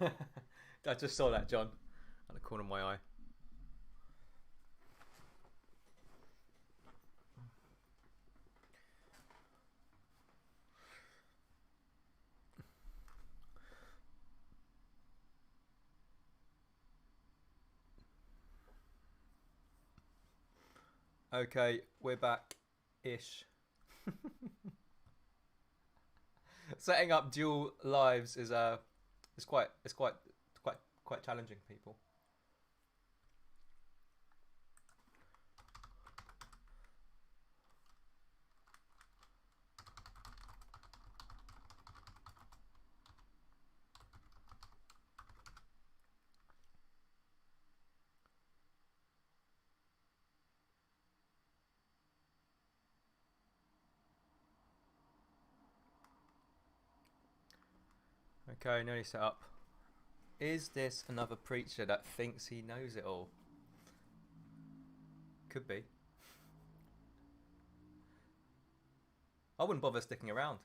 I just saw that, John, at the corner of my eye. Okay, we're back ish. Setting up dual lives is quite challenging, people. Okay, nearly set up. Is this another preacher that thinks he knows it all? Could be. I wouldn't bother sticking around.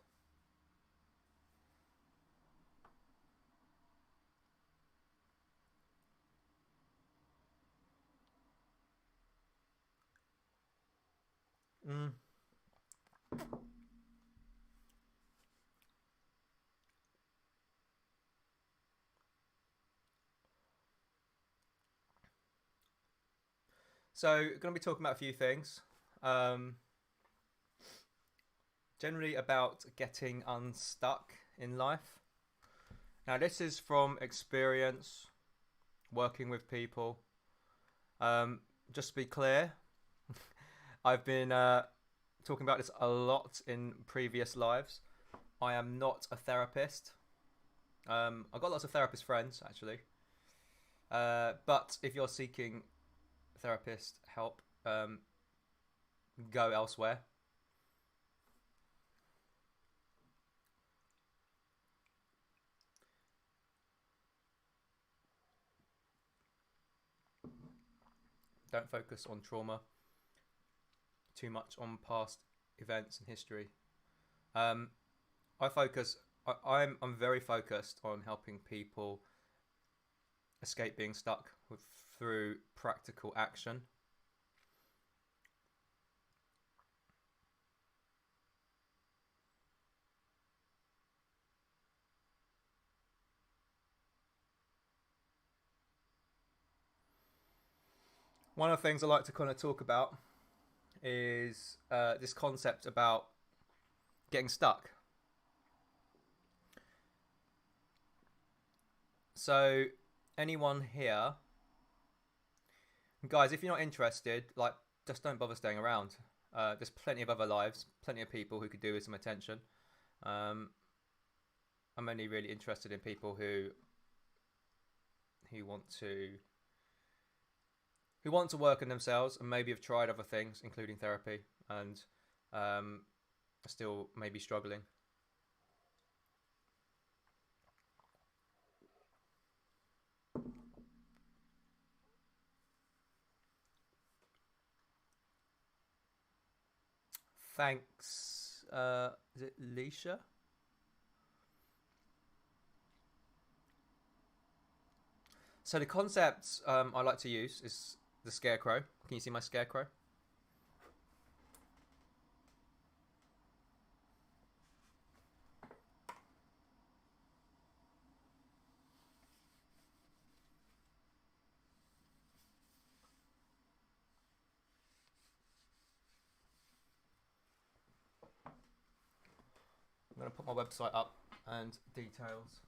Mm. So, going to be talking about a few things. Um, Generally about getting unstuck in life. Now, this is from experience working with people. Just to be clear, I've been talking about this a lot in previous lives. I am not a therapist. I've got lots of therapist friends, actually. But if you're seeking therapist help, go elsewhere. Don't focus on trauma too much on past events and history. Um, I focus. I'm very focused on helping people escape being stuck through practical action. One of the things I like to kind of talk about is this concept about getting stuck. So, anyone here, guys, if you're not interested, like, just don't bother staying around. There's plenty of other lives, plenty of people who could do with some attention. Um, I'm only really interested in people who want to who want to work on themselves and maybe have tried other things, including therapy, and are still maybe struggling. Thanks. Is it Leisha? So the concept I like to use is the scarecrow. Can you see my scarecrow? I'm going to put my website up and details.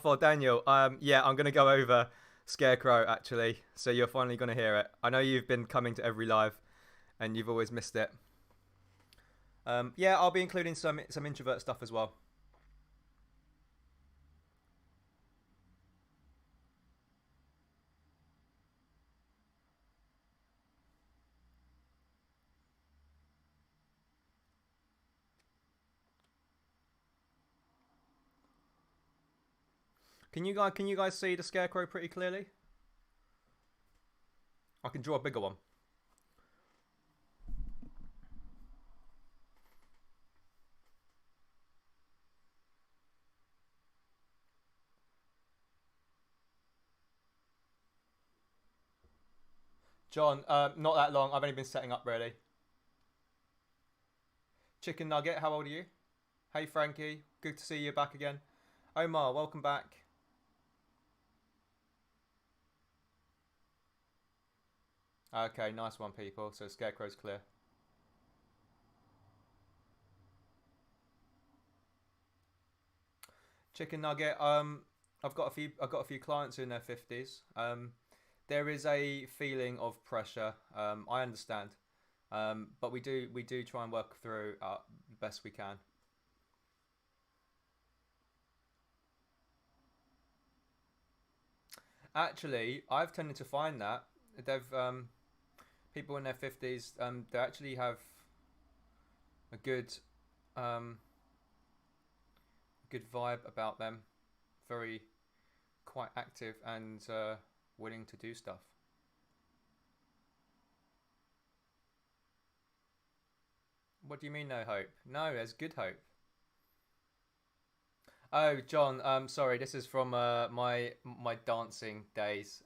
For Daniel, yeah, I'm going to go over Scarecrow actually, so you're finally going to hear it. I know you've been coming to every live, and you've always missed it. Yeah, I'll be including some introvert stuff as well. Can you guys see the scarecrow pretty clearly? I can draw a bigger one. John, not that long. I've only been setting up really. Chicken Nugget, how old are you? Hey Frankie, good to see you back again. Omar, welcome back. Okay, nice one, people. So Scarecrow's clear. Chicken Nugget. I've got a few clients in their 50s. There is a feeling of pressure. I understand, but we do try and work through the best we can. Actually, I've tended to find that they've people in their 50s, they actually have a um, good vibe about them. Very quite active and willing to do stuff. What do you mean no hope? No, there's good hope. Oh, John, sorry, this is from my dancing days.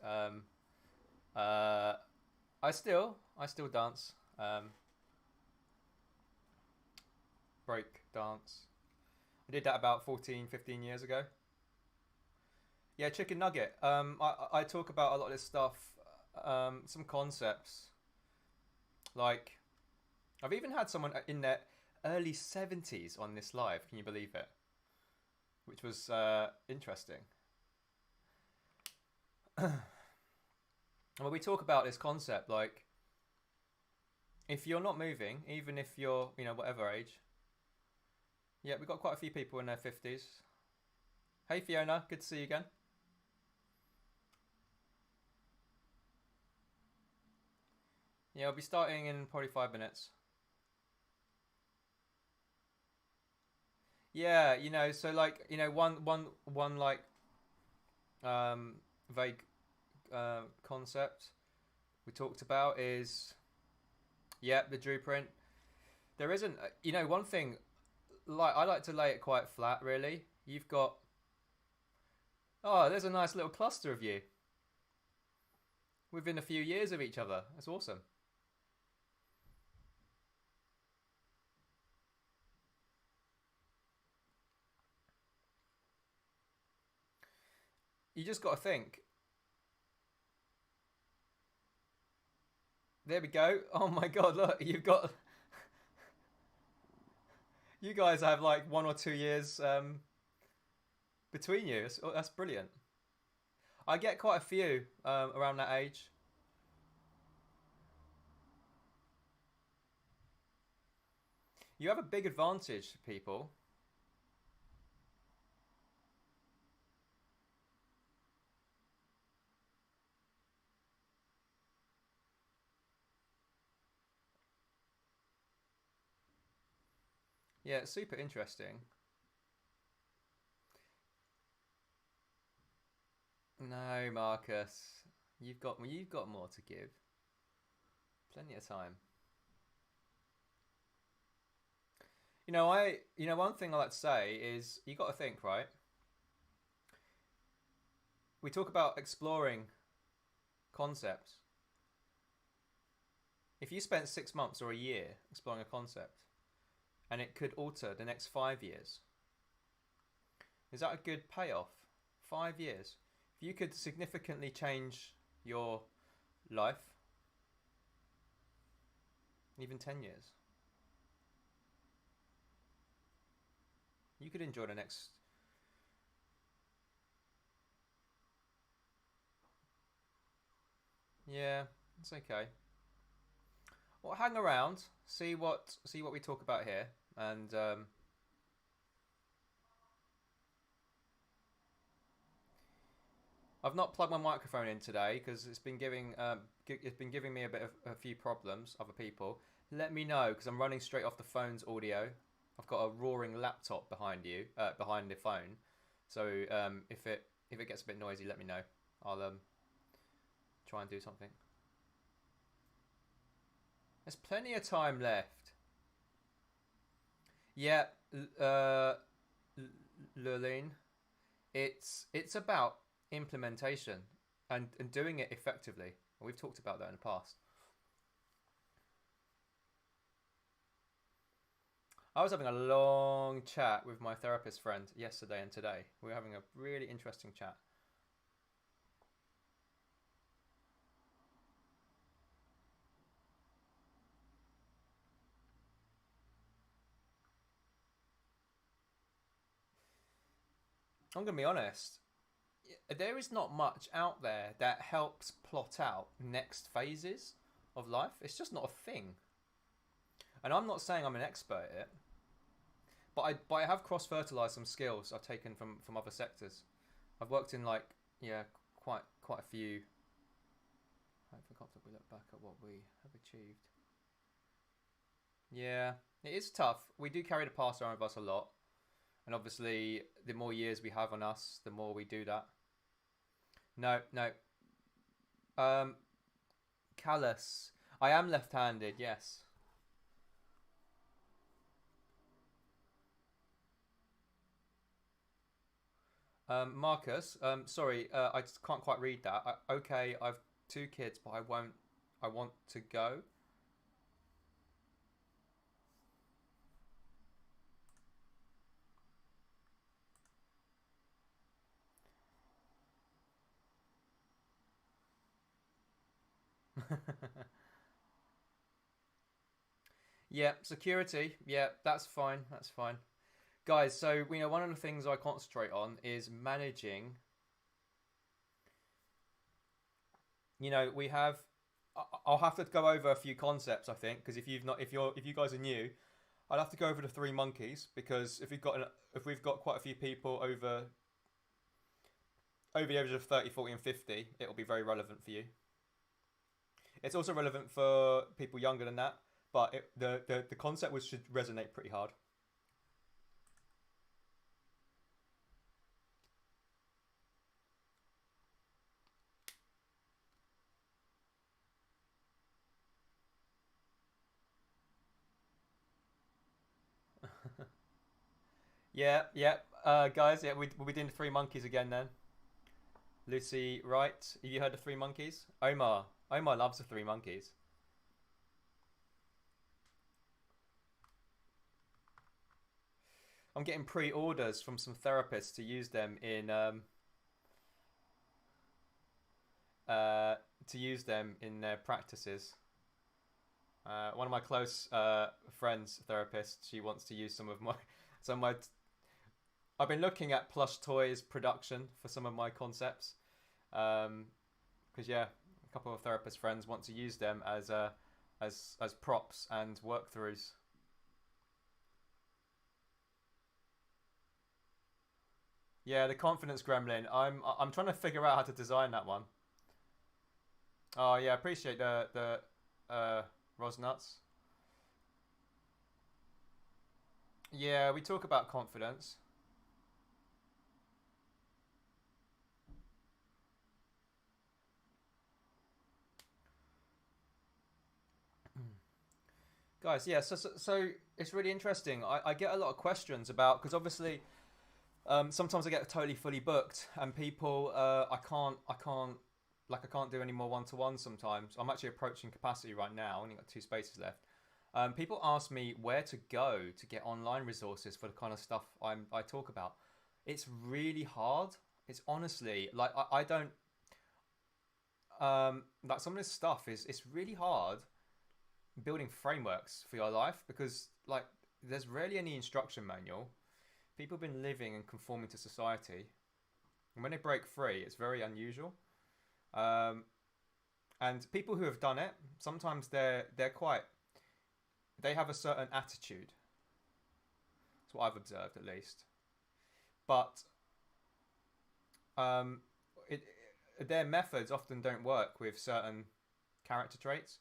Uh, I still dance. Break dance. I did that about 14, 15 years ago. Yeah, chicken nugget. I talk about a lot of this stuff, some concepts. Like, I've even had someone in their early 70s on this live. Can you believe it? Which was interesting. When we talk about this concept, like, if you're not moving, even if you're, whatever age. Yeah, we've got quite a few people in their 50s. Hey, Fiona, good to see you again. Yeah, I'll be starting in probably 5 minutes. Yeah, so like, one like um, vague concept we talked about is, yeah, the Drew print. There isn't, one thing, like, I like to lay it quite flat, really. You've got, oh, there's a nice little cluster of you within a few years of each other. That's awesome. You just got to think. There we go. Oh my god, look, you guys have like 1 or 2 years between you. That's brilliant. I get quite a few around that age. You have a big advantage to people. Yeah, it's super interesting. No, Marcus, you've got more to give. Plenty of time. One thing I like to say is you got to think, right? We talk about exploring concepts. If you spent 6 months or a year exploring a concept, and it could alter the next 5 years, is that a good payoff? 5 years. If you could significantly change your life, even 10 years, you could enjoy the next. Yeah, it's okay. Well, hang around, see what we talk about here, and I've not plugged my microphone in today because it's been giving me a few problems. Other people, let me know because I'm running straight off the phone's audio. I've got a roaring laptop behind the phone, so if If it gets a bit noisy, let me know. I'll try and do something. There's plenty of time left. Yeah, Lurleen. It's about implementation and doing it effectively. We've talked about that in the past. I was having a long chat with my therapist friend yesterday and today. We were having a really interesting chat. I'm going to be honest. There is not much out there that helps plot out next phases of life. It's just not a thing. And I'm not saying I'm an expert at it, but I have cross fertilized some skills I've taken from other sectors. I've worked in like quite a few. I forgot that we look back at what we have achieved. Yeah, it is tough. We do carry the past around with us a lot, and obviously, the more years we have on us, the more we do that. No, no. Um, callous. I am left-handed. Yes. Marcus. Sorry. I just can't quite read that. Okay, I've two kids, but I won't. I want to go. Yeah, security. Yeah, that's fine. That's fine. Guys, so one of the things I concentrate on is managing. We have. I'll have to go over a few concepts, I think, because if you guys are new, I'll have to go over the three monkeys because if we've got quite a few people over the ages of 30, 40, and 50, it'll be very relevant for you. It's also relevant for people younger than that, but the concept should resonate pretty hard. Yeah, yeah. Guys, yeah, we'll be doing the three monkeys again then. Lucy, right? Have you heard of three monkeys? Omar loves the three monkeys. I'm getting pre-orders from some therapists to use them uh, in their practices. One of my close friends, therapist, she wants to use some of my. I've been looking at plush toys production for some of my concepts, because yeah, a couple of therapist friends want to use them as props and workthroughs. Yeah, the confidence gremlin. I'm trying to figure out how to design that one. Oh yeah, appreciate the Rosnuts. Yeah, we talk about confidence. Guys, yeah, so it's really interesting. I get a lot of questions about because obviously sometimes I get totally fully booked and people I can't do any more one to one sometimes. I'm actually approaching capacity right now. I only got two spaces left. People ask me where to go to get online resources for the kind of stuff I talk about. It's really hard. It's honestly like I don't like some of this stuff is it's really hard building frameworks for your life because like there's rarely any instruction manual. People have been living and conforming to society, and when they break free, it's very unusual. Um, and people who have done it, sometimes they're quite they have a certain attitude. That's what I've observed at least. But um, it, their methods often don't work with certain character traits.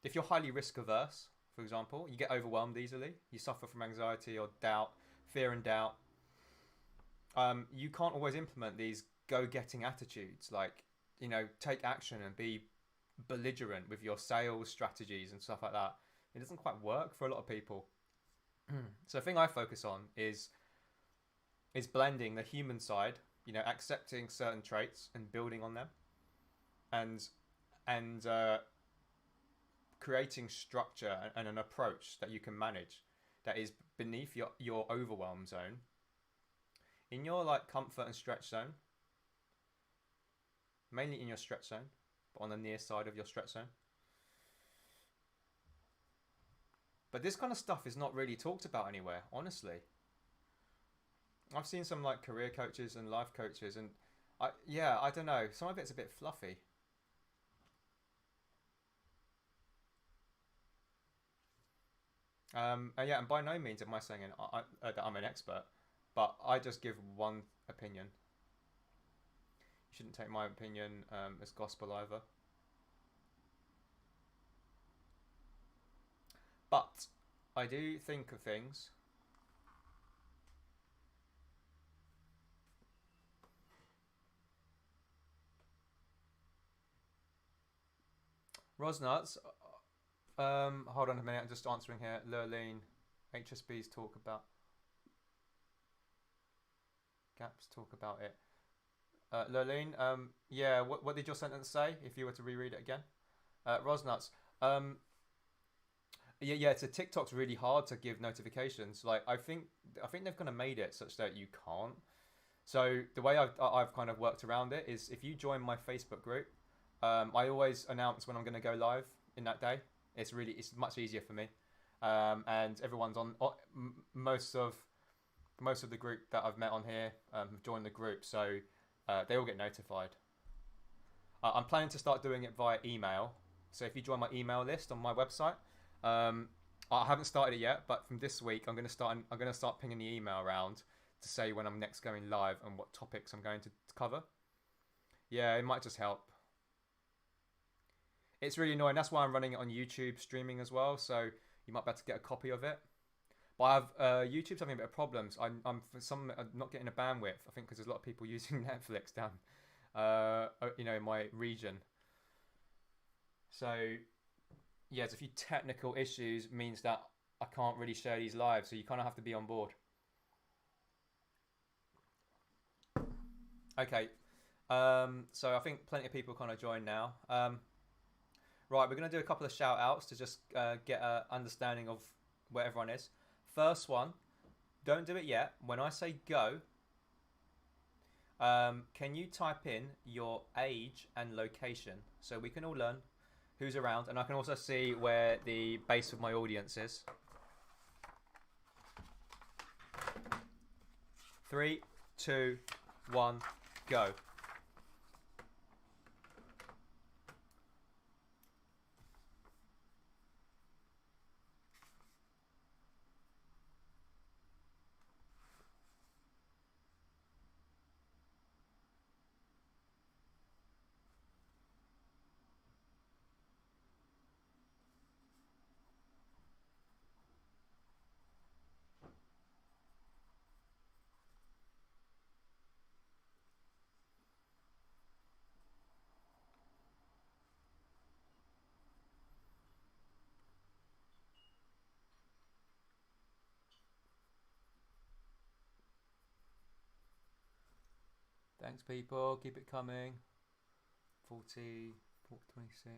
If you're highly risk averse, for example, you get overwhelmed easily. You suffer from anxiety or doubt, fear and doubt. you can't always implement these go-getting attitudes, like, take action and be belligerent with your sales strategies and stuff like that. It doesn't quite work for a lot of people. So the thing I focus on is blending the human side, accepting certain traits and building on them, and and creating structure and an approach that you can manage, that is beneath your overwhelm zone, in your like comfort and stretch zone, mainly in your stretch zone, but on the near side of your stretch zone. But this kind of stuff is not really talked about anywhere, honestly. I've seen some like career coaches and life coaches, and I don't know. Some of it's a bit fluffy. And by no means am I saying that I'm an expert, but I just give one opinion. You shouldn't take my opinion as gospel either. But I do think of things. Rosnuts. Hold on a minute. I'm just answering here. Lurleen, HSBs talk about gaps. Talk about it. Lurleen. Yeah. What did your sentence say? If you were to reread it again. Rosnuts. Yeah. So TikTok's really hard to give notifications. Like I think they've kind of made it such that you can't. So the way I've kind of worked around it is, if you join my Facebook group, I always announce when I'm going to go live in that day. It's much easier for me, and everyone's on. Most of the group that I've met on here have joined the group, so they all get notified. I'm planning to start doing it via email. So if you join my email list on my website, I haven't started it yet, but from this week I'm going to start pinging the email around to say when I'm next going live and what topics I'm going to cover. Yeah, it might just help. It's really annoying. That's why I'm running it on YouTube streaming as well. So you might be able to get a copy of it. But YouTube's having a bit of problems. I'm for some not getting a bandwidth. I think because there's a lot of people using Netflix down, in my region. So yeah, there's a few technical issues, means that I can't really share these live. So you kind of have to be on board. Okay. So I think plenty of people kind of join now. Right, we're going to do a couple of shout outs to just get an understanding of where everyone is. First one, don't do it yet. When I say go, can you type in your age and location so we can all learn who's around, and I can also see where the base of my audience is. 3, 2, 1, go. Thanks, people. Keep it coming. 40, 26.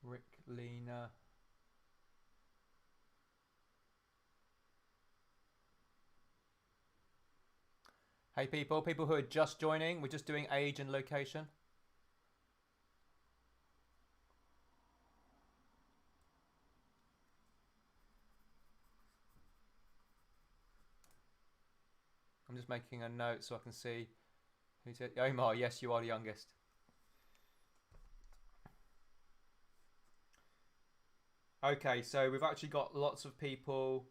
Rick, Lena. Hey, people who are just joining, we're just doing age and location. I'm just making a note so I can see who's it. Omar, yes, you are the youngest. Okay, so we've actually got lots of people.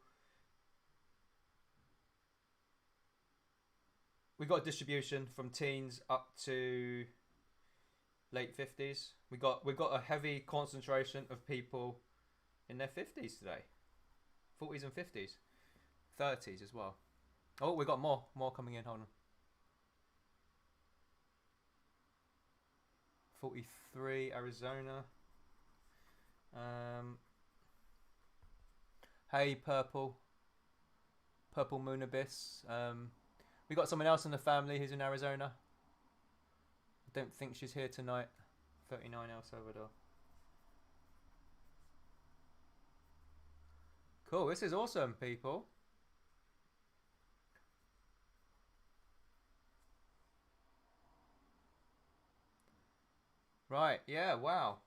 We got a distribution from teens up to late 50s. We got a heavy concentration of people in their 50s today, 40s and 50s, 30s as well. Oh, we got more coming in. Hold on. 43 Arizona. Um, hey, Purple Moon Abyss. We got someone else in the family who's in Arizona. I don't think she's here tonight. 39 El Salvador. Cool. This is awesome, people. Right. Yeah. Wow.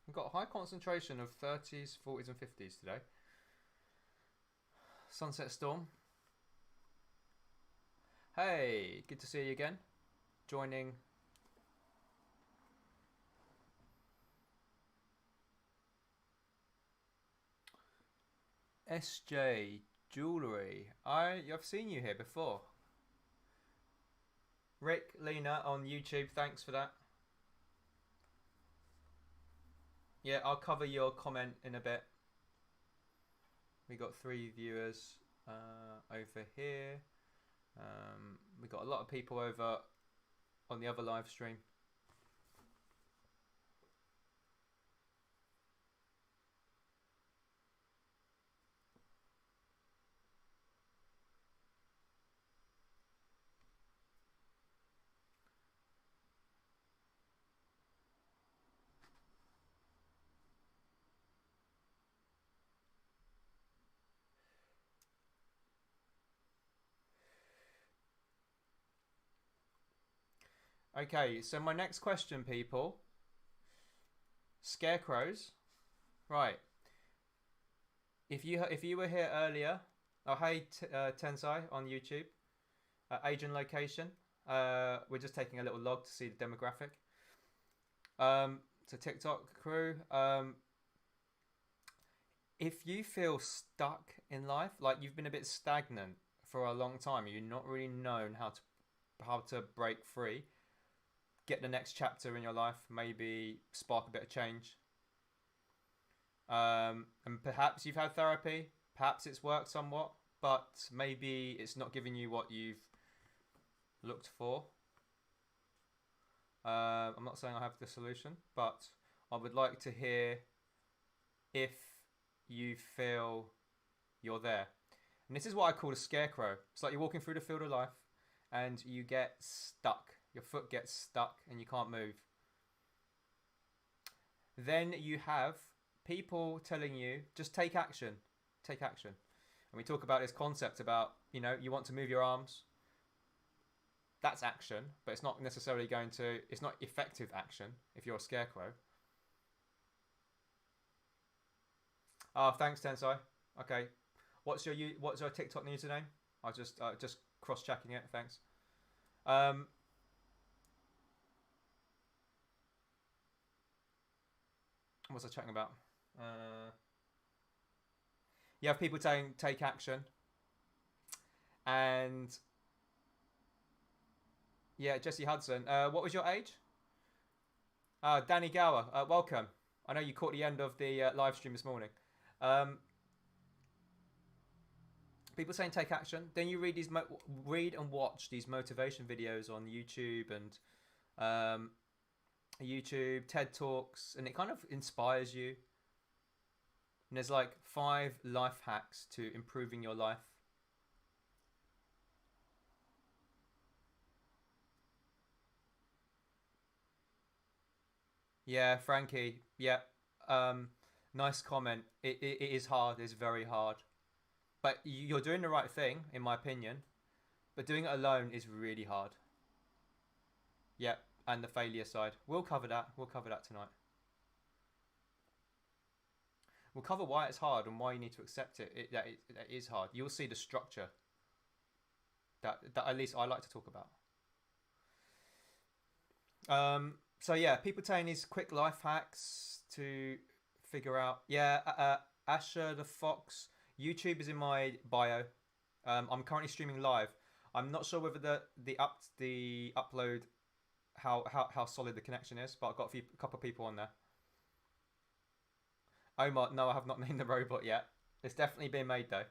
We've got a high concentration of 30s, 40s, and 50s today. Sunset Storm. Hey, good to see you again. Joining. SJ Jewelry. I've seen you here before. Rick, Lena on YouTube, thanks for that. Yeah, I'll cover your comment in a bit. We got 3 viewers over here. We got a lot of people over on the other live stream. Okay, so my next question, people. Scarecrows. Right. If you were here earlier, oh hey Tensai on YouTube, Asian location. We're just taking a little log to see the demographic. So TikTok crew. If you feel stuck in life, like you've been a bit stagnant for a long time, you've not really known how to break free, get the next chapter in your life, maybe spark a bit of change. And perhaps you've had therapy, perhaps it's worked somewhat, but maybe it's not giving you what you've looked for. I'm not saying I have the solution, but I would like to hear if you feel you're there. And this is what I call a scarecrow. It's like you're walking through the field of life and you get stuck. Your foot gets stuck and you can't move. Then you have people telling you, just take action. Take action. And we talk about this concept about, you want to move your arms. That's action, but it's not necessarily it's not effective action if you're a scarecrow. Oh, thanks, Tensai. Okay. What's your TikTok username? I just cross-checking it. Thanks. What's I chatting about? You have people saying take action, and yeah, Jesse Hudson. What was your age? Danny Gower. Welcome. I know you caught the end of the live stream this morning. People saying take action. Then you read and watch these motivation videos on YouTube and TED Talks, and it kind of inspires you. And there's like 5 life hacks to improving your life. Yeah, Frankie. Yeah. Nice comment. It is hard. It's very hard. But you're doing the right thing, in my opinion. But doing it alone is really hard. Yeah, and the failure side. We'll cover that. We'll cover that tonight. We'll cover why it's hard and why you need to accept it. That is hard. You'll see the structure that at least I like to talk about. So yeah, people telling these quick life hacks to figure out. Yeah, Asher the Fox. YouTube is in my bio. I'm currently streaming live. I'm not sure whether the upload how solid the connection is, but I've got a couple of people on there. Omar, no, I have not named the robot yet. It's definitely being made though.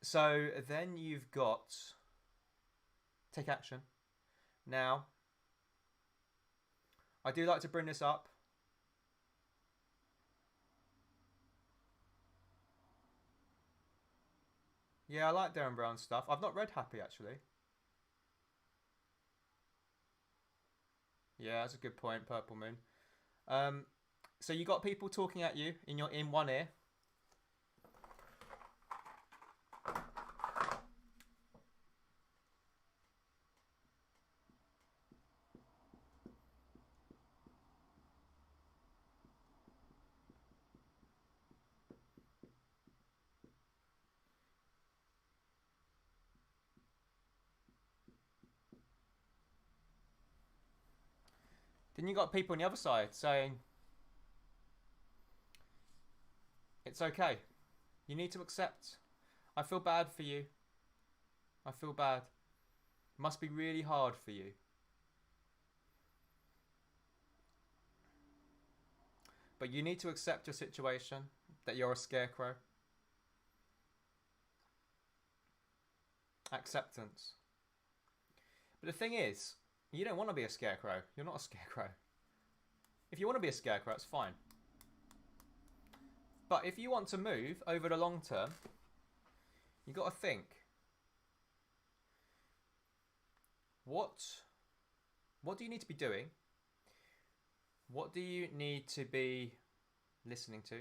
So then you've got take action. Now, I do like to bring this up. Yeah, I like Darren Brown's stuff. I've not read Happy actually. Yeah, that's a good point, Purple Moon. So you got people talking at you in one ear. Then you got people on the other side saying it's okay. You need to accept. I feel bad for you. I feel bad. It must be really hard for you. But you need to accept your situation, that you're a scarecrow. Acceptance. But the thing is, you don't want to be a scarecrow. You're not a scarecrow. If you want to be a scarecrow, it's fine. But if you want to move over the long term, you got to think. What do you need to be doing? What do you need to be listening to?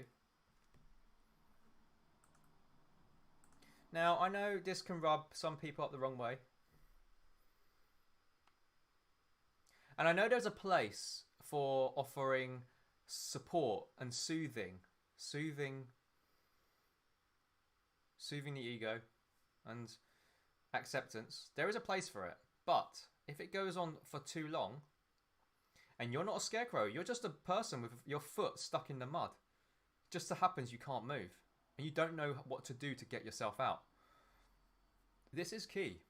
Now, I know this can rub some people up the wrong way. And I know there's a place for offering support and soothing the ego and acceptance. There is a place for it. But if it goes on for too long, and you're not a scarecrow, you're just a person with your foot stuck in the mud. It just so happens you can't move. And you don't know what to do to get yourself out. This is key.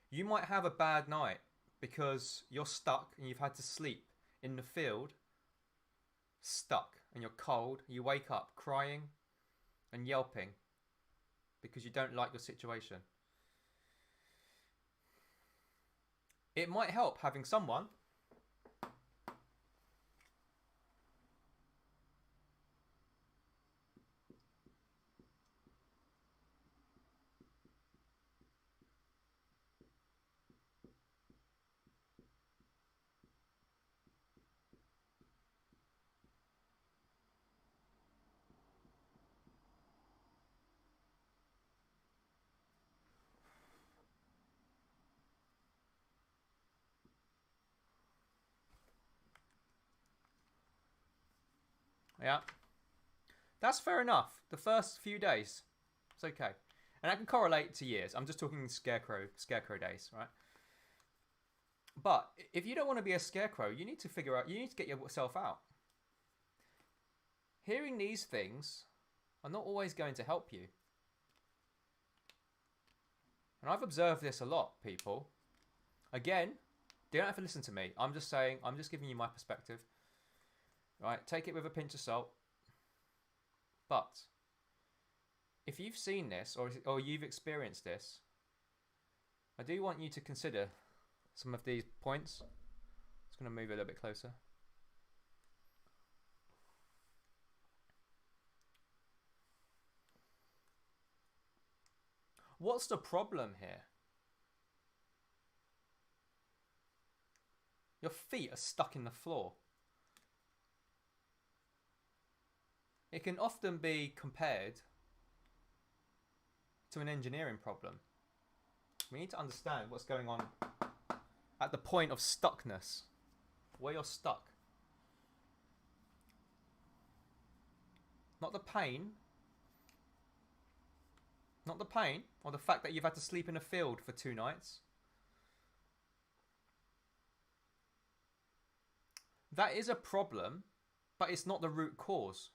You might have a bad night because you're stuck and you've had to sleep in the field, stuck, and you're cold. You wake up crying and yelping because you don't like your situation. It might help having someone Yeah. That's fair enough. The first few days, it's okay. And that can correlate to years. I'm just talking scarecrow days, right? But if you don't want to be a scarecrow, you need to get yourself out. Hearing these things are not always going to help you. And I've observed this a lot, people. Again, you don't have to listen to me. I'm just giving you my perspective. Right, take it with a pinch of salt. But if you've seen this or you've experienced this, I do want you to consider some of these points. Just going to move it a little bit closer. What's the problem here? Your feet are stuck in the floor. It can often be compared to an engineering problem. We need to understand what's going on at the point of stuckness, where you're stuck. Not the pain or the fact that you've had to sleep in a field for 2 nights. That is a problem, but it's not the root cause.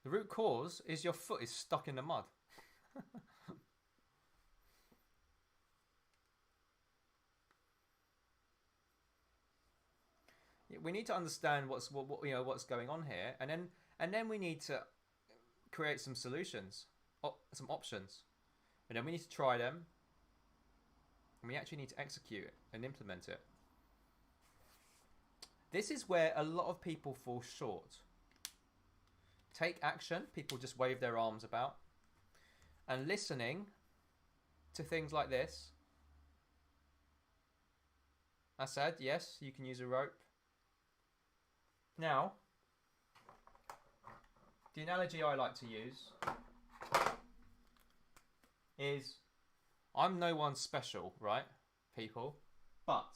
The root cause is your foot is stuck in the mud. We need to understand what's going on here, and then we need to create some solutions, some options, and then we need to try them, and we actually need to execute it and implement it. This is where a lot of people fall short. Take action, people just wave their arms about, and listening to things like this. I said, yes, you can use a rope. Now, the analogy I like to use is, I'm no one special, right, people, but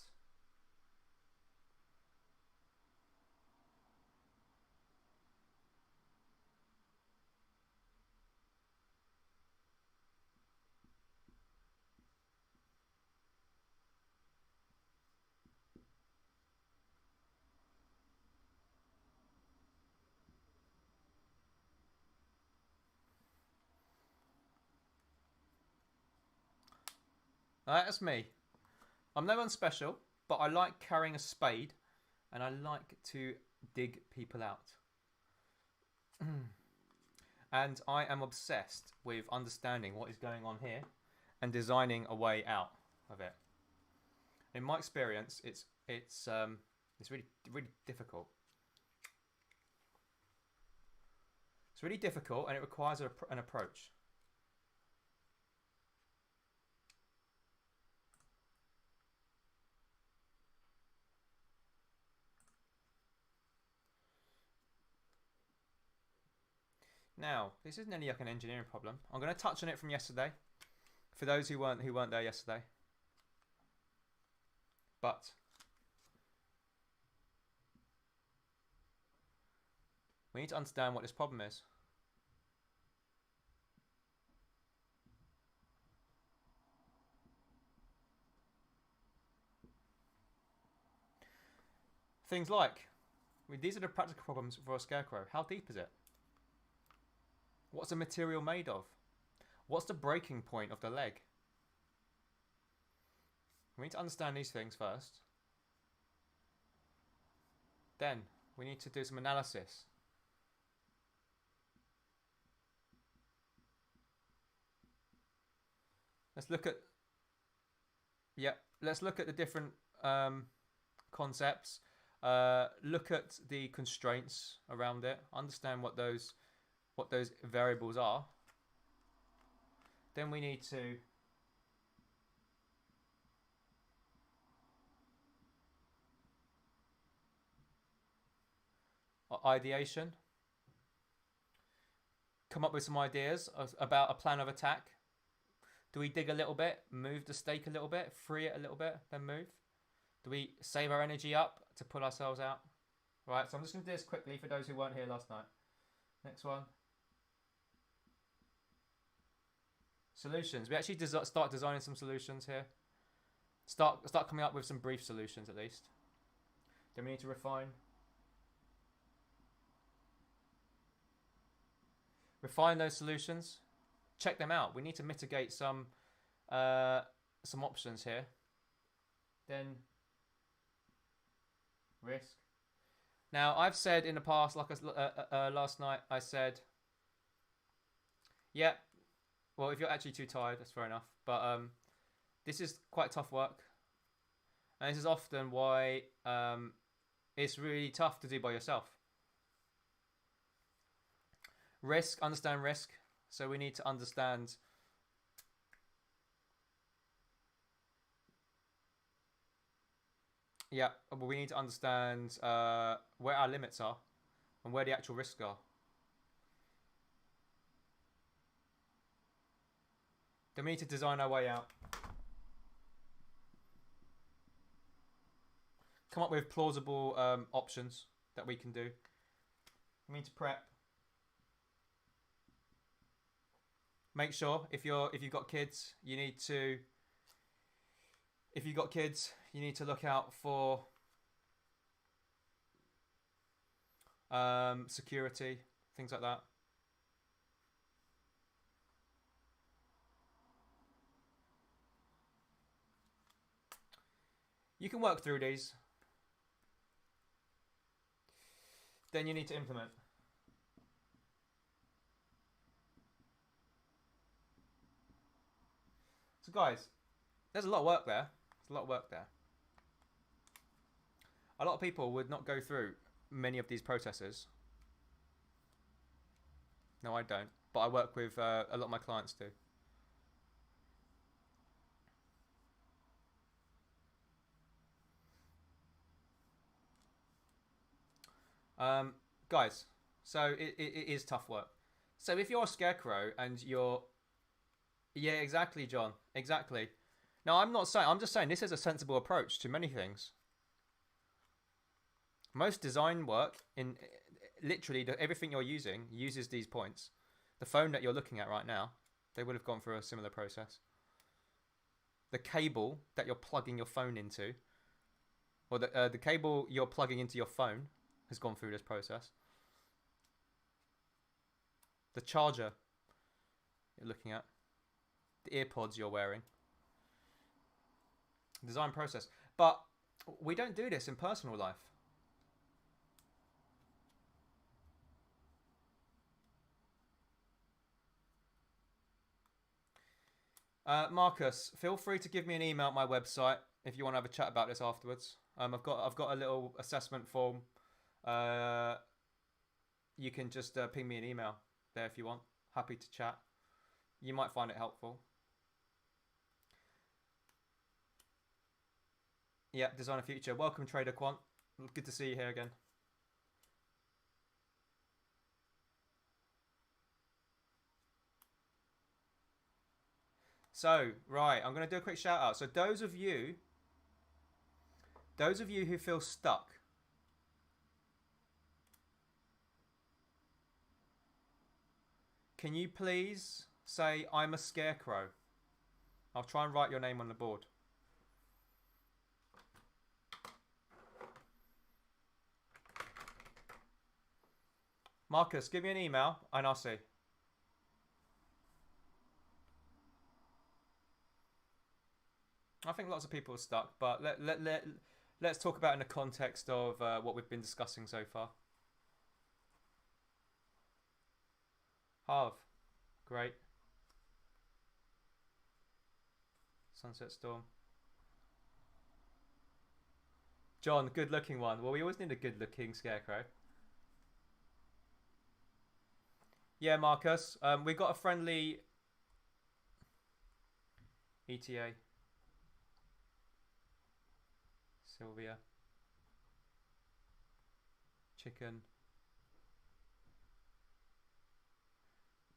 that's me. I'm no one special, but I like carrying a spade, and I like to dig people out. And I am obsessed with understanding what is going on here and designing a way out of it. In my experience, it's really difficult. It's really difficult, and it requires an approach. Now, this isn't only like an engineering problem. I'm going to touch on it from yesterday, for those who weren't there yesterday. But we need to understand what this problem is. Things like, these are the practical problems for a scarecrow. How deep is it? What's the material made of? What's the breaking point of the leg? We need to understand these things first. Then we need to do some analysis. Let's look at the different concepts. Look at the constraints around it. Understand what those variables are. Then we need to ideation. Come up with some ideas about a plan of attack. Do we dig a little bit, move the stake a little bit, free it a little bit, then move? Do we save our energy up to pull ourselves out? Right, so I'm just going to do this quickly for those who weren't here last night. Next one. Solutions. We actually start designing some solutions here. Start coming up with some brief solutions at least. Then we need to refine. Refine those solutions. Check them out. We need to mitigate some options here. Then risk. Now I've said in the past, like last night, I said, yeah. Well, if you're actually too tired, that's fair enough. But this is quite tough work, and this is often why it's really tough to do by yourself. Risk, understand risk. So we need to understand we need to understand where our limits are and where the actual risks are. Then we need to design our way out. Come up with plausible options that we can do. We need to prep. Make sure if you've got kids, you need to look out for security, things like that. You can work through these. Then you need to implement. So guys, there's a lot of work there. There's a lot of work there. A lot of people would not go through many of these processes. No, I don't. But I work with a lot of my clients do. Guys, so it is tough work. So if you're a scarecrow and you're... Yeah, exactly, John. Exactly. No, I'm not saying... I'm just saying this is a sensible approach to many things. Most design work, in literally everything you're using, uses these points. The phone that you're looking at right now, they would have gone through a similar process. The cable that you're plugging your phone into, or the cable you're plugging into your phone has gone through this process. The charger you're looking at, the earpods you're wearing, design process. But we don't do this in personal life. Marcus, feel free to give me an email at my website if you want to have a chat about this afterwards. I've got a little assessment form. You can just ping me an email there if you want. Happy to chat. You might find it helpful. Yeah, Designer Future. Welcome, Trader Quant. Good to see you here again. So, right, I'm going to do a quick shout out. So those of you who feel stuck, can you please say, I'm a scarecrow? I'll try and write your name on the board. Marcus, give me an email and I'll see. I think lots of people are stuck, but let's talk about it in the context of what we've been discussing so far. Harv, great. Sunset Storm. John, good looking one. Well, we always need a good looking scarecrow. Yeah, Marcus. We got a friendly ETA. Sylvia. Chicken.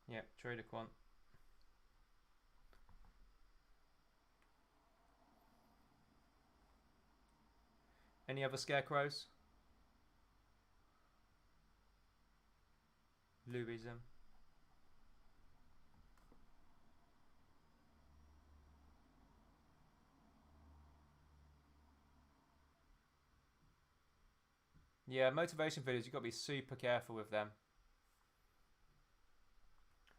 Yeah, Trader Quant. Any other scarecrows? Louism. Yeah, motivation videos, you've got to be super careful with them.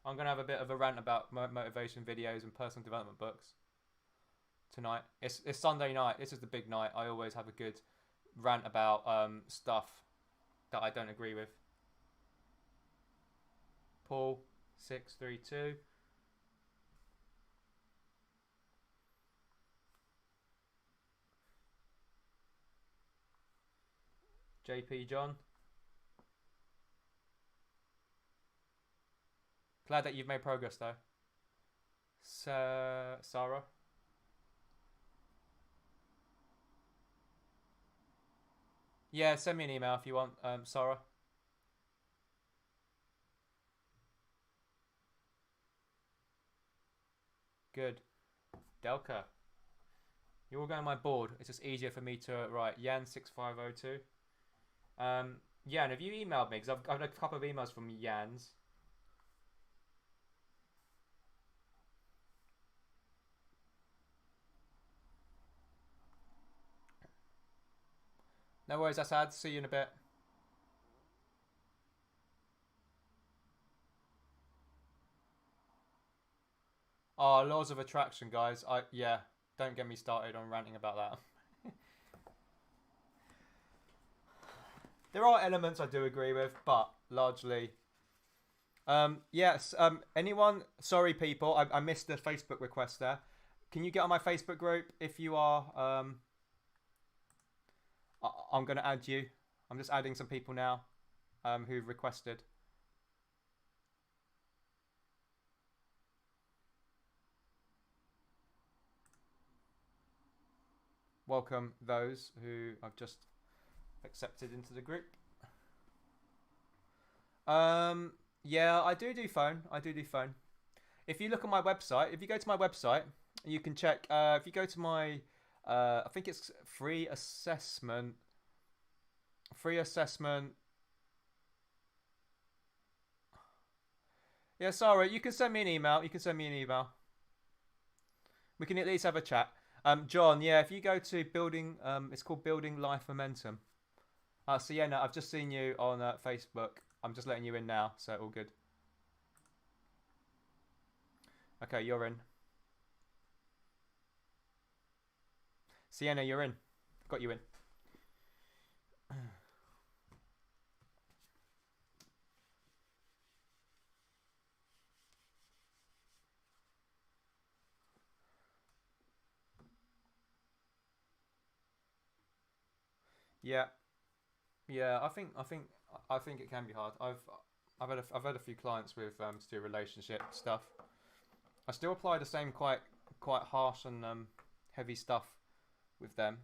I'm going to have a bit of a rant about motivation videos and personal development books tonight. It's Sunday night. This is the big night. I always have a good rant about stuff that I don't agree with. Paul, 632. JP John. Glad that you've made progress though. Sarah. Yeah, send me an email if you want, Sarah. Good. Delka. You're all going on my board. It's just easier for me to write. Yan6502. Yan, have you emailed me? Because I've got a couple of emails from Yan's. No worries, Assad. See you in a bit. Oh, laws of attraction, guys. Yeah, don't get me started on ranting about that. There are elements I do agree with, but largely. Yes. Anyone? Sorry, people. I missed the Facebook request there. Can you get on my Facebook group if you are? I'm going to add you. I'm just adding some people now. Who've requested. Welcome those who I've just accepted into the group. Yeah, I do phone. I do phone. If you look on my website, if you go to my website, you can check. If you go to my, I think it's free assessment. Free assessment. Yeah, sorry. You can send me an email. You can send me an email. We can at least have a chat. John, yeah, if you go to building, it's called Building Life Momentum. So yeah, no, I've just seen you on Facebook. I'm just letting you in now, so all good. Okay, you're in. Sienna, you're in. Got you in. Yeah, yeah. I think it can be hard. I've had a few clients with to do relationship stuff. I still apply the same quite harsh and heavy stuff with them.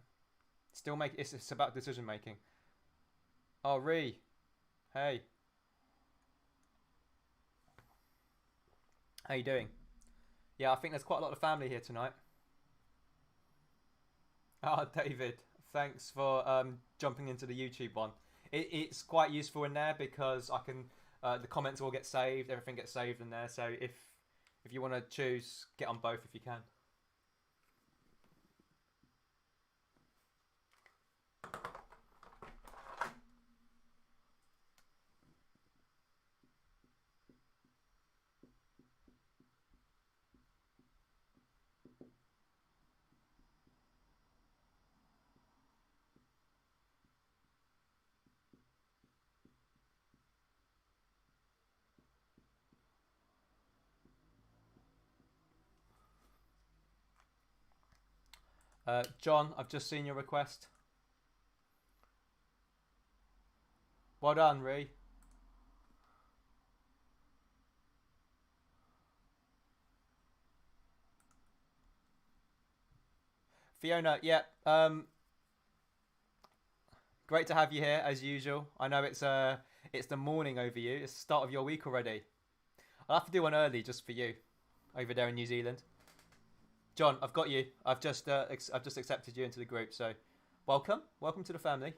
Still make it's about decision making. Oh, Ree, hey, how you doing? Yeah, I think there's quite a lot of family here tonight. Oh, David, thanks for jumping into the YouTube one. It's quite useful in there because I can the comments all get saved, everything gets saved in there. So if you want to choose, get on both if you can. John, I've just seen your request. Well done, Ree. Fiona, yeah. Great to have you here as usual. I know it's the morning over you. It's the start of your week already. I'll have to do one early just for you, over there in New Zealand. John, I've got you. I've just accepted you into the group. So, welcome to the family.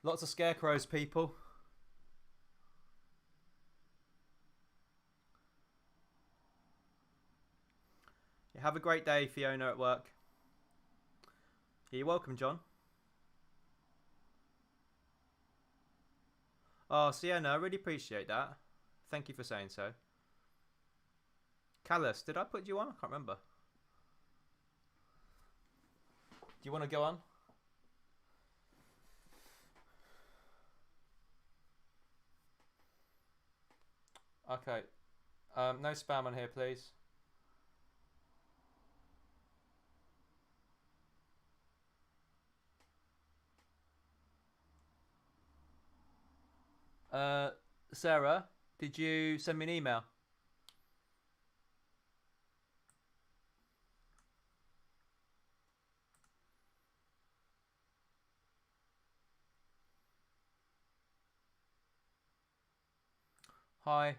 Lots of scarecrows, people. Yeah, have a great day, Fiona, at work. You're welcome, John. Oh, Sienna, I really appreciate that. Thank you for saying so. Callus, did I put you on? I can't remember. Do you want to go on? Okay. No spam on here, please. Uh, Sarah, did you send me an email? Hi.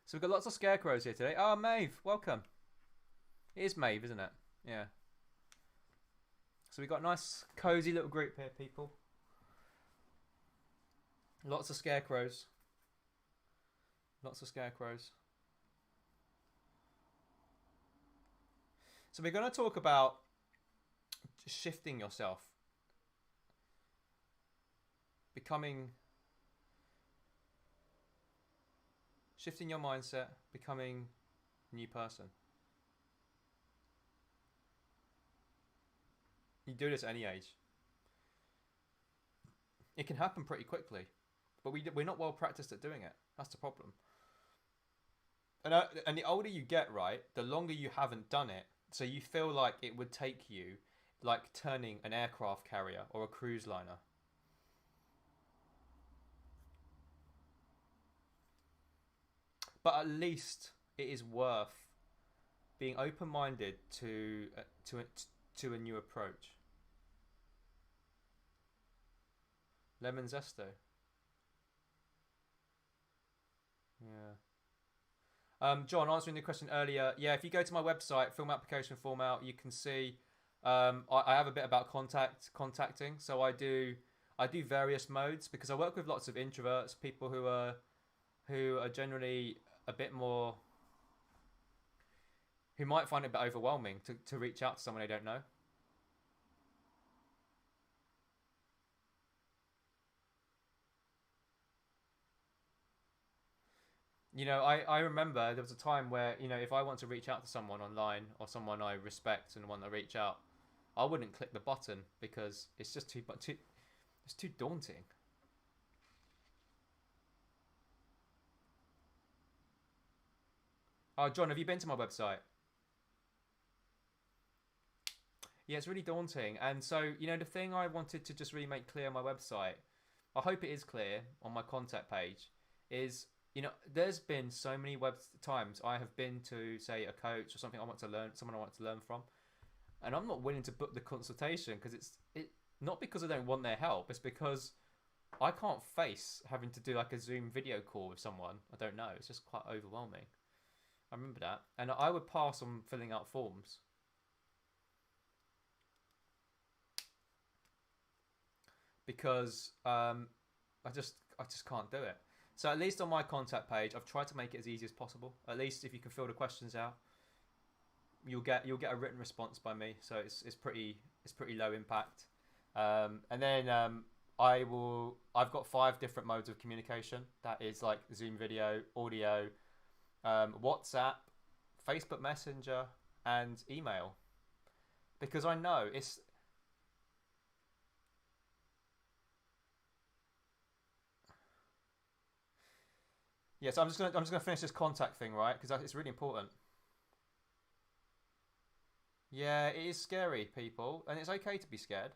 So we've got lots of scarecrows here today. Oh, Maeve, welcome. It is Maeve, isn't it? Yeah. So we've got a nice, cozy little group here, people. Lots of scarecrows. Lots of scarecrows. So we're going to talk about shifting yourself, shifting your mindset, becoming a new person. You do this at any age. It can happen pretty quickly, but we're not well practiced at doing it. That's the problem. And the older you get, right, the longer you haven't done it. So you feel like it would take you, like turning an aircraft carrier or a cruise liner. But at least it is worth being open-minded to a new approach. Lemon zesto. Yeah. John, answering the question earlier, yeah, if you go to my website, film application form out, you can see I have a bit about contacting. So I do various modes because I work with lots of introverts, people who are generally a bit more, who might find it a bit overwhelming to reach out to someone they don't know. I remember there was a time where, if I want to reach out to someone online or someone I respect and want to reach out, I wouldn't click the button because it's just it's too daunting. Oh, John, have you been to my website? Yeah, it's really daunting. And so, the thing I wanted to just really make clear on my website, I hope it is clear on my contact page, is, there's been so many times I have been to, say, a coach or something I want to learn, someone I want to learn from, and I'm not willing to book the consultation because it not because I don't want their help, it's because I can't face having to do like a Zoom video call with someone I don't know. It's just quite overwhelming. I remember that, and I would pass on filling out forms because I just can't do it. So at least on my contact page, I've tried to make it as easy as possible. At least if you can fill the questions out, you'll get a written response by me. So it's pretty low impact. And then I've got 5 different modes of communication. That is like Zoom video, audio, WhatsApp, Facebook Messenger, and email. Because I know it's yeah. So I'm just gonna finish this contact thing, right? Because it's really important. Yeah, it is scary, people, and it's okay to be scared.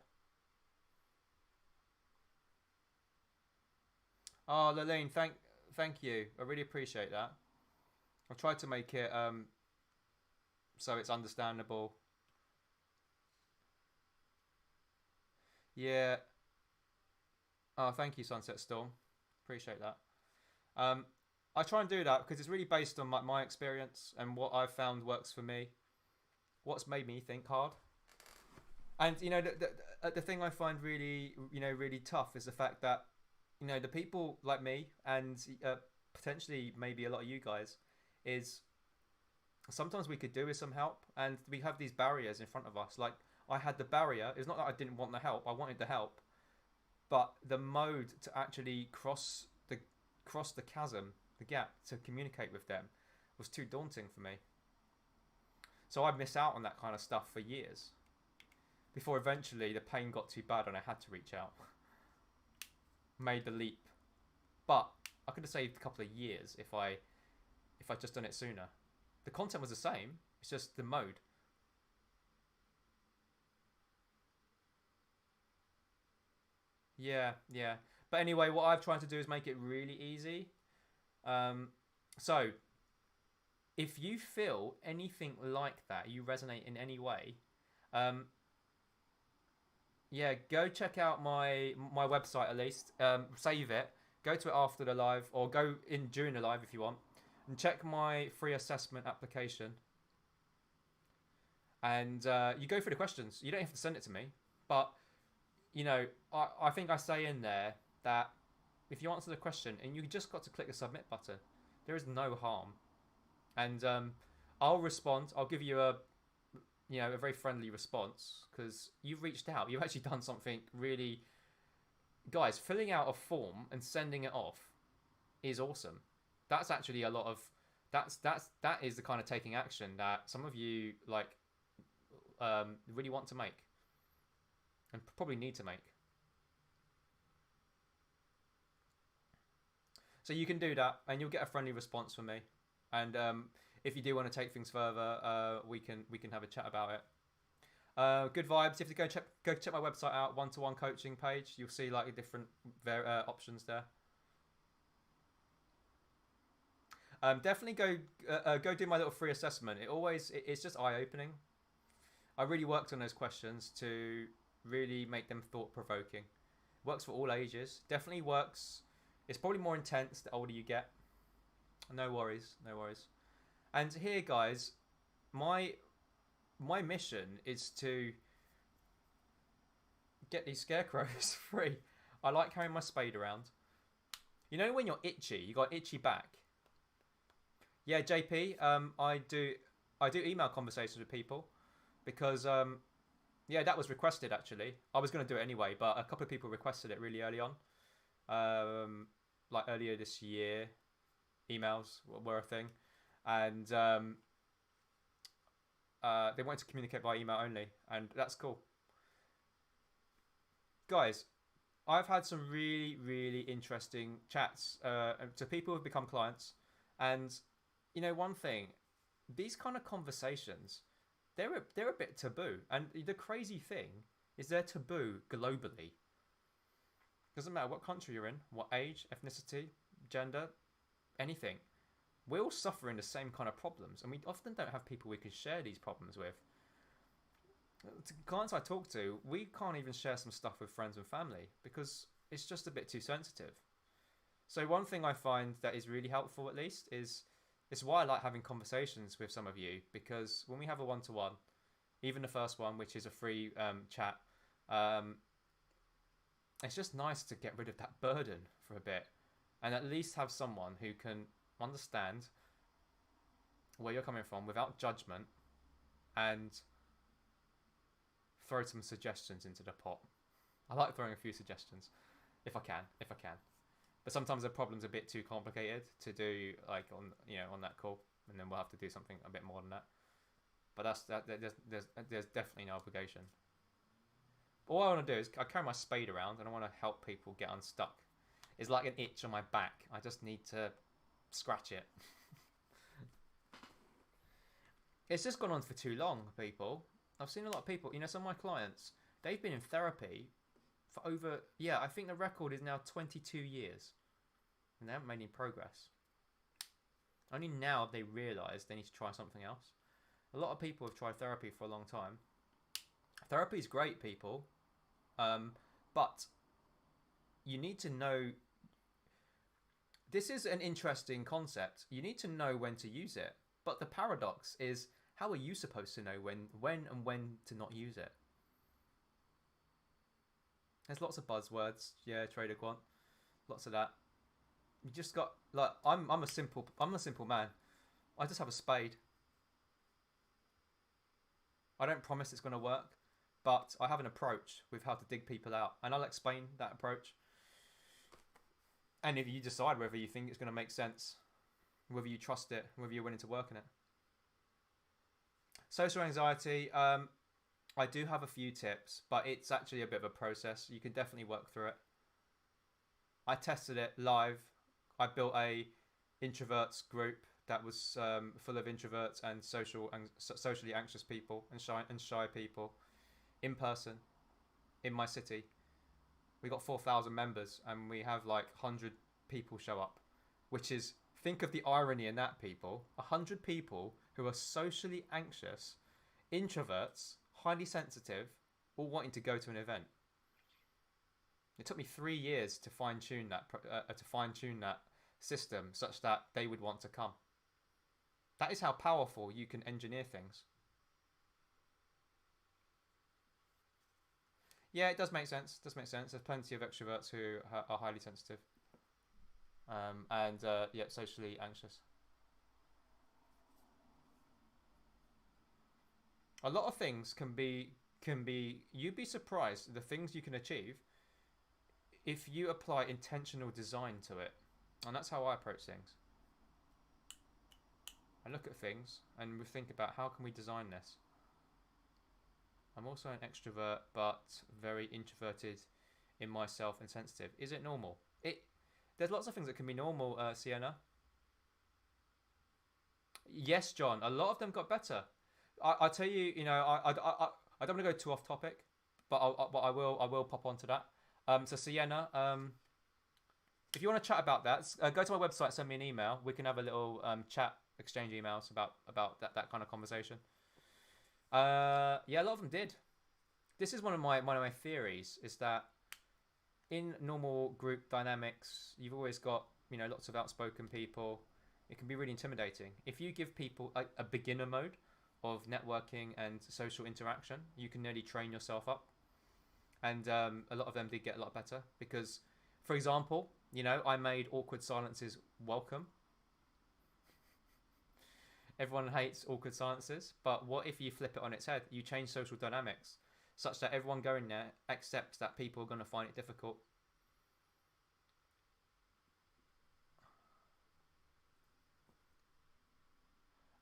Oh, Lilene, thank you. I really appreciate that. I've tried to make it so it's understandable. Yeah. Oh, thank you, Sunset Storm. Appreciate that. Um, I try and do that because it's really based on my experience and what I've found works for me. What's made me think hard. And the thing I find really really tough is the fact that the people like me and potentially maybe a lot of you guys is sometimes we could do with some help and we have these barriers in front of us. Like I had the barrier. It's not that I didn't want the help. I wanted the help, but the mode to actually cross the chasm, the gap to communicate with them was too daunting for me. So I missed out on that kind of stuff for years before eventually the pain got too bad and I had to reach out. Made the leap, but I could have saved a couple of years if I just done it sooner. The content was the same. It's just the mode. Yeah, yeah. But anyway, what I've tried to do is make it really easy. Um, so if you feel anything like that, you resonate in any way, um, yeah, go check out my website at least. Save it. Go to it after the live, or go in during the live if you want, and check my free assessment application. And you go through the questions. You don't have to send it to me, but you know, I think I say in there that if you answer the question and you just got to click the submit button, there is no harm. And I'll respond. I'll give you a a very friendly response because you've reached out. You've actually done something really, guys. Filling out a form and sending it off is awesome. That's actually a lot of that is the kind of taking action that some of you like really want to make and probably need to make. So you can do that, and you'll get a friendly response from me. And if you do want to take things further, we can have a chat about it. Good vibes. If you go check my website out, one-to-one coaching page, you'll see like different options there. Definitely go do my little free assessment. It's just eye opening. I really worked on those questions to really make them thought provoking. Works for all ages. Definitely works. It's probably more intense the older you get. No worries, no worries. And here, guys, my my mission is to get these scarecrows free. I like carrying my spade around. You know when you're itchy, you got itchy back. Yeah, JP. I do email conversations with people because yeah, that was requested actually. I was going to do it anyway, but a couple of people requested it really early on. Like earlier this year, emails were a thing, and they wanted to communicate by email only, and that's cool. Guys, I've had some really, really interesting chats to people who've become clients, and one thing, these kind of conversations, they're a bit taboo, and the crazy thing is they're taboo globally. Doesn't matter what country you're in, what age, ethnicity, gender, anything. We're all suffering the same kind of problems, and we often don't have people we can share these problems with. The clients I talk to, we can't even share some stuff with friends and family because it's just a bit too sensitive. So one thing I find that is really helpful, at least, is it's why I like having conversations with some of you, because when we have a one-to-one, even the first one, which is a free chat, um, it's just nice to get rid of that burden for a bit and at least have someone who can understand where you're coming from without judgment and throw some suggestions into the pot. I like throwing a few suggestions if I can. But sometimes the problem's a bit too complicated to do like on that call, and then we'll have to do something a bit more than that. But there's definitely no obligation. But all I want to do is I carry my spade around and I want to help people get unstuck. It's like an itch on my back. I just need to scratch it. It's just gone on for too long, people. I've seen a lot of people, some of my clients, they've been in therapy for over, I think the record is now 22 years. And they haven't made any progress. Only now have they realised they need to try something else. A lot of people have tried therapy for a long time. Therapy is great, people. But you need to know. This is an interesting concept. You need to know when to use it. But the paradox is, how are you supposed to know when to not use it? There's lots of buzzwords. Yeah, Trader Quant. Lots of that. You just got like I'm a simple man. I just have a spade. I don't promise it's going to work, but I have an approach with how to dig people out, and I'll explain that approach. And if you decide whether you think it's going to make sense, whether you trust it, whether you're willing to work in it. Social anxiety, I do have a few tips, but it's actually a bit of a process. You can definitely work through it. I tested it live. I built a introverts group that was full of introverts and socially anxious people and shy people in person in my city. We got 4,000 members, and we have like 100 people show up, which is, think of the irony in that, people. 100 people who are socially anxious, introverts, highly sensitive, all wanting to go to an event. It took me 3 years to fine tune that system such that they would want to come. That is how powerful you can engineer things. Yeah, it does make sense. It does make sense. There's plenty of extroverts who are highly sensitive, and yeah, socially anxious. A lot of things can be. You'd be surprised the things you can achieve if you apply intentional design to it, and that's how I approach things. I look at things and we think about how can we design this. I'm also an extrovert, but very introverted in myself and sensitive. Is it normal? There's lots of things that can be normal, Sienna. Yes, John. A lot of them got better. I tell you, I don't want to go too off topic, but I will pop onto that. So Sienna, if you want to chat about that, go to my website, send me an email. We can have a little chat, exchange emails about that kind of conversation. Yeah, a lot of them did. This is one of my theories, is that in normal group dynamics, you've always got lots of outspoken people. It can be really intimidating. If you give people a beginner mode of networking and social interaction, you can nearly train yourself up. And a lot of them did get a lot better because, for example, I made awkward silences welcome. Everyone hates awkward silences, but what if you flip it on its head? You change social dynamics such that everyone going there accepts that people are going to find it difficult.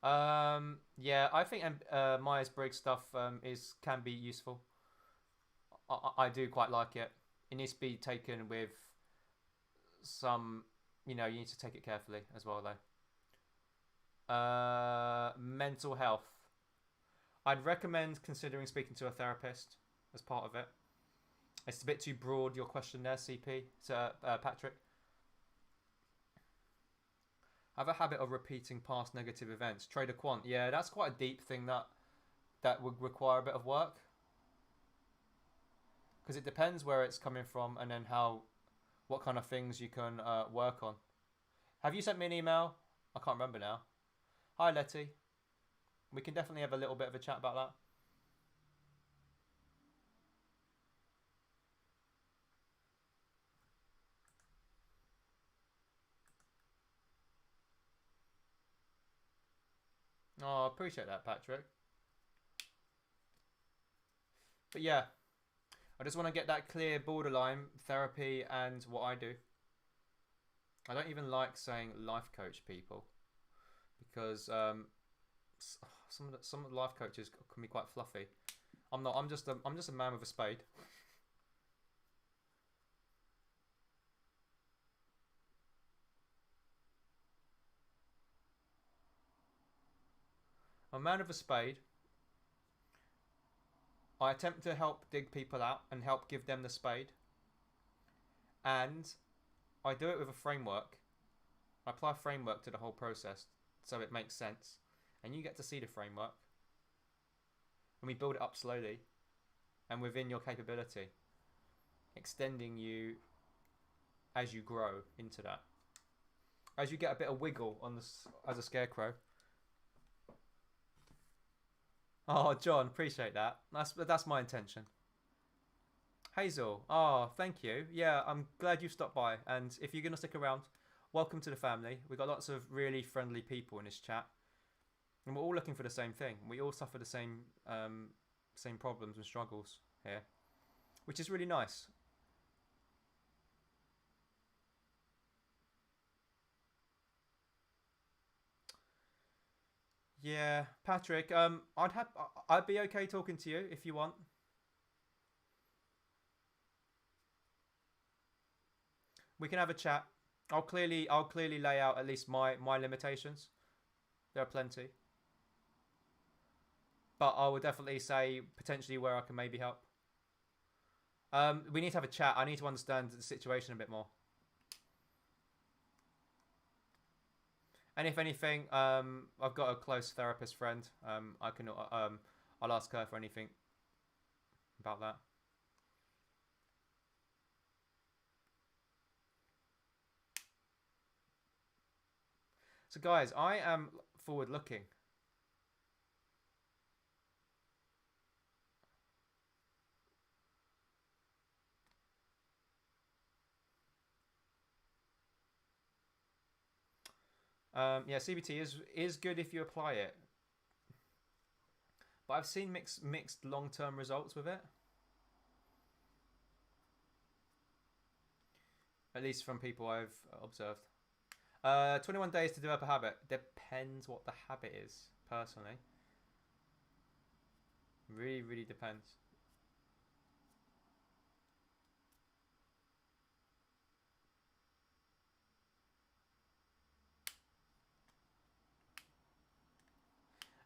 Yeah, I think Myers-Briggs stuff can be useful. I do quite like it. It needs to be taken with some, you need to take it carefully as well, though. Mental health. I'd recommend considering speaking to a therapist as part of it. It's a bit too broad, your question there, CP, to Patrick. Have a habit of repeating past negative events. Trader Quant. Yeah, that's quite a deep thing that would require a bit of work. Because it depends where it's coming from and then what kind of things you can work on. Have you sent me an email? I can't remember now. Hi, Letty. We can definitely have a little bit of a chat about that. Oh, I appreciate that, Patrick. But yeah, I just want to get that clear borderline, therapy and what I do. I don't even like saying life coach, people, because some of the life coaches can be quite fluffy. I'm not. I'm just a man with a spade. I'm a man with a spade. I attempt to help dig people out and help give them the spade, and I do it with a framework. I apply a framework to the whole process so it makes sense, and you get to see the framework, and we build it up slowly and within your capability, extending you as you grow into that. As you get a bit of wiggle on this as a scarecrow. Oh, John, appreciate that. That's my intention. Hazel, oh, thank you. Yeah, I'm glad you stopped by. And if you're going to stick around, welcome to the family. We've got lots of really friendly people in this chat. And we're all looking for the same thing. We all suffer the same problems and struggles here, which is really nice. Yeah, Patrick. I'd be okay talking to you if you want. We can have a chat. I'll clearly lay out at least my limitations. There are plenty, but I would definitely say potentially where I can maybe help. We need to have a chat. I need to understand the situation a bit more. And if anything, I've got a close therapist friend. I can I'll ask her for anything about that. So guys, I am forward looking. Yeah, CBT is good if you apply it, but I've seen mixed long term results with it. At least from people I've observed. 21 days to develop a habit. Depends what the habit is, personally. Really, really depends.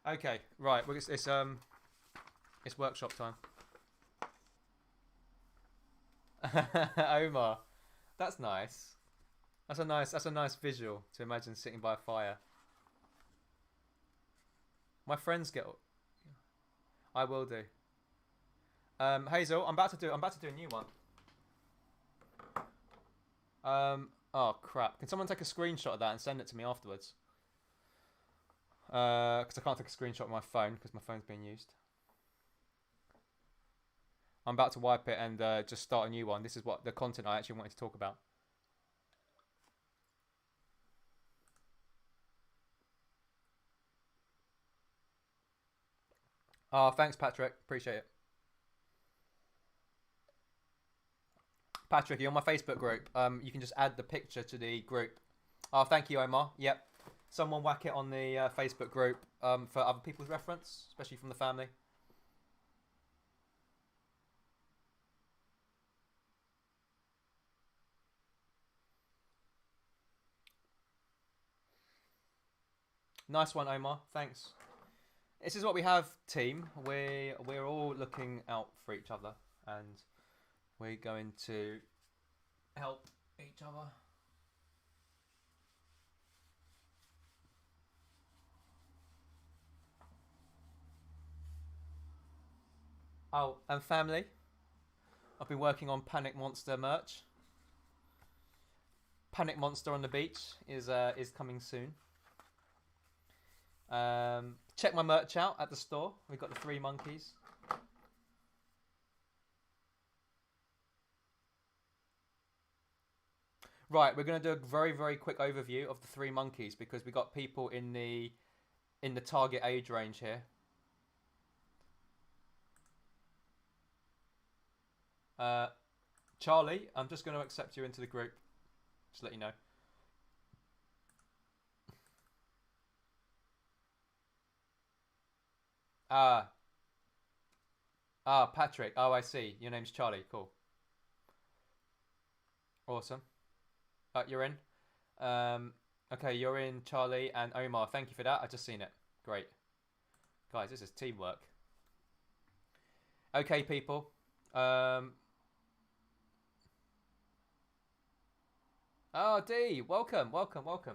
Okay, right. Well, it's workshop time. Omar, that's nice. That's a nice visual to imagine sitting by a fire. My friends get. I will do. Hazel, I'm about to do a new one. Oh crap! Can someone take a screenshot of that and send it to me afterwards? Because I can't take a screenshot of my phone because my phone's being used. I'm about to wipe it and just start a new one. This is what the content I actually wanted to talk about. Oh, thanks, Patrick. Appreciate it. Patrick, you're on my Facebook group. You can just add the picture to the group. Oh, thank you, Omar. Yep. Someone whack it on the Facebook group for other people's reference, especially from the family. Nice one, Omar. Thanks. This is what we have, team. We're all looking out for each other, and we're going to help each other. Oh, and family. I've been working on Panic Monster merch. Panic Monster on the beach is coming soon. Check my merch out at the store. We've got the 3 monkeys. Right, we're going to do a very, very quick overview of the 3 monkeys because we got people in the target age range here. Charlie, I'm just going to accept you into the group. Just to let you know. Patrick. Oh, I see. Your name's Charlie. Cool. Awesome. You're in. Okay, you're in, Charlie and Omar. Thank you for that. I just seen it. Great. Guys, this is teamwork. Okay, people. Oh, D, welcome.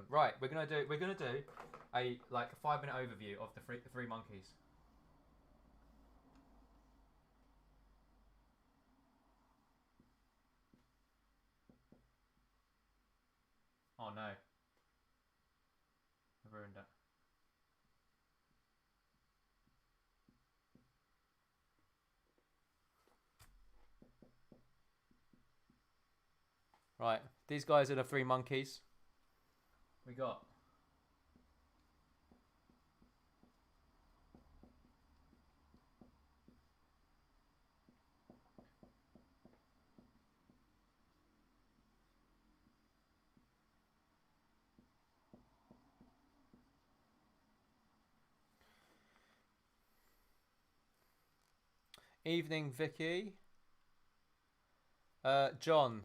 Right, we're gonna do a 5-minute overview of the three monkeys. Oh no, I ruined it. Right, these guys are the 3 monkeys. We got evening, Vicky. John,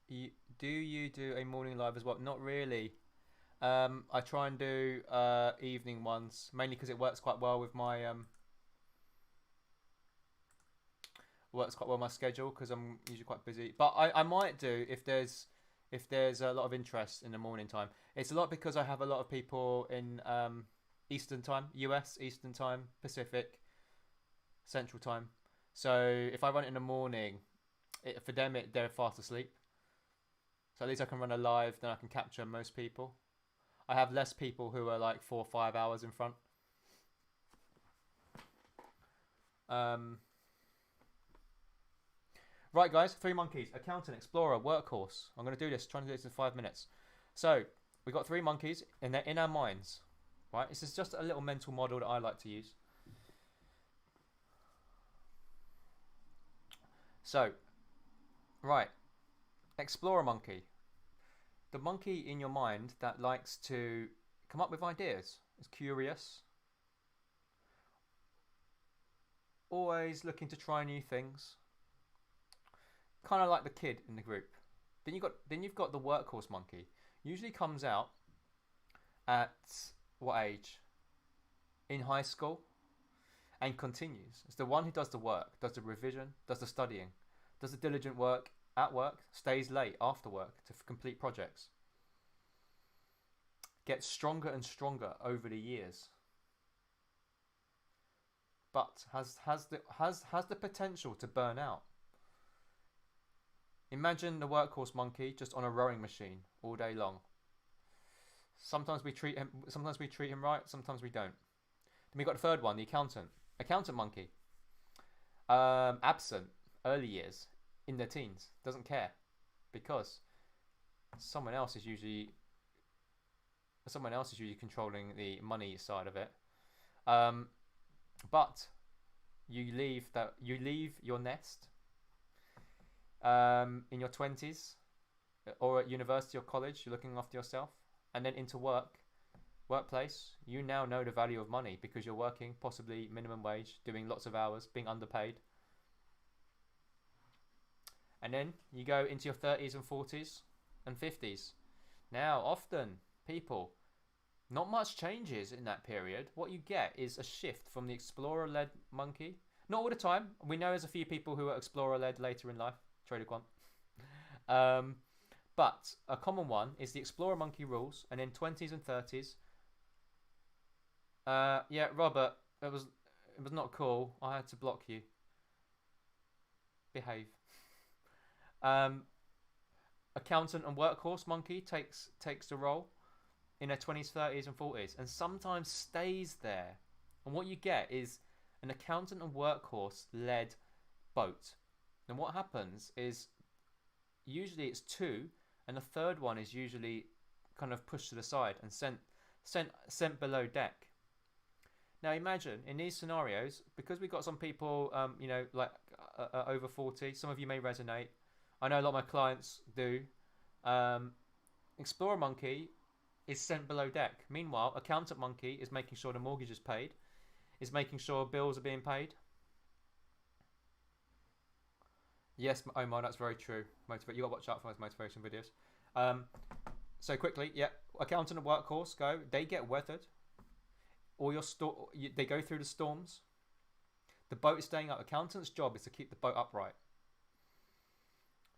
do you do a morning live as well? Not really. I try and do evening ones mainly because it works quite well with my works quite well my schedule because I'm usually quite busy. But I might do if there's a lot of interest in the morning time. It's a lot because I have a lot of people in Eastern time, US Eastern time, Pacific, Central time. So if I run it in the morning, for them they're fast asleep. So at least I can run a live, then I can capture most people. I have less people who are like 4 or 5 hours in front. Right, guys, 3 monkeys: accountant, explorer, workhorse. I'm going to do this, trying to do this in 5 minutes. So we've got 3 monkeys, and they're in our minds. Right, this is just a little mental model that I like to use. So, right, explorer monkey. The monkey in your mind that likes to come up with ideas, is curious, always looking to try new things. Kind of like the kid in the group. Then you've got the workhorse monkey. Usually comes out at what age? In high school, and continues. It's the one who does the work, does the revision, does the studying, does the diligent work at work, stays late after work to complete projects. Gets stronger and stronger over the years, but has the potential to burn out. Imagine the workhorse monkey just on a rowing machine all day long. Sometimes we treat him right, sometimes we don't. Then we got the third one, the accountant monkey. Absent early years, in their teens, doesn't care, because someone else is usually controlling the money side of it. But you leave your nest in your 20s or at university or college. You're looking after yourself, and then into workplace. You now know the value of money because you're working, possibly minimum wage, doing lots of hours, being underpaid. And then you go into your 30s and 40s and 50s. Now, often people, not much changes in that period. What you get is a shift from the explorer-led monkey. Not all the time. We know there's a few people who are explorer-led later in life. Trader Quant. But a common one is the explorer monkey rules, and in 20s and 30s. Yeah, Robert, it was not cool. I had to block you. Behave. Accountant and workhorse monkey takes the role in their 20s, 30s, and 40s, and sometimes stays there. And what you get is an accountant and workhorse led boat. And what happens is usually it's 2, and the third one is usually kind of pushed to the side and sent below deck. Now imagine in these scenarios, because we've got some people, like over 40. Some of you may resonate. I know a lot of my clients do. Explorer monkey is sent below deck. Meanwhile, accountant monkey is making sure the mortgage is paid, is making sure bills are being paid. Yes, Omar, that's very true. You got to watch out for those motivation videos. So quickly, yeah, accountant and workhorse go. They get weathered. All they go through the storms. The boat is staying up. Accountant's job is to keep the boat upright.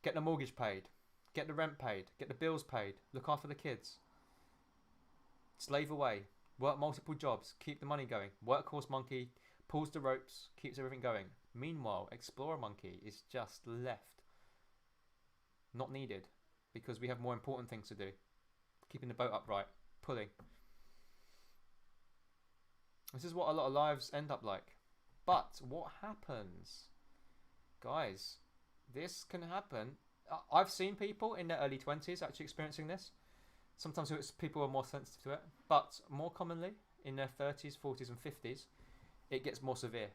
Get the mortgage paid. Get the rent paid. Get the bills paid. Look after the kids. Slave away. Work multiple jobs. Keep the money going. Workhorse monkey pulls the ropes. Keeps everything going. Meanwhile, explorer monkey is just left. Not needed. Because we have more important things to do. Keeping the boat upright. Pulling. This is what a lot of lives end up like. But what happens? Guys, this can happen. I've seen people in their early 20s actually experiencing this. Sometimes people are more sensitive to it. But more commonly, in their 30s, 40s and 50s, it gets more severe.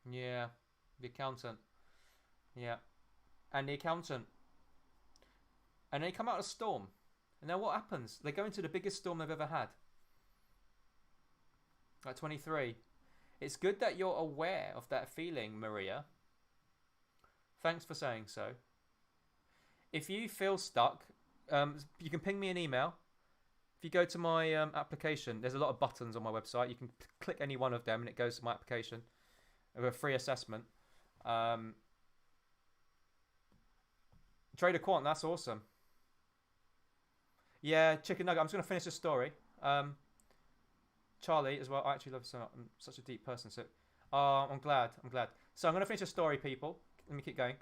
Yeah, the accountant. Yeah. And the accountant. And they come out of a storm. And now what happens? They go into the biggest storm they've ever had. At 23. It's good that you're aware of that feeling, Maria. Thanks for saying so. If you feel stuck, you can ping me an email. If you go to my application, there's a lot of buttons on my website. You can click any one of them and it goes to my application with a free assessment. Trader Quant, that's awesome. Yeah, Chicken Nugget. I'm just going to finish the story. Charlie as well. I actually love I'm such a deep person. So, I'm glad. So I'm going to finish the story, people. Let me keep going.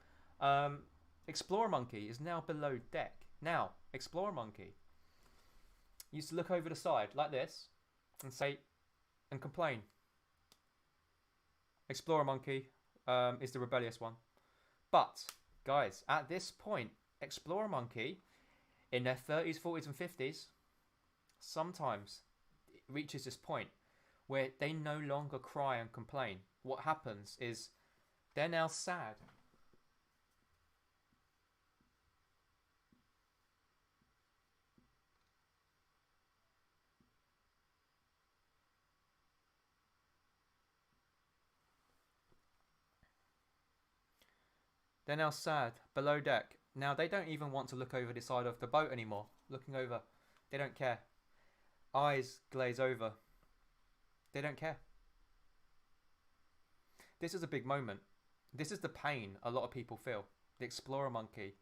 Explorer Monkey is now below deck. Now, Explorer Monkey used to look over the side like this and say and complain. Explorer Monkey is the rebellious one. But, guys, at this point, Explorer Monkey, in their 30s, 40s, and 50s, sometimes it reaches this point where they no longer cry and complain. What happens is they're now sad. They're now sad, below deck. Now they don't even want to look over the side of the boat anymore. Looking over. They don't care. Eyes glaze over. They don't care. This is a big moment. This is the pain a lot of people feel. The Explorer Monkey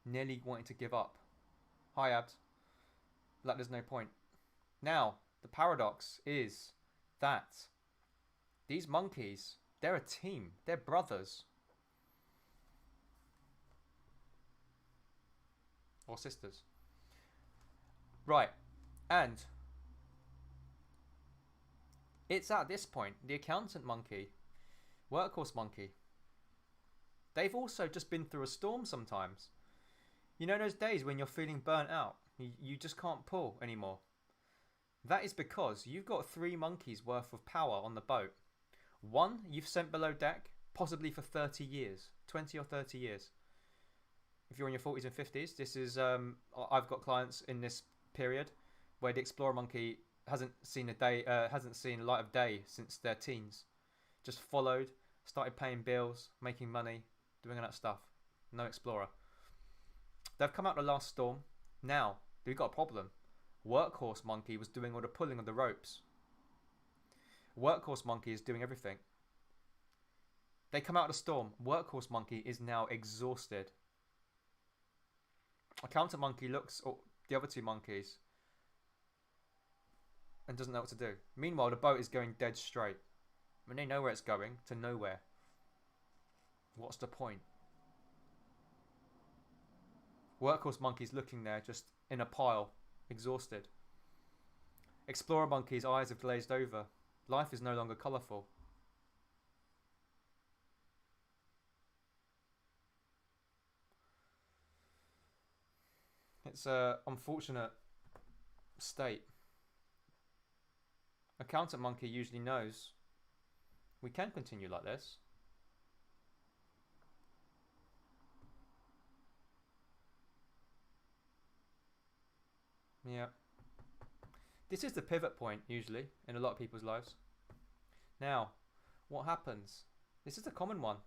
nearly wanting to give up. Hi, Abs. Like there's no point. Now, the paradox is that these monkeys, they're a team. They're brothers. Or sisters. Right. And it's at this point, the accountant monkey, workhorse monkey, they've also just been through a storm sometimes. You know those days when you're feeling burnt out? You just can't pull anymore. That is because you've got 3 monkeys worth of power on the boat. One you've sent below deck, possibly for 30 years. 20 or 30 years. If you're in your 40s and 50s, this is I've got clients in this period where the Explorer Monkey hasn't seen a light of day since their teens. Just followed, started paying bills, making money, doing all that stuff. No Explorer. They've come out the last storm. Now, we've got a problem. Workhorse Monkey was doing all the pulling of the ropes. Workhorse Monkey is doing everything. They come out of the storm. Workhorse Monkey is now exhausted. Accountant Monkey looks at the other 2 monkeys and doesn't know what to do. Meanwhile, the boat is going dead straight. I mean, they know where it's going, to nowhere. What's the point? Workhorse Monkey's looking there, just in a pile, exhausted. Explorer Monkey's eyes have glazed over. Life is no longer colourful. It's an unfortunate state. Accountant Monkey usually knows we can continue like this. Yeah. This is the pivot point usually in a lot of people's lives. Now, what happens? This is a common one.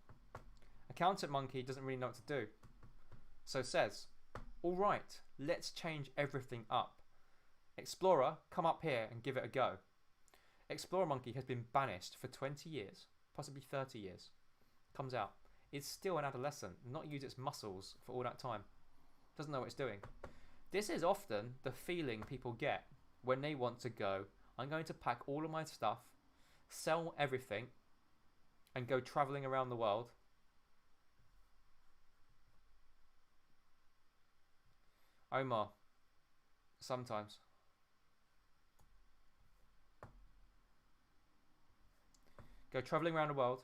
Accountant Monkey doesn't really know what to do. So says, all right, let's change everything up. Explorer, come up here and give it a go. Explorer Monkey has been banished for 20 years, possibly 30 years. Comes out. It's still an adolescent, not used its muscles for all that time. Doesn't know what it's doing. This is often the feeling people get when they want to go, I'm going to pack all of my stuff, sell everything, and go travelling around the world. Omar, sometimes. Go travelling around the world,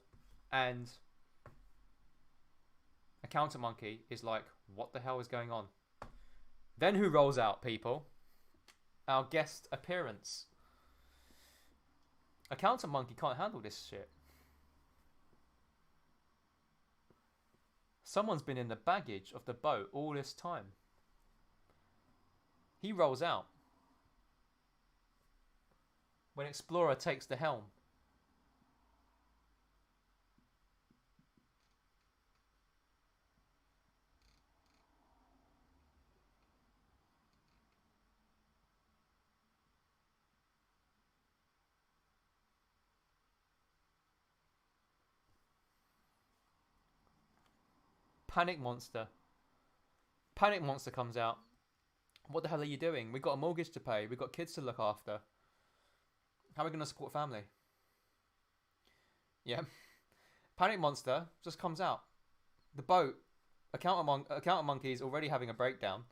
and Accountant Monkey is like, what the hell is going on? Then who rolls out, people? Our guest appearance. Accountant Monkey can't handle this shit. Someone's been in the baggage of the boat all this time. He rolls out when Explorer takes the helm. Panic Monster. Panic Monster comes out. What the hell are you doing? We've got a mortgage to pay. We've got kids to look after. How are we going to support family? Yeah. Panic Monster just comes out. The boat. Accountant Monkey is already having a breakdown.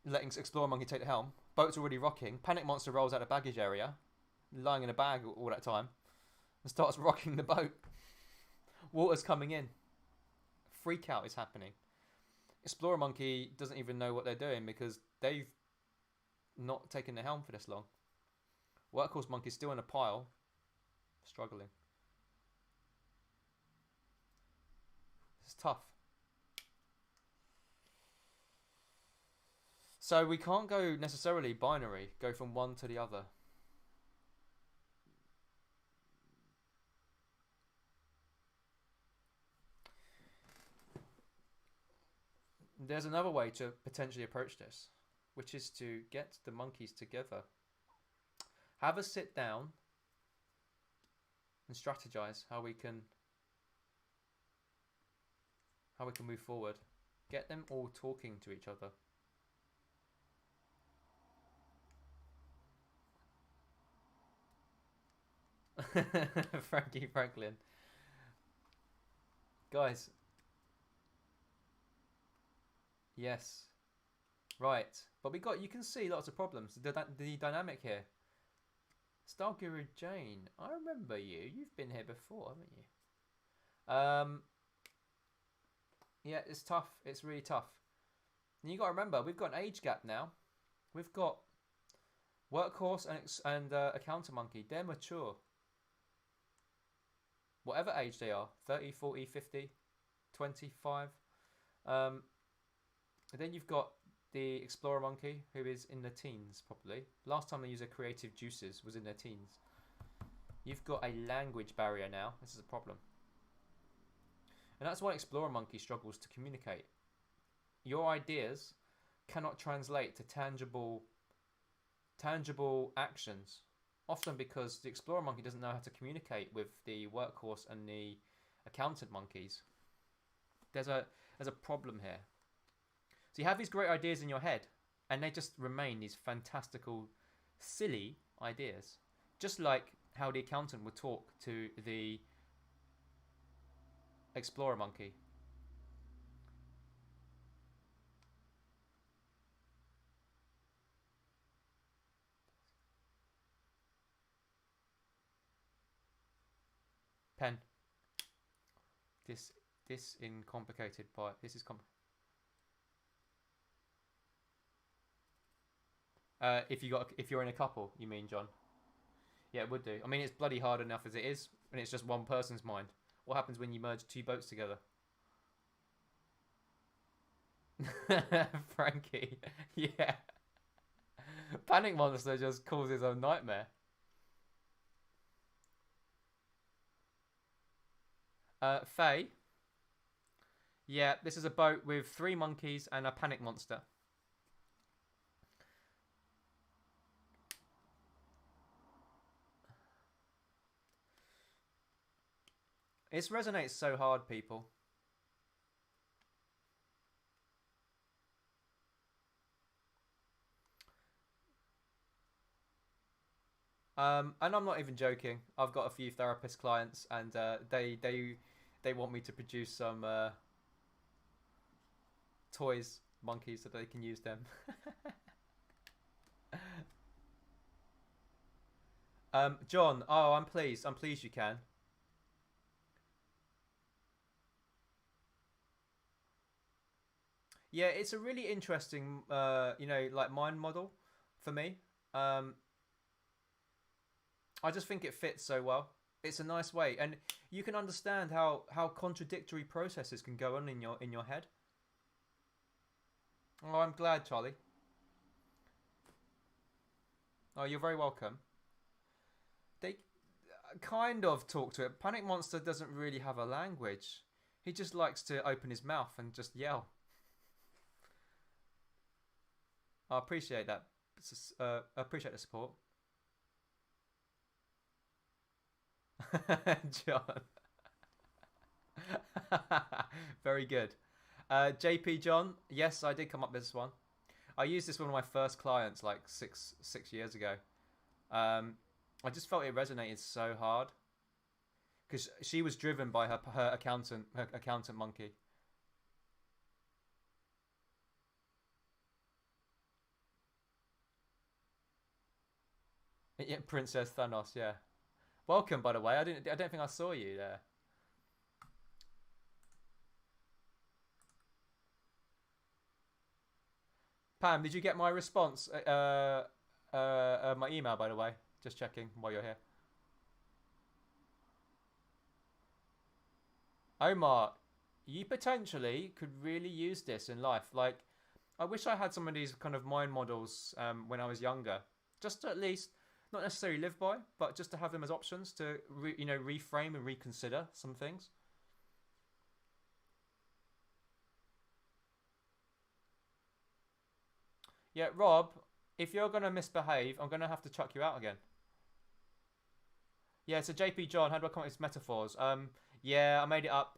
Letting Explorer Monkey take the helm. Boat's already rocking. Panic Monster rolls out of baggage area. Lying in a bag all that time. And starts rocking the boat. Water's coming in. Freak out is happening. Explorer Monkey doesn't even know what they're doing because they've not taken the helm for this long. Workhorse Monkey's still in a pile. Struggling. It's tough. So we can't go necessarily binary, go from one to the other. There's another way to potentially approach this, which is to get the monkeys together. Have a sit down and strategize how we can move forward. Get them all talking to each other. Frankie Franklin. Guys. Yes. Right. But you can see lots of problems. The dynamic here. Star Guru Jane. I remember you. You've been here before, haven't you? Yeah, it's tough. It's really tough. And you got to remember, we've got an age gap now. We've got Workhorse and Accountant Monkey. They're mature. Whatever age they are. 30, 40, 50, 25. Then you've got the Explorer Monkey, who is in the teens, probably. Last time they used their creative juices was in their teens. You've got a language barrier now. This is a problem. And that's why Explorer Monkey struggles to communicate. Your ideas cannot translate to tangible actions. Often because the Explorer Monkey doesn't know how to communicate with the Workhorse and the Accountant Monkeys. There's a problem here. So you have these great ideas in your head, and they just remain these fantastical, silly ideas. Just like how the accountant would talk to the Explorer Monkey. Pen. This in complicated by this is if you're in a couple, you mean, John? Yeah, it would do. I mean, it's bloody hard enough as it is, and it's just one person's mind. What happens when you merge two boats together? Frankie, yeah. Panic Monster just causes a nightmare. Faye. Yeah, this is a boat with 3 monkeys and a Panic Monster. This resonates so hard, people. And I'm not even joking. I've got a few therapist clients, and they want me to produce some toys, monkeys, so they can use them. John, oh, I'm pleased. I'm pleased you can. Yeah, it's a really interesting, like mind model for me. Um, I just think it fits so well. It's a nice way, and you can understand how contradictory processes can go on in your head. Oh, I'm glad, Charlie. Oh, you're very welcome. They kind of talk to it. Panic Monster doesn't really have a language. He just likes to open his mouth and just yell. I appreciate that. I appreciate the support. John. Very good. JP John, yes, I did come up with this one. I used this one of my first clients like six years ago. Um, I just felt it resonated so hard because she was driven by her accountant monkey. Yeah, Princess Thanos. Yeah, welcome by the way. I don't think I saw you there. Pam, did you get my response? My email by the way. Just checking while you're here. Omar, you potentially could really use this in life. Like, I wish I had some of these kind of mind models when I was younger, just to at least not necessarily live by, but just to have them as options to reframe and reconsider some things. Yeah, Rob, if you're gonna misbehave, I'm gonna have to chuck you out again. Yeah, so JP John, how do I come up with these metaphors? Yeah, I made it up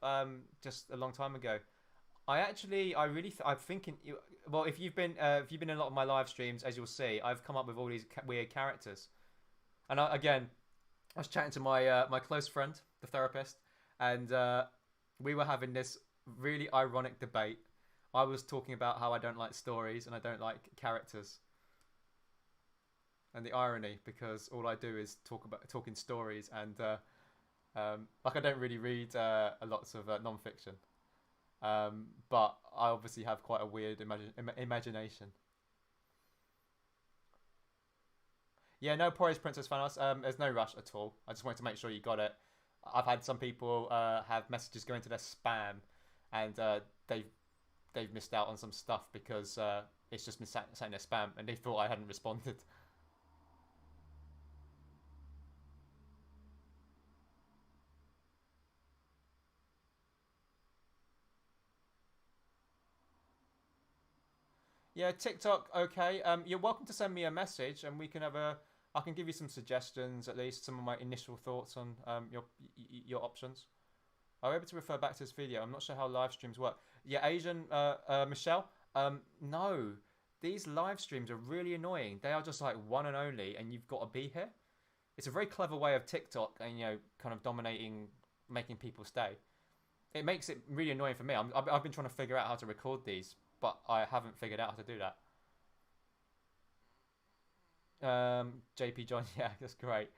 just a long time ago. I'm thinking. Well, if you've been in a lot of my live streams, as you'll see, I've come up with all these weird characters. And again, I was chatting to my close friend, the therapist, and we were having this really ironic debate. I was talking about how I don't like stories and I don't like characters, and the irony because all I do is talking stories and like I don't really read a lots of non-fiction. But I obviously have quite a weird imagination. Yeah, no Porridge Princess Fanos. There's no rush at all. I just wanted to make sure you got it. I've had some people have messages go into their spam, and they've missed out on some stuff because it's just been sat in their spam, and they thought I hadn't responded. Yeah, TikTok. Okay. You're welcome to send me a message, and we can have a. I can give you some suggestions, at least some of my initial thoughts on your options. I'm able to refer back to this video. I'm not sure how live streams work. Yeah, Asian Michelle. No, these live streams are really annoying. They are just like one and only, and you've got to be here. It's a very clever way of TikTok, and kind of dominating, making people stay. It makes it really annoying for me. I've been trying to figure out how to record these, but I haven't figured out how to do that. JP John, yeah, that's great.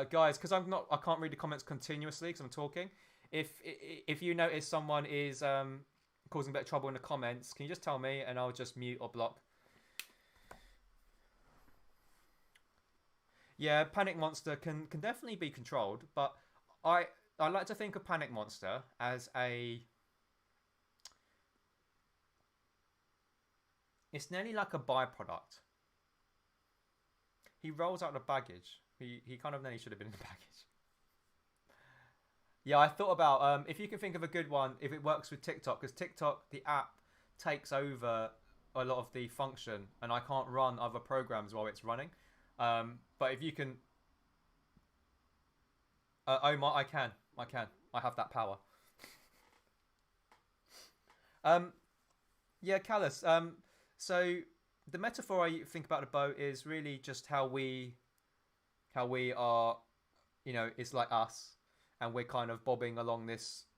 Guys, because I can't read the comments continuously because I'm talking. If you notice someone is causing a bit of trouble in the comments, can you just tell me and I'll just mute or block? Yeah, Panic Monster can definitely be controlled, but I I like to think of Panic Monster as a. It's nearly like a byproduct. He rolls out the baggage. He kind of nearly should have been in the baggage. Yeah, I thought about if you can think of a good one, if it works with TikTok, because TikTok, the app, takes over a lot of the function, and I can't run other programs while it's running. But if you can, Omar, I can, I have that power. Um, yeah, Callus. So the metaphor I think about the boat is really just how we are, it's like us, and we're kind of bobbing along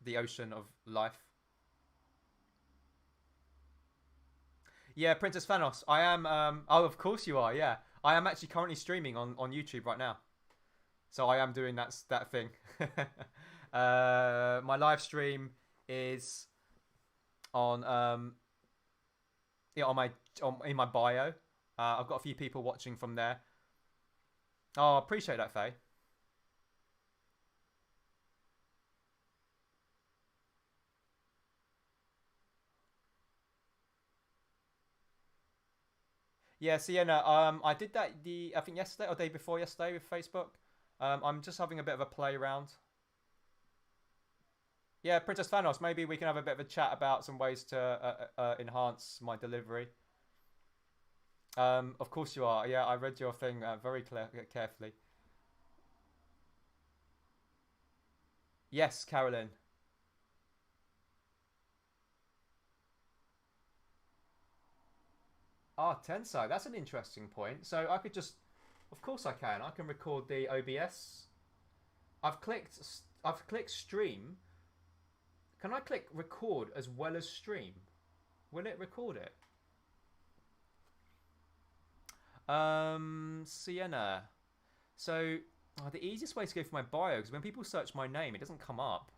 the ocean of life. Yeah, Princess Thanos. I am. Oh, of course you are. Yeah, I am actually currently streaming on YouTube right now. So I am doing that thing. My live stream is on yeah, in my bio. I've got a few people watching from there. Oh, I appreciate that, Faye. Yeah, Sienna. I did that I think yesterday or day before yesterday with Facebook. I'm just having a bit of a play around. Yeah, Princess Thanos. Maybe we can have a bit of a chat about some ways to enhance my delivery. Of course you are. Yeah, I read your thing very carefully. Yes, Carolyn. Ah, Tensai. That's an interesting point. So I could just, of course I can. I can record the OBS. I've clicked stream. Can I click record as well as stream? Will it record it? Sienna. So the easiest way to go for my bio, because when people search my name, it doesn't come up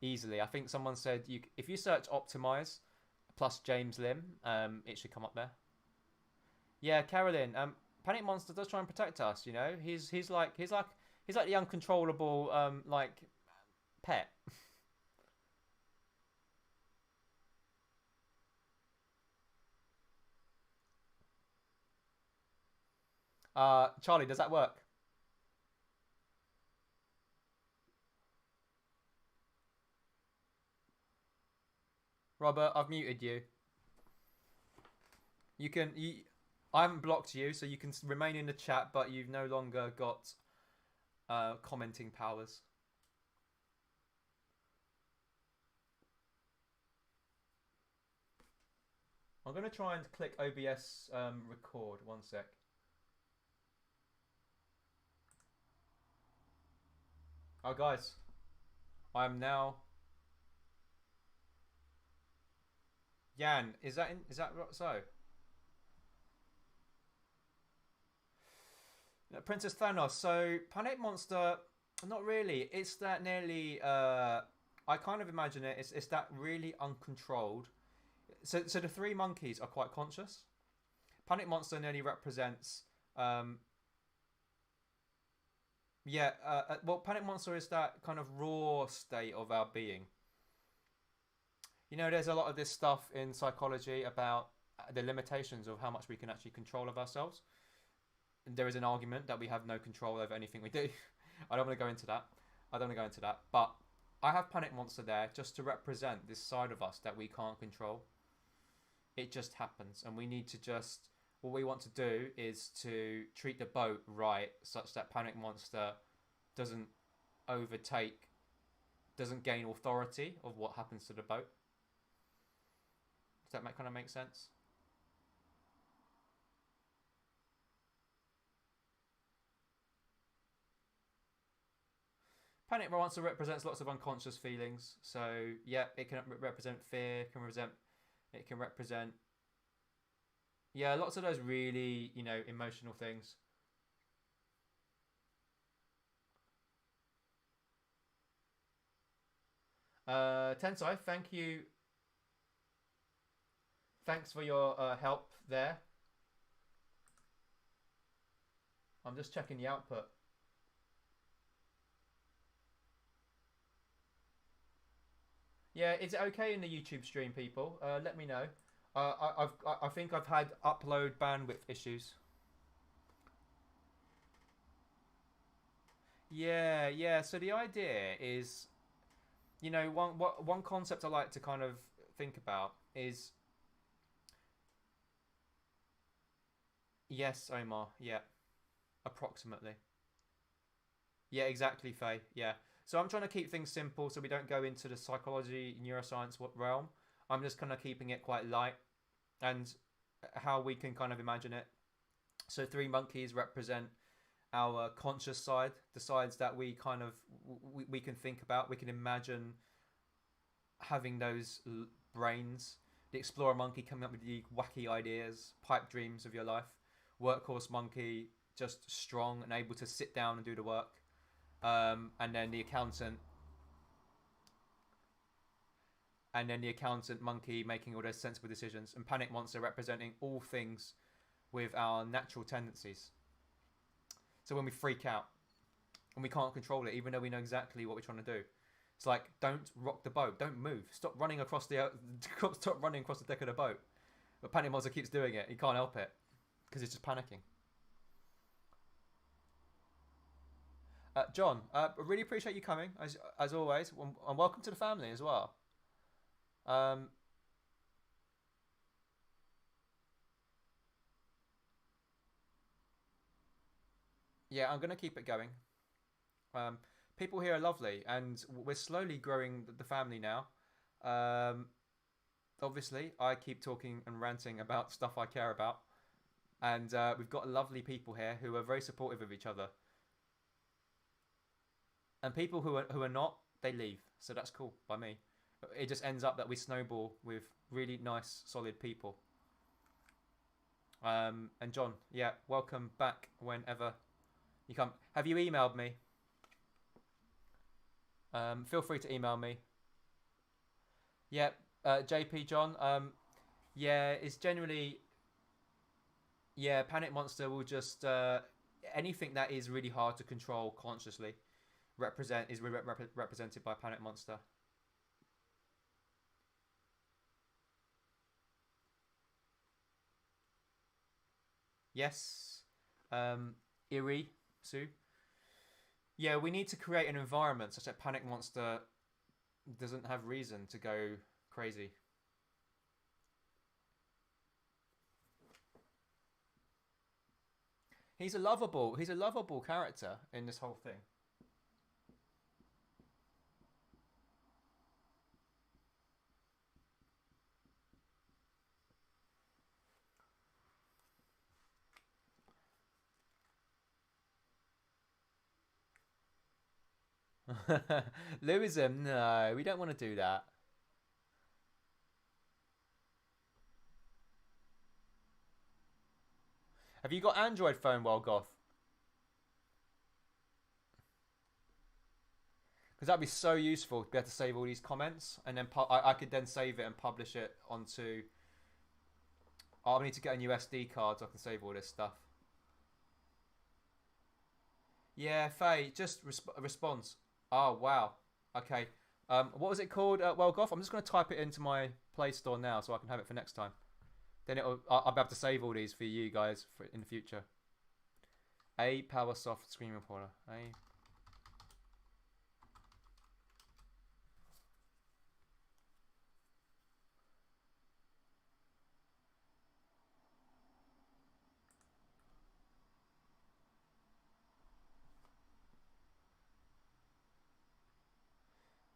easily. I think someone said if you search optimize plus James Lim, it should come up there. Yeah, Carolyn. Panic Monster does try and protect us. You know, he's like the uncontrollable like pet. Charlie, does that work? Robert, I've muted you. You can you. I haven't blocked you, so you can remain in the chat, but you've no longer got commenting powers. I'm gonna try and click OBS record. One sec. Oh, guys, I'm now. Jan, is that so? Princess Thanos. So Planet Monster, not really. It's that nearly. I kind of imagine it. It's that really uncontrolled. So the three monkeys are quite conscious. Panic Monster nearly represents. Yeah. Well, Panic Monster is that kind of raw state of our being. You know, there's a lot of this stuff in psychology about the limitations of how much we can actually control of ourselves. There is an argument that we have no control over anything we do. I don't want to go into that. I don't want to go into that. But I have Panic Monster there just to represent this side of us that we can't control. It just happens, and we need to just. What we want to do is to treat the boat right, such that Panic Monster doesn't overtake, doesn't gain authority of what happens to the boat. Does that kind of make sense? Panic Monster represents lots of unconscious feelings. So yeah, it can represent fear. It can represent yeah, lots of those really emotional things. Tensai, thank you. Thanks for your help there. I'm just checking the output. Yeah, is it okay in the YouTube stream, people? Let me know. I think I've had upload bandwidth issues. Yeah, yeah. So the idea is, one concept I like to kind of think about is yes, Omar. Yeah, approximately. Yeah, exactly, Faye. Yeah. So I'm trying to keep things simple so we don't go into the psychology, neuroscience realm. I'm just kind of keeping it quite light and how we can kind of imagine it. So three monkeys represent our conscious side, the sides that we kind of we can think about. We can imagine having those brains. The explorer monkey coming up with the wacky ideas, pipe dreams of your life. Workhorse monkey just strong and able to sit down and do the work. And then the accountant monkey making all those sensible decisions, and panic monster representing all things with our natural tendencies. So when we freak out and we can't control it, even though we know exactly what we're trying to do, it's like don't rock the boat, don't move, stop running across the stop running across the deck of the boat. But panic monster keeps doing it. He can't help it because it's just panicking. John, I really appreciate you coming as always, and welcome to the family as well. Um, yeah, I'm gonna keep it going. Um, People here are lovely, and we're slowly growing the family now. Um, Obviously, I keep talking and ranting about stuff I care about, and we've got lovely people here who are very supportive of each other. And people who are not, they leave. So that's cool by me. It just ends up that we snowball with really nice, solid people. And John, yeah, welcome back whenever you come. Have you emailed me? Feel free to email me. Yeah, JP John. Yeah, it's generally, yeah. Panic Monster will just anything that is really hard to control consciously represented by Panic Monster. Yes. Um, Eerie Sue. Yeah, we need to create an environment such that Panic Monster doesn't have reason to go crazy. He's a lovable character in this whole thing. Lewism, no, we don't want to do that. Have you got Android phone, Goth? Because that'd be so useful to be able to save all these comments, and then I could then save it and publish it onto. Oh, I need to get a new SD card so I can save all this stuff. Yeah, Faye, just response. Oh wow. Okay. What was it called? Goth. I'm just going to type it into my Play Store now so I can have it for next time. Then I'll be able to save all these for you guys for in the future. A PowerSoft screen recorder. A.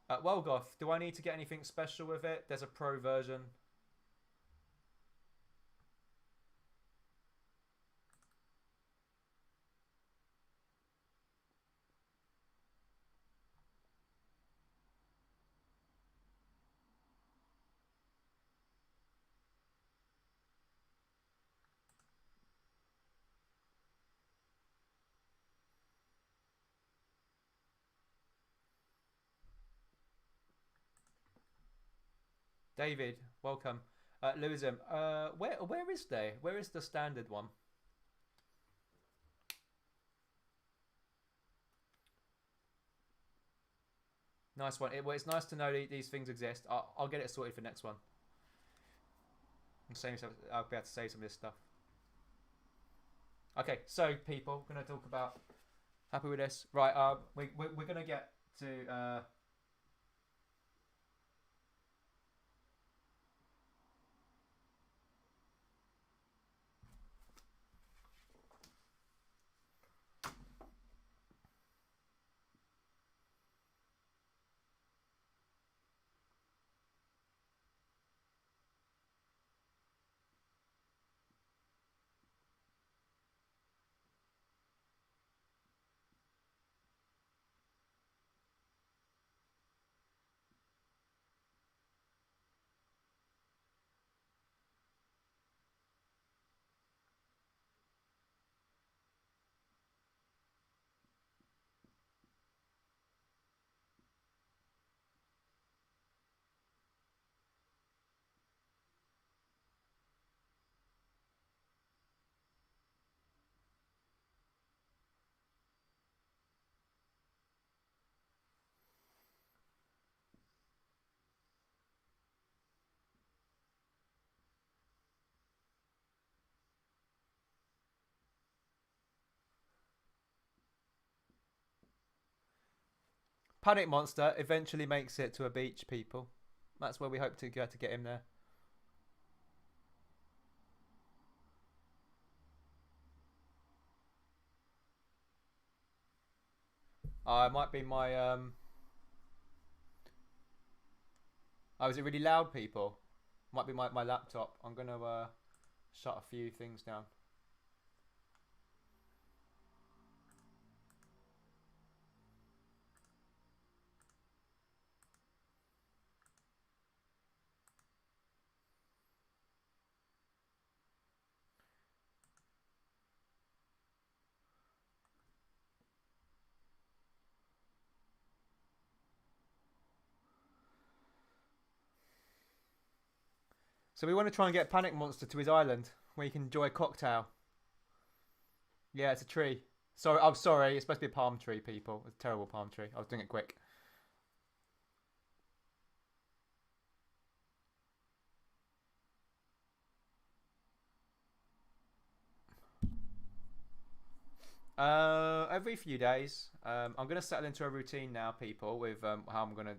Goth, do I need to get anything special with it? There's a pro version. David, welcome. Lewism, where is they? Where is the standard one? Nice one. Well, it's nice to know these things exist. I'll get it sorted for next one. I'll be able to save some of this stuff. Okay, so people, we're gonna talk about. Happy with this, right? We're gonna get to. Panic Monster eventually makes it to a beach, people. That's where we hope to get him there. It might be my Oh, is it really loud, people? Might be my laptop. I'm gonna shut a few things down. So we want to try and get Panic Monster to his island where he can enjoy a cocktail. Yeah, it's a tree. Sorry, I'm sorry. It's supposed to be a palm tree, people. It's a terrible palm tree. I was doing it quick. Every few days. I'm gonna settle into a routine now, people, with how I'm gonna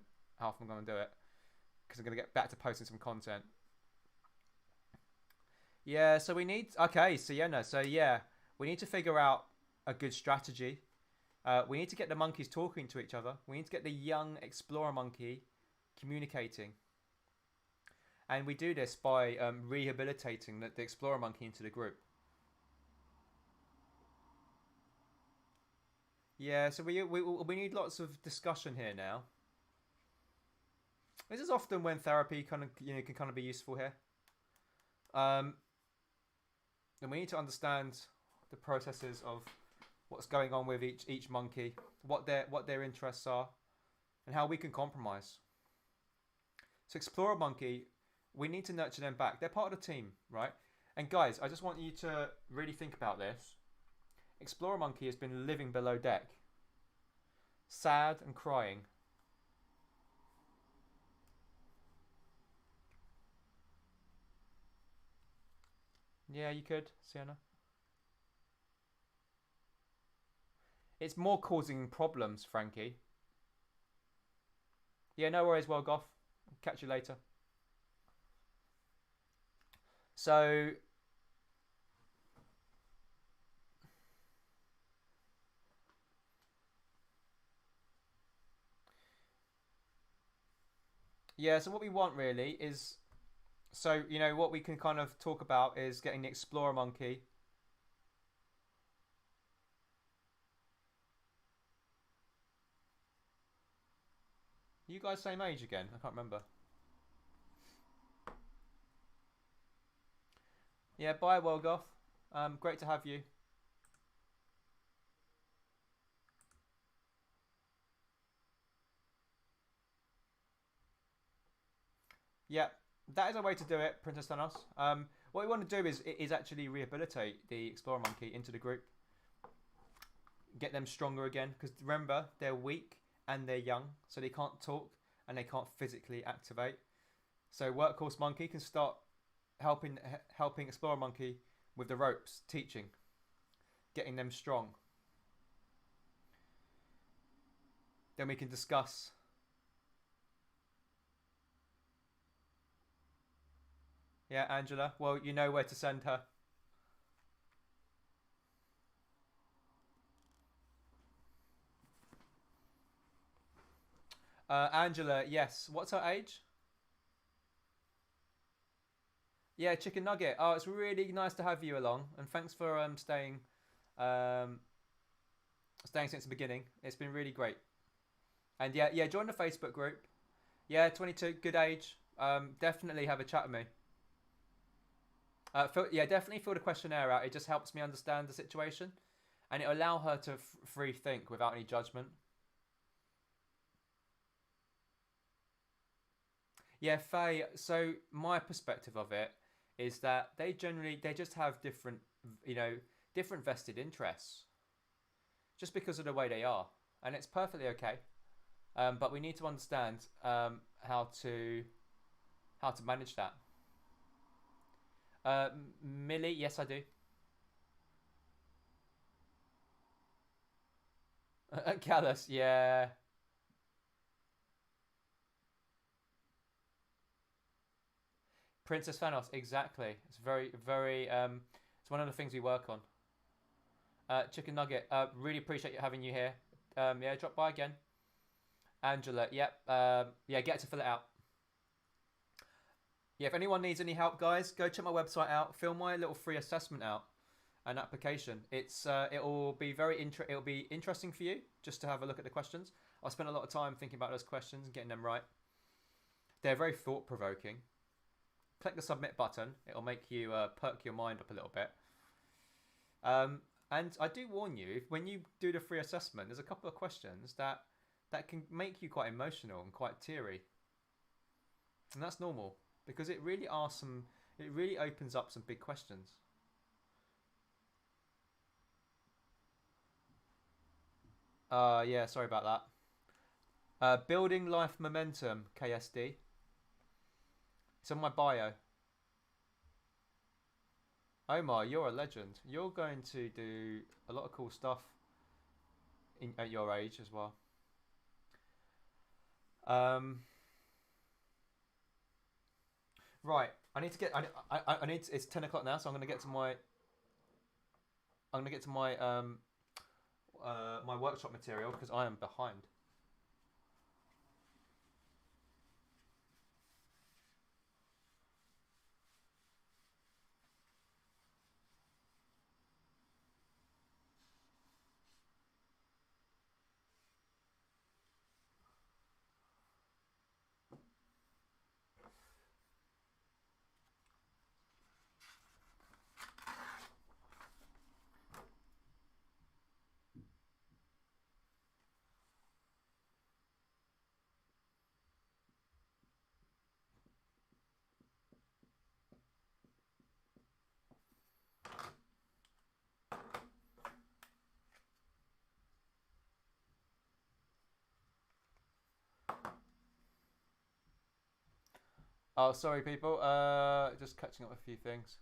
do it, because I'm gonna get back to posting some content. Yeah, so we need. Okay, so yeah, no, so yeah, we need to figure out a good strategy. We need to get the monkeys talking to each other. We need to get the young explorer monkey communicating, and we do this by rehabilitating the explorer monkey into the group. Yeah, so we need lots of discussion here now. This is often when therapy kind of can kind of be useful here. Um, and we need to understand the processes of what's going on with each monkey, what their interests are, and how we can compromise. So Explorer Monkey, we need to nurture them back. They're part of the team, right? And guys, I just want you to really think about this. Explorer Monkey has been living below deck, sad and crying. Yeah, you could, Sienna. It's more causing problems, Frankie. Yeah, no worries, well, Goff. Catch you later. So, yeah, so what we want really is, so, what we can kind of talk about is getting the Explorer Monkey. You guys same age again? I can't remember. Yeah, bye, Wolgoth. Great to have you. Yeah, that is a way to do it, Princess Thanos. What we want to do is actually rehabilitate the Explorer Monkey into the group, get them stronger again. Because remember, they're weak and they're young, so they can't talk and they can't physically activate. So Workhorse Monkey can start helping Explorer Monkey with the ropes, teaching, getting them strong. Then we can discuss. Yeah, Angela. Well, you know where to send her. Angela, yes. What's her age? Yeah, Chicken Nugget. Oh, it's really nice to have you along, and thanks for um, staying since the beginning. It's been really great. And yeah, join the Facebook group. Yeah, 22, good age. Definitely have a chat with me. Yeah, definitely fill the questionnaire out. It just helps me understand the situation, and it'll allow her to free think without any judgment. Yeah, Faye. So my perspective of it is that they just have different, you know, different vested interests, just because of the way they are, and it's perfectly okay. But we need to understand how to manage that. Uh, Millie, yes, I do. Callus, yeah. Princess Thanos, exactly. It's very, very. It's one of the things we work on. Chicken Nugget, really appreciate having you here. Yeah, drop by again. Angela, yep. Yeah, get to fill it out. Yeah, if anyone needs any help, guys, go check my website out. Fill my little free assessment out, an application. It'll be it'll be interesting for you just to have a look at the questions. I spent a lot of time thinking about those questions and getting them right. They're very thought provoking. Click the submit button. It'll make you perk your mind up a little bit. And I do warn you, when you do the free assessment, there's a couple of questions that can make you quite emotional and quite teary, and that's normal because it really opens up some big questions. Yeah, sorry about that. Building life momentum, KSD. It's on my bio. Omar, you're a legend. You're going to do a lot of cool stuff at your age as well. Right, I need to get. I need. It's 10 o'clock now, so I'm going to get to my. I'm going to get to my my workshop material because I am behind. Oh, sorry, people. Just catching up with a few things.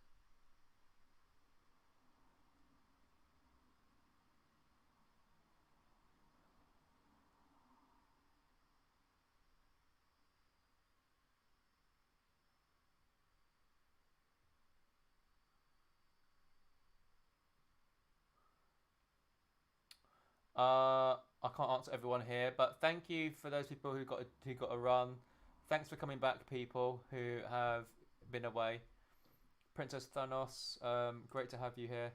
I can't answer everyone here, but thank you for those people who got a run. Thanks for coming back, people who have been away. Princess Thanos, great to have you here.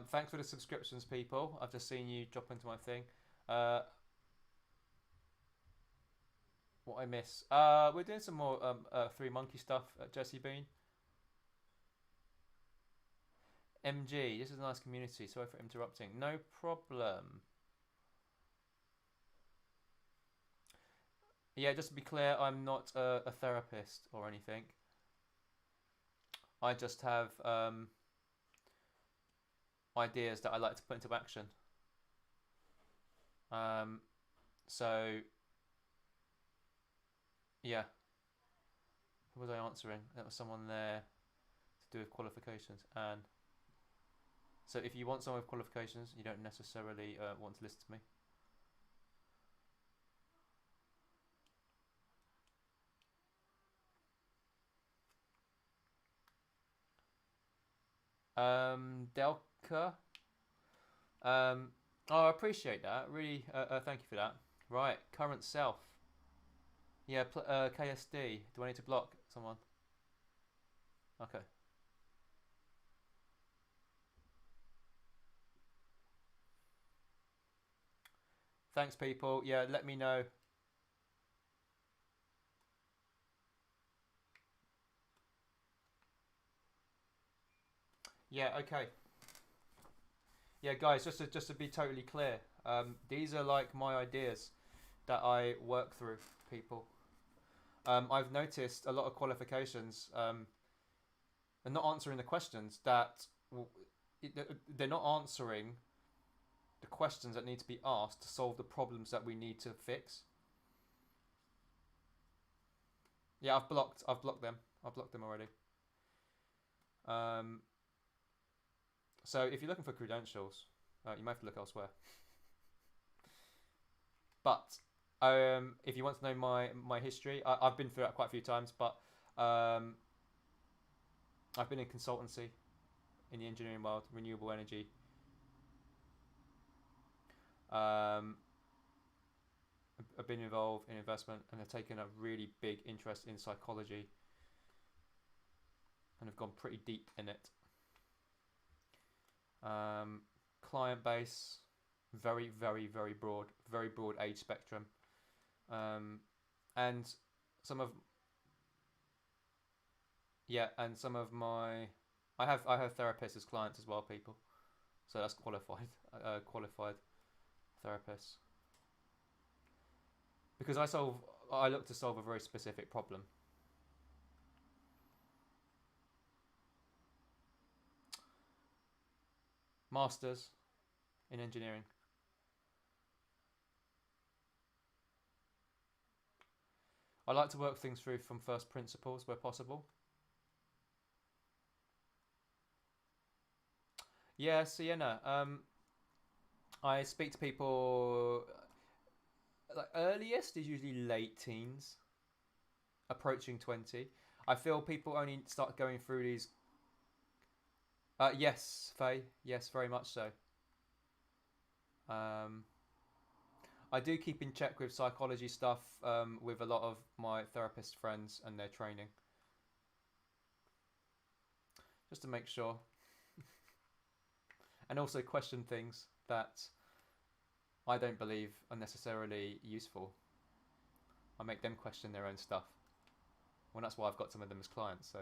Thanks for the subscriptions, people. I've just seen you drop into my thing. What I miss? We're doing some more Three Monkey stuff at Jesse Bean. MG, this is a nice community. Sorry for interrupting. No problem. Yeah, just to be clear, I'm not a therapist or anything. I just have ideas that I like to put into action. So, yeah. Who was I answering? That was someone there to do with qualifications. And so if you want someone with qualifications, you don't necessarily want to listen to me. Delka. Oh, I appreciate that. Really, thank you for that. Right, current self. Yeah, KSD. Do I need to block someone? Okay. Thanks, people. Yeah, let me know. Yeah, okay. Yeah, guys, just to be totally clear, these are like my ideas that I work through, people. I've noticed a lot of qualifications are not answering the questions that they're not answering the questions that need to be asked to solve the problems that we need to fix. Yeah, I've blocked them. I've blocked them already. So if you're looking for credentials, you might have to look elsewhere. But if you want to know my history, I've been through that quite a few times. But I've been in consultancy in the engineering world, renewable energy. Um, have been involved in investment and have taken a really big interest in psychology and have gone pretty deep in it. Client base, very, very, very broad age spectrum. And some of and some of my I have therapists as clients as well, people. So that's qualified therapists. Because I look to solve a very specific problem. Masters in engineering. I like to work things through from first principles where possible. Yeah, Sienna. I speak to people. Like earliest is usually late teens, approaching 20. I feel people only start going through these. Yes, Faye. Yes, very much so. Um, I do keep in check with psychology stuff with a lot of my therapist friends and their training, just to make sure, and also question things that I don't believe are necessarily useful. I make them question their own stuff. Well, that's why I've got some of them as clients. So,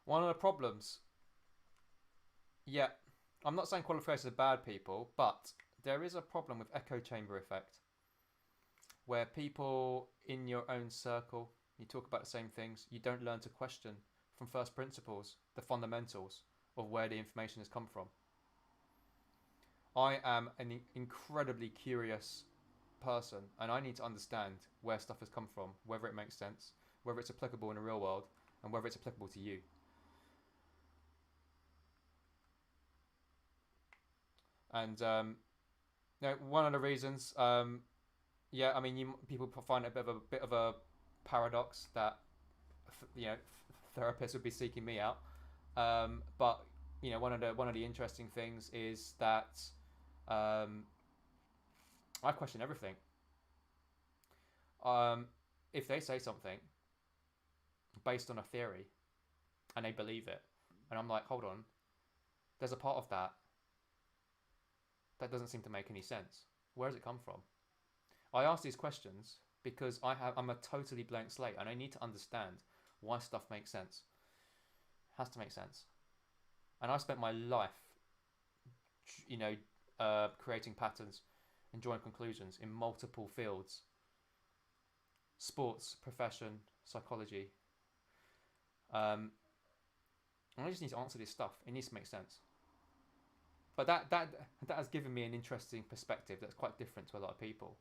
one of the problems, yeah, I'm not saying qualifiers are bad people, but there is a problem with echo chamber effect, where people in your own circle, you talk about the same things, you don't learn to question from first principles the fundamentals of where the information has come from. I am an incredibly curious person and I need to understand where stuff has come from, whether it makes sense, whether it's applicable in the real world, and whether it's applicable to you. And one of the reasons, I mean, people find it a bit of a paradox that therapists would be seeking me out. But one of the interesting things is that um, I question everything. If they say something based on a theory and they believe it, and I'm like, hold on, there's a part of that doesn't seem to make any sense. Where does it come from? I ask these questions because I'm a totally blank slate and I need to understand why stuff makes sense. It has to make sense. And I spent my life, creating patterns and drawing conclusions in multiple fields: sports, profession, psychology. And I just need to answer this stuff. It needs to make sense. But that has given me an interesting perspective that's quite different to a lot of people.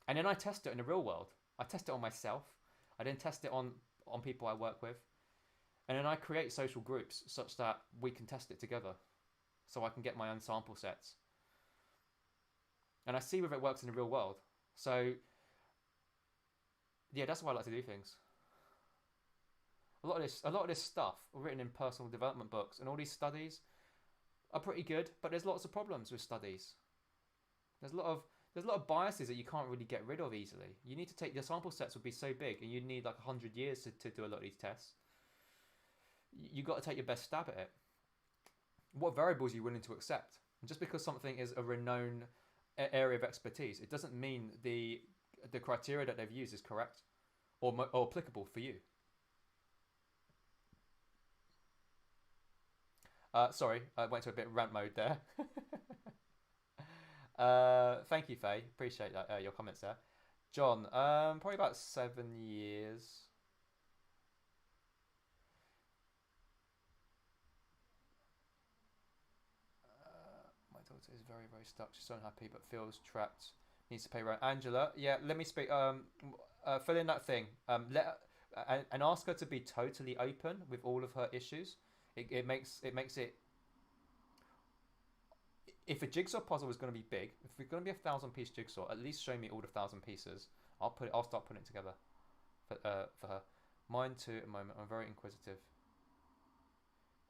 And then I test it in the real world. I test it on myself. I then test it on people I work with. And then I create social groups such that we can test it together. So I can get my own sample sets. And I see whether it works in the real world. So, yeah, that's why I like to do things. A lot of this stuff written in personal development books and all these studies are pretty good, but there's lots of problems with studies. There's a lot of biases that you can't really get rid of easily. You need to take your sample sets would be so big, and you'd need like 100 years to do a lot of these tests. You've got to take your best stab at it. What variables are you willing to accept? And just because something is a renowned area of expertise, it doesn't mean the criteria that they've used is correct or applicable for you. Sorry, I went to a bit rant mode there. Thank you, Faye. Appreciate that, your comments there. John, probably about 7 years. My daughter is very, very stuck. She's so unhappy, but feels trapped. Needs to pay rent. Angela, yeah, let me speak. Fill in that thing. And ask her to be totally open with all of her issues. It makes it. If a jigsaw puzzle is going to be big, if it's going to be 1,000-piece jigsaw, at least show me all the 1,000 pieces. I'll start putting it together for her. Mine too. At the moment, I'm very inquisitive.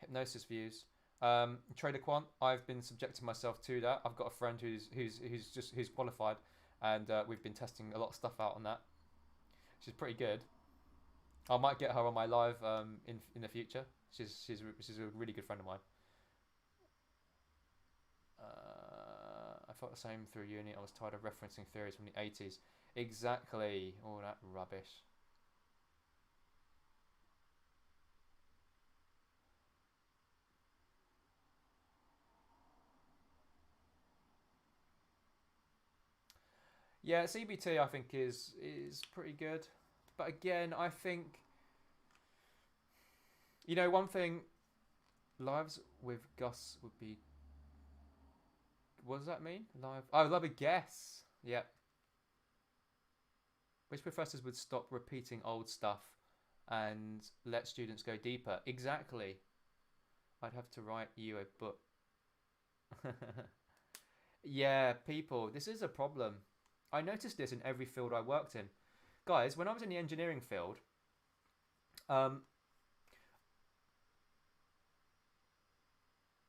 Hypnosis views. Trader Quant. I've been subjecting myself to that. I've got a friend who's qualified, and we've been testing a lot of stuff out on that. She's pretty good. I might get her on my live in the future. She's a really good friend of mine. I felt the same through uni. I was tired of referencing theories from the 80s. Exactly. All that rubbish. Yeah, CBT I think is pretty good, but again I think one thing lives with Gus would be. What does that mean? Live. Oh, love a guess. Yep. Which professors would stop repeating old stuff and let students go deeper? Exactly. I'd have to write you a book. Yeah, people, this is a problem. I noticed this in every field I worked in. Guys, when I was in the engineering field, um,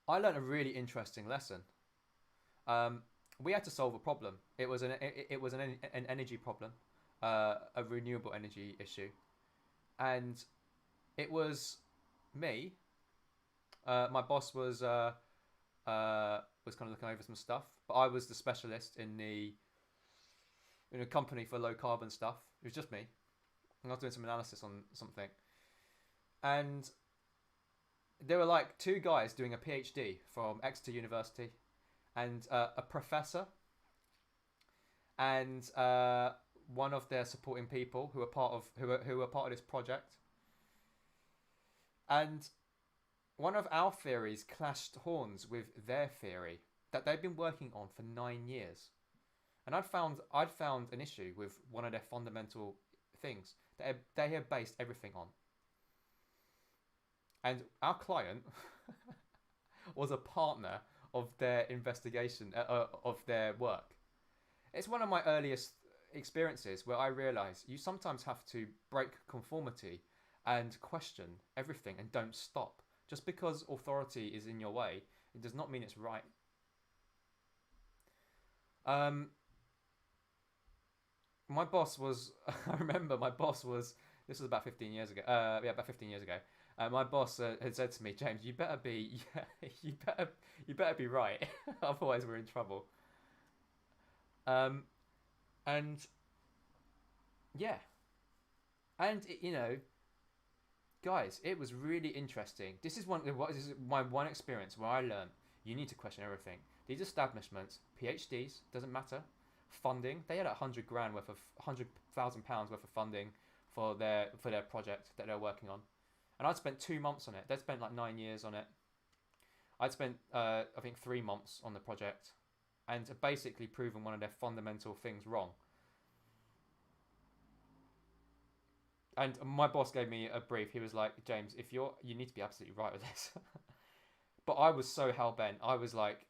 I learned a really interesting lesson. We had to solve a problem. It was an energy problem, a renewable energy issue, and it was me. My boss was kind of looking over some stuff, but I was the specialist in a company for low carbon stuff. It was just me. And I was doing some analysis on something, and there were like two guys doing a PhD from Exeter University, and a professor, and one of their supporting people who were part of this project, and one of our theories clashed horns with their theory that they'd been working on for 9 years, and I'd found an issue with one of their fundamental things that they had based everything on, and our client was a partner of their investigation of their work. It's one of my earliest experiences where I realize you sometimes have to break conformity and question everything and don't stop. Just because authority is in your way, it does not mean it's right. Um, my boss was. I remember my boss was. This was about 15 years ago. Yeah, about 15 years ago. My boss had said to me, James, you better be, you better be right, otherwise we're in trouble. Um, and yeah, and guys, it was really interesting. This is my one experience where I learned you need to question everything. These establishments, PhDs, doesn't matter. Funding, they had 100 grand worth of £100,000 worth of funding for their project that they're working on, and I'd spent 2 months on it. They'd spent like 9 years on it. I'd spent I think 3 months on the project, and basically proven one of their fundamental things wrong. And my boss gave me a brief. He was like, James, if you need to be absolutely right with this. But I was so hell bent. I was like,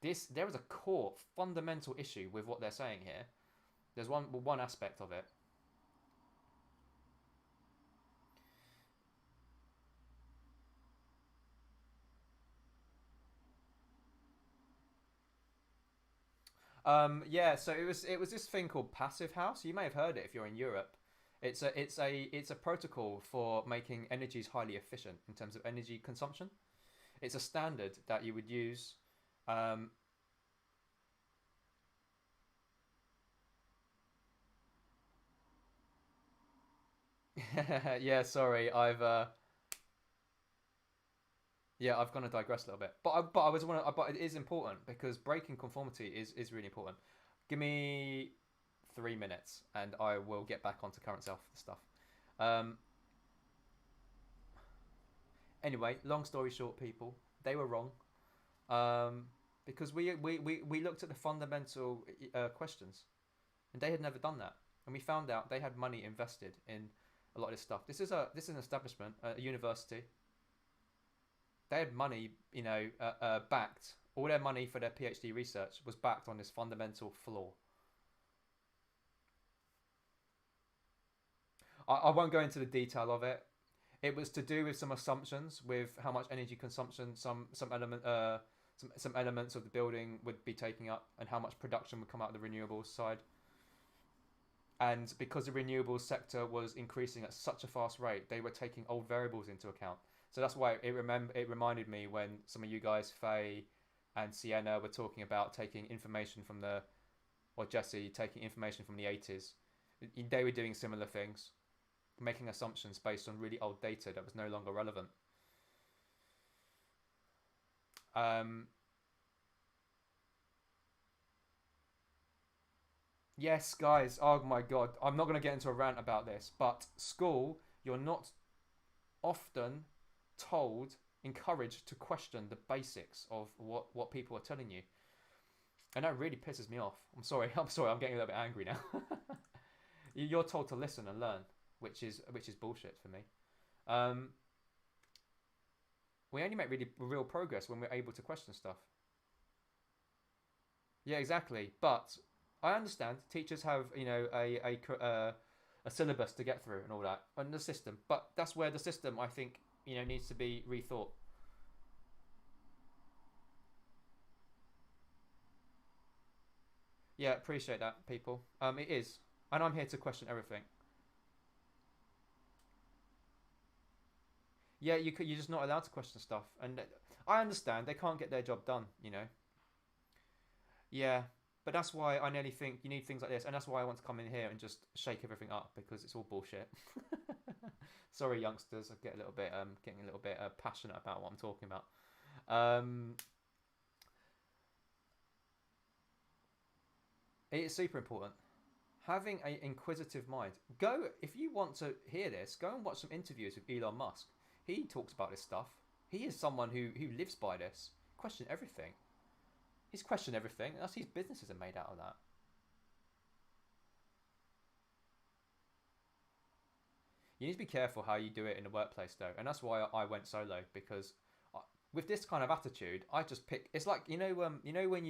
there is a core fundamental issue with what they're saying here. There's one aspect of it. Yeah, so it was this thing called Passive House. You may have heard it if you're in Europe. It's a protocol for making energies highly efficient in terms of energy consumption. It's a standard that you would use. Um, yeah, sorry, I've gone to digress a little bit, but it is important because breaking conformity is really important. Give me 3 minutes, and I will get back onto current self stuff. Um, anyway, long story short, people, they were wrong. Um, because we looked at the fundamental questions, and they had never done that, and we found out they had money invested in a lot of this stuff. This is an establishment, a university. They had money, backed. All their money for their PhD research was backed on this fundamental flaw. I won't go into the detail of it. It was to do with some assumptions with how much energy consumption some elements of the building would be taking up, and how much production would come out of the renewables side. And because the renewables sector was increasing at such a fast rate, they were taking old variables into account. So that's why it reminded me when some of you guys, Faye and Sienna, were talking about taking information from or Jesse taking information from the 80s. They were doing similar things, making assumptions based on really old data that was no longer relevant. Yes, guys. Oh my God. I'm not going to get into a rant about this, but school, you're not often told, encouraged to question the basics of what people are telling you. And that really pisses me off. I'm sorry. I'm getting a little bit angry now. You're told to listen and learn, which is bullshit for me. We only make really real progress when we're able to question stuff. Yeah, exactly. But I understand teachers have, a syllabus to get through and all that, and the system. But that's where the system, I think, needs to be rethought. Yeah, appreciate that, people. It is, and I'm here to question everything. Yeah, you're just not allowed to question stuff, and I understand they can't get their job done. Yeah, but that's why I nearly think you need things like this, and that's why I want to come in here and just shake everything up because it's all bullshit. Sorry, youngsters, I get a little bit getting a little bit passionate about what I'm talking about. Um, it is super important. Having an inquisitive mind. Go if you want to hear this. Go and watch some interviews with Elon Musk. He talks about this stuff. He is someone who lives by this. Question everything. He's questioned everything. That's his businesses are made out of that. You need to be careful how you do it in the workplace, though, and that's why I went solo because with this kind of attitude, I just pick. It's like when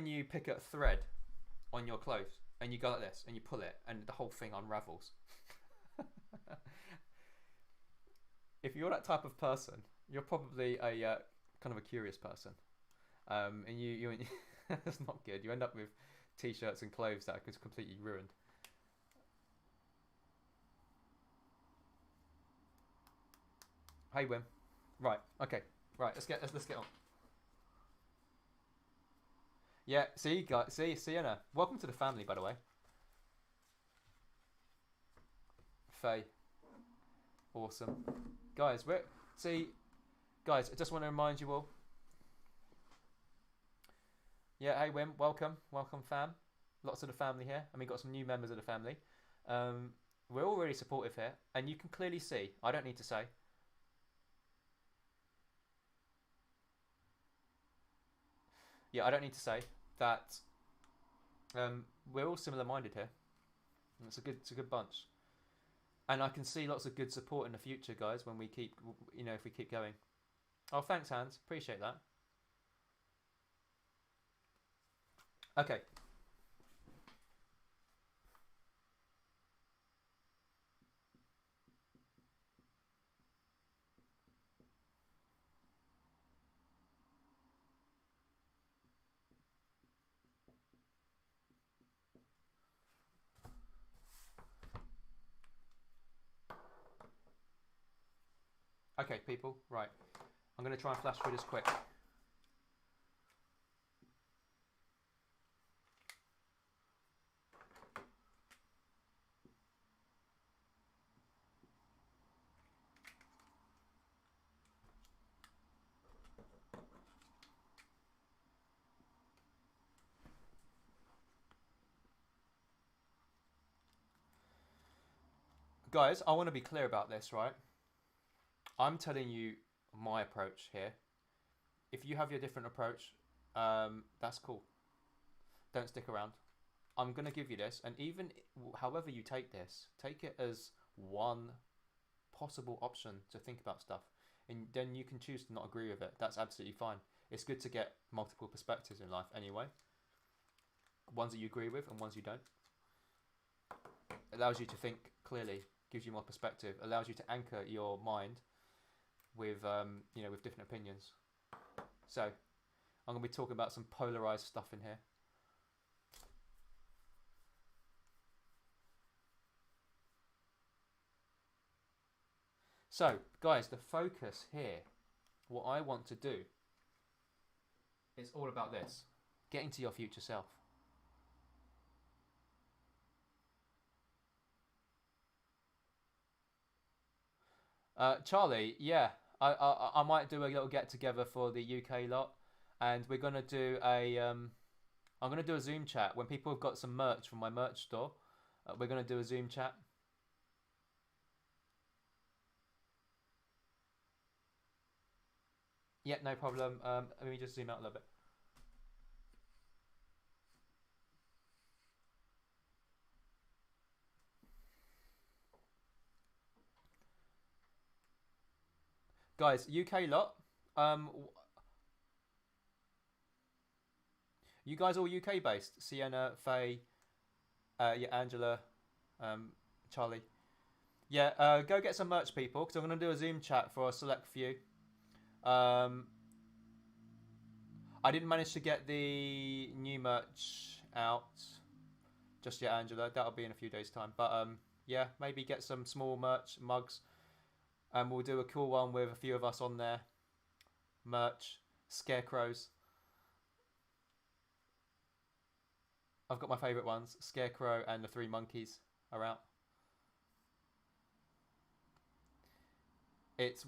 you pick a thread on your clothes and you go like this and you pull it and the whole thing unravels. If you're that type of person, you're probably a kind of a curious person, and you that's not good. You end up with t-shirts and clothes that are just completely ruined. Hey, Wim. Right. Okay. Right. Let's get on. Yeah. See, guys. See, Sienna. Welcome to the family, by the way. Faye. Awesome. Guys, guys. I just want to remind you all. Yeah. Hey, Wim. Welcome, fam. Lots of the family here, and we got some new members of the family. Um, we're all really supportive here, and you can clearly see. I don't need to say. Yeah, I don't need to say that we're all similar minded here. It's a good bunch, and I can see lots of good support in the future, guys. When we keep, if we keep going. Oh, thanks, Hans. Appreciate that. Okay, okay, people. Right, I'm gonna try and flash through this quick. Guys, I want to be clear about this, right? I'm telling you my approach here. If you have your different approach, that's cool. Don't stick around. I'm gonna give you this, and even however you take this, take it as one possible option to think about stuff, and then you can choose to not agree with it. That's absolutely fine. It's good to get multiple perspectives in life anyway. Ones that you agree with and ones you don't. It allows you to think clearly, gives you more perspective, allows you to anchor your mind with with different opinions. So I'm going to be talking about some polarized stuff in here. So, guys, the focus here, what I want to do, is all about this. Getting to your future self. Charlie, yeah, I might do a little get together for the UK lot, and we're gonna do a I'm gonna do a Zoom chat when people have got some merch from my merch store. We're gonna do a Zoom chat. Yeah, no problem. Let me just zoom out a little bit. Guys, UK lot. You guys all UK based? Sienna, Faye, yeah, Angela, Charlie. Yeah, go get some merch, people, because I'm going to do a Zoom chat for a select few. I didn't manage to get the new merch out just yet, Angela. That'll be in a few days' time. But yeah, maybe get some small merch, mugs, and we'll do a cool one with a few of us on there. Merch, scarecrows. I've got my favourite ones. Scarecrow and the Three Monkeys are out. It's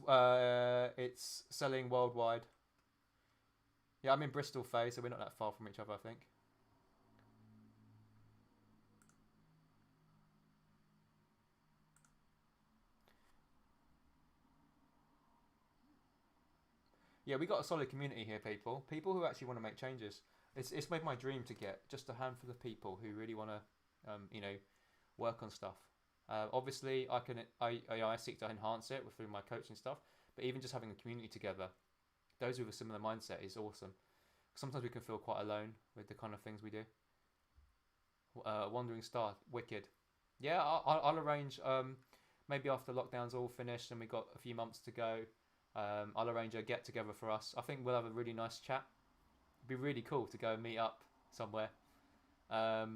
selling worldwide. Yeah, I'm in Bristol, Faye, so we're not that far from each other, I think. Yeah, we got a solid community here, people. People who actually want to make changes. It's made my dream to get just a handful of people who really want to, work on stuff. Obviously, I seek to enhance it through my coaching stuff, but even just having a community together, those with a similar mindset is awesome. Sometimes we can feel quite alone with the kind of things we do. Wandering Star, wicked. Yeah, I'll arrange. Maybe after lockdown's all finished and we got a few months to go, I'll arrange a get together for us. I think we'll have a really nice chat. It'd be really cool to go and meet up somewhere, have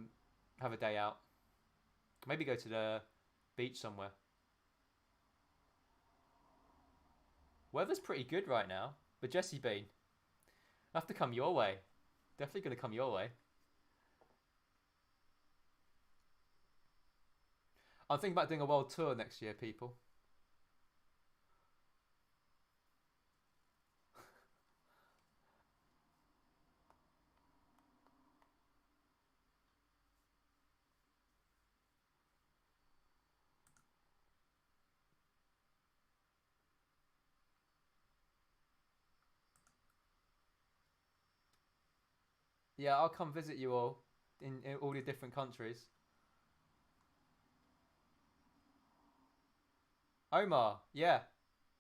a day out. Maybe go to the beach somewhere. Weather's pretty good right now, but Jesse Bean, I have to come your way. Definitely gonna come your way. I'm thinking about doing a world tour next year, people. Yeah, I'll come visit you all in all the different countries. Omar, yeah,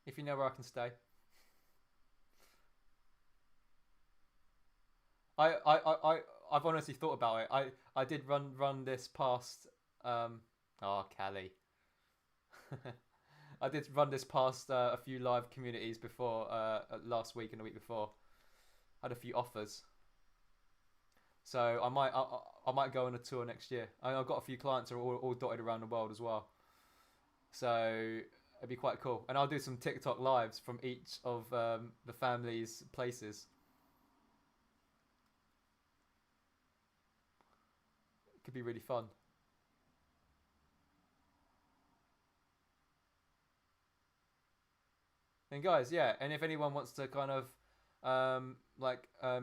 if you know where I can stay. I've honestly thought about it. I did run this past. Oh, Cali. I did run this past a few live communities before last week and the week before. Had a few offers, so I might go on a tour next year. I've got a few clients who are all dotted around the world as well, so it'd be quite cool. And I'll do some TikTok lives from each of the family's places. It could be really fun. And guys, yeah, and if anyone wants to kind of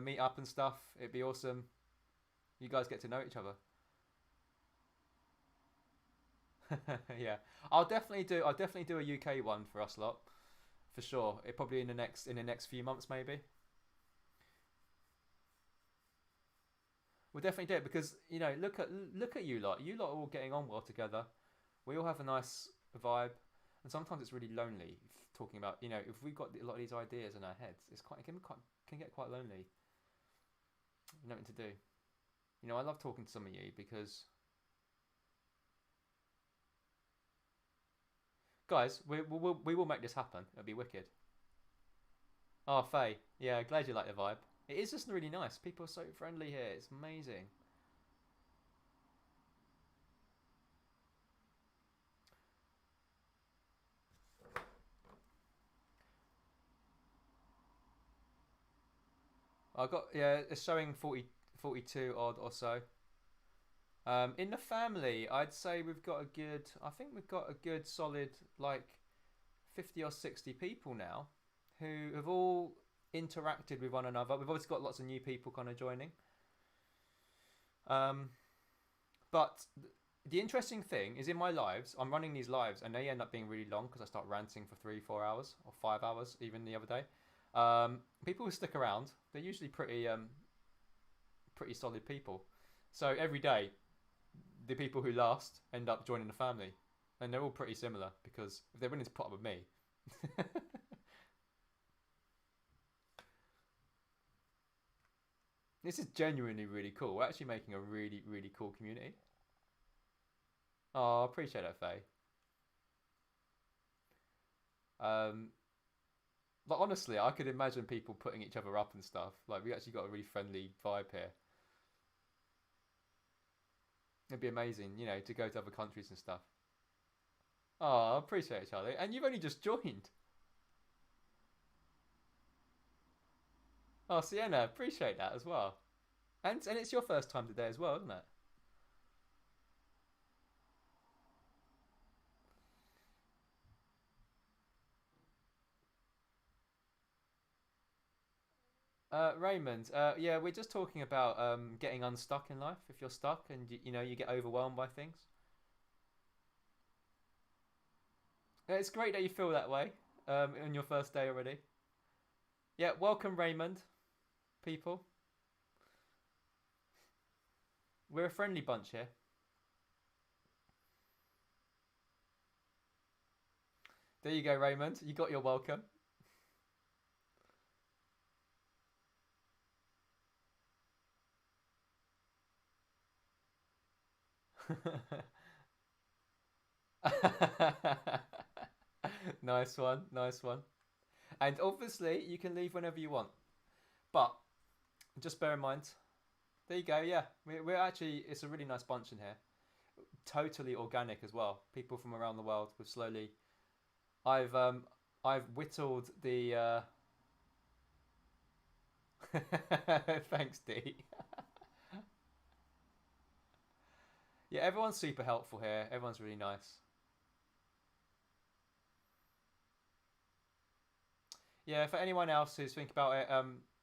meet up and stuff, it'd be awesome. You guys get to know each other. Yeah, I'll definitely do a UK one for us lot for sure. It probably in the next few months maybe. We'll definitely do it because look at you lot. You lot are all getting on well together. We all have a nice vibe, and sometimes it's really lonely talking about if we've got a lot of these ideas in our heads. It can get quite lonely. Nothing to do. I love talking to some of you because Guys, we will make this happen. It'll be wicked. Oh, Faye. Yeah, glad you like the vibe. It is just really nice. People are so friendly here. It's amazing. I got, yeah, it's showing 42 odd or so. In the family, I'd say we've got a good. I think we've got a good solid like 50 or 60 people now, who have all interacted with one another. We've obviously got lots of new people kind of joining. Um, but the interesting thing is in my lives, I'm running these lives and they end up being really long because I start ranting for 3, 4 hours or 5 hours, even the other day. People who stick around, they're usually pretty solid people. So every day, the people who last end up joining the family, and they're all pretty similar because if they're willing to put up with me. This is genuinely really cool. We're actually making a really, really cool community. Oh, I appreciate that, Faye. Um, but honestly, I could imagine people putting each other up and stuff. Like, we actually got a really friendly vibe here. It'd be amazing, you know, to go to other countries and stuff. Oh, I appreciate it, Charlie. And you've only just joined. Oh, Sienna, appreciate that as well. And it's your first time today as well, isn't it? Raymond, yeah, we're just talking about getting unstuck in life. If you're stuck and you know you get overwhelmed by things, it's great that you feel that way on your first day already. Yeah, welcome, Raymond. People, we're a friendly bunch here. There you go, Raymond. You got your welcome. Nice one, nice one. And obviously, you can leave whenever you want. But just bear in mind, there you go. Yeah, we're actually, it's a really nice bunch in here. Totally organic as well. People from around the world. We've slowly, I've um, I've whittled the. Thanks, D. Yeah, everyone's super helpful here. Everyone's really nice. Yeah, for anyone else who's thinking about it,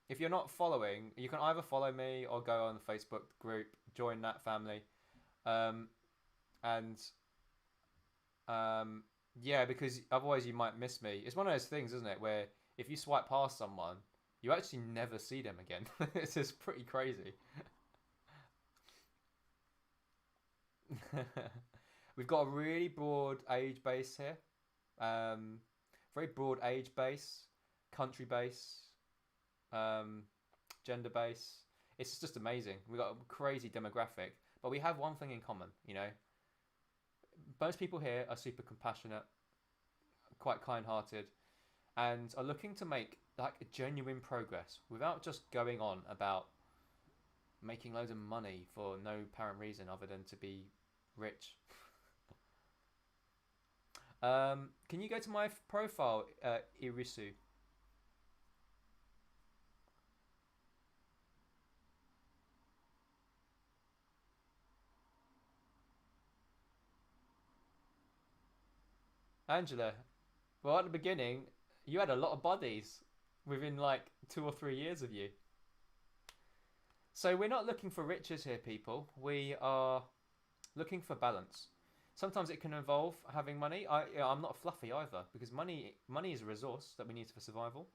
if you're not following, you can either follow me or go on the Facebook group, join that family, um, and yeah, because otherwise you might miss me. It's one of those things, isn't it, where if you swipe past someone, you actually never see them again. It's just pretty crazy. We've got a really broad age base here. Um, very broad age base, country base, um, gender base. It's just amazing. We've got a crazy demographic, but we have one thing in common. You know, most people here are super compassionate, quite kind-hearted, and are looking to make like genuine progress without just going on about making loads of money for no apparent reason other than to be rich. Can you go to my profile, Irisu? Angela, well, at the beginning, you had a lot of buddies within like 2 or 3 years of you. So we're not looking for riches here, people. We are looking for balance. Sometimes it can involve having money. I'm not fluffy either because money is a resource that we need for survival,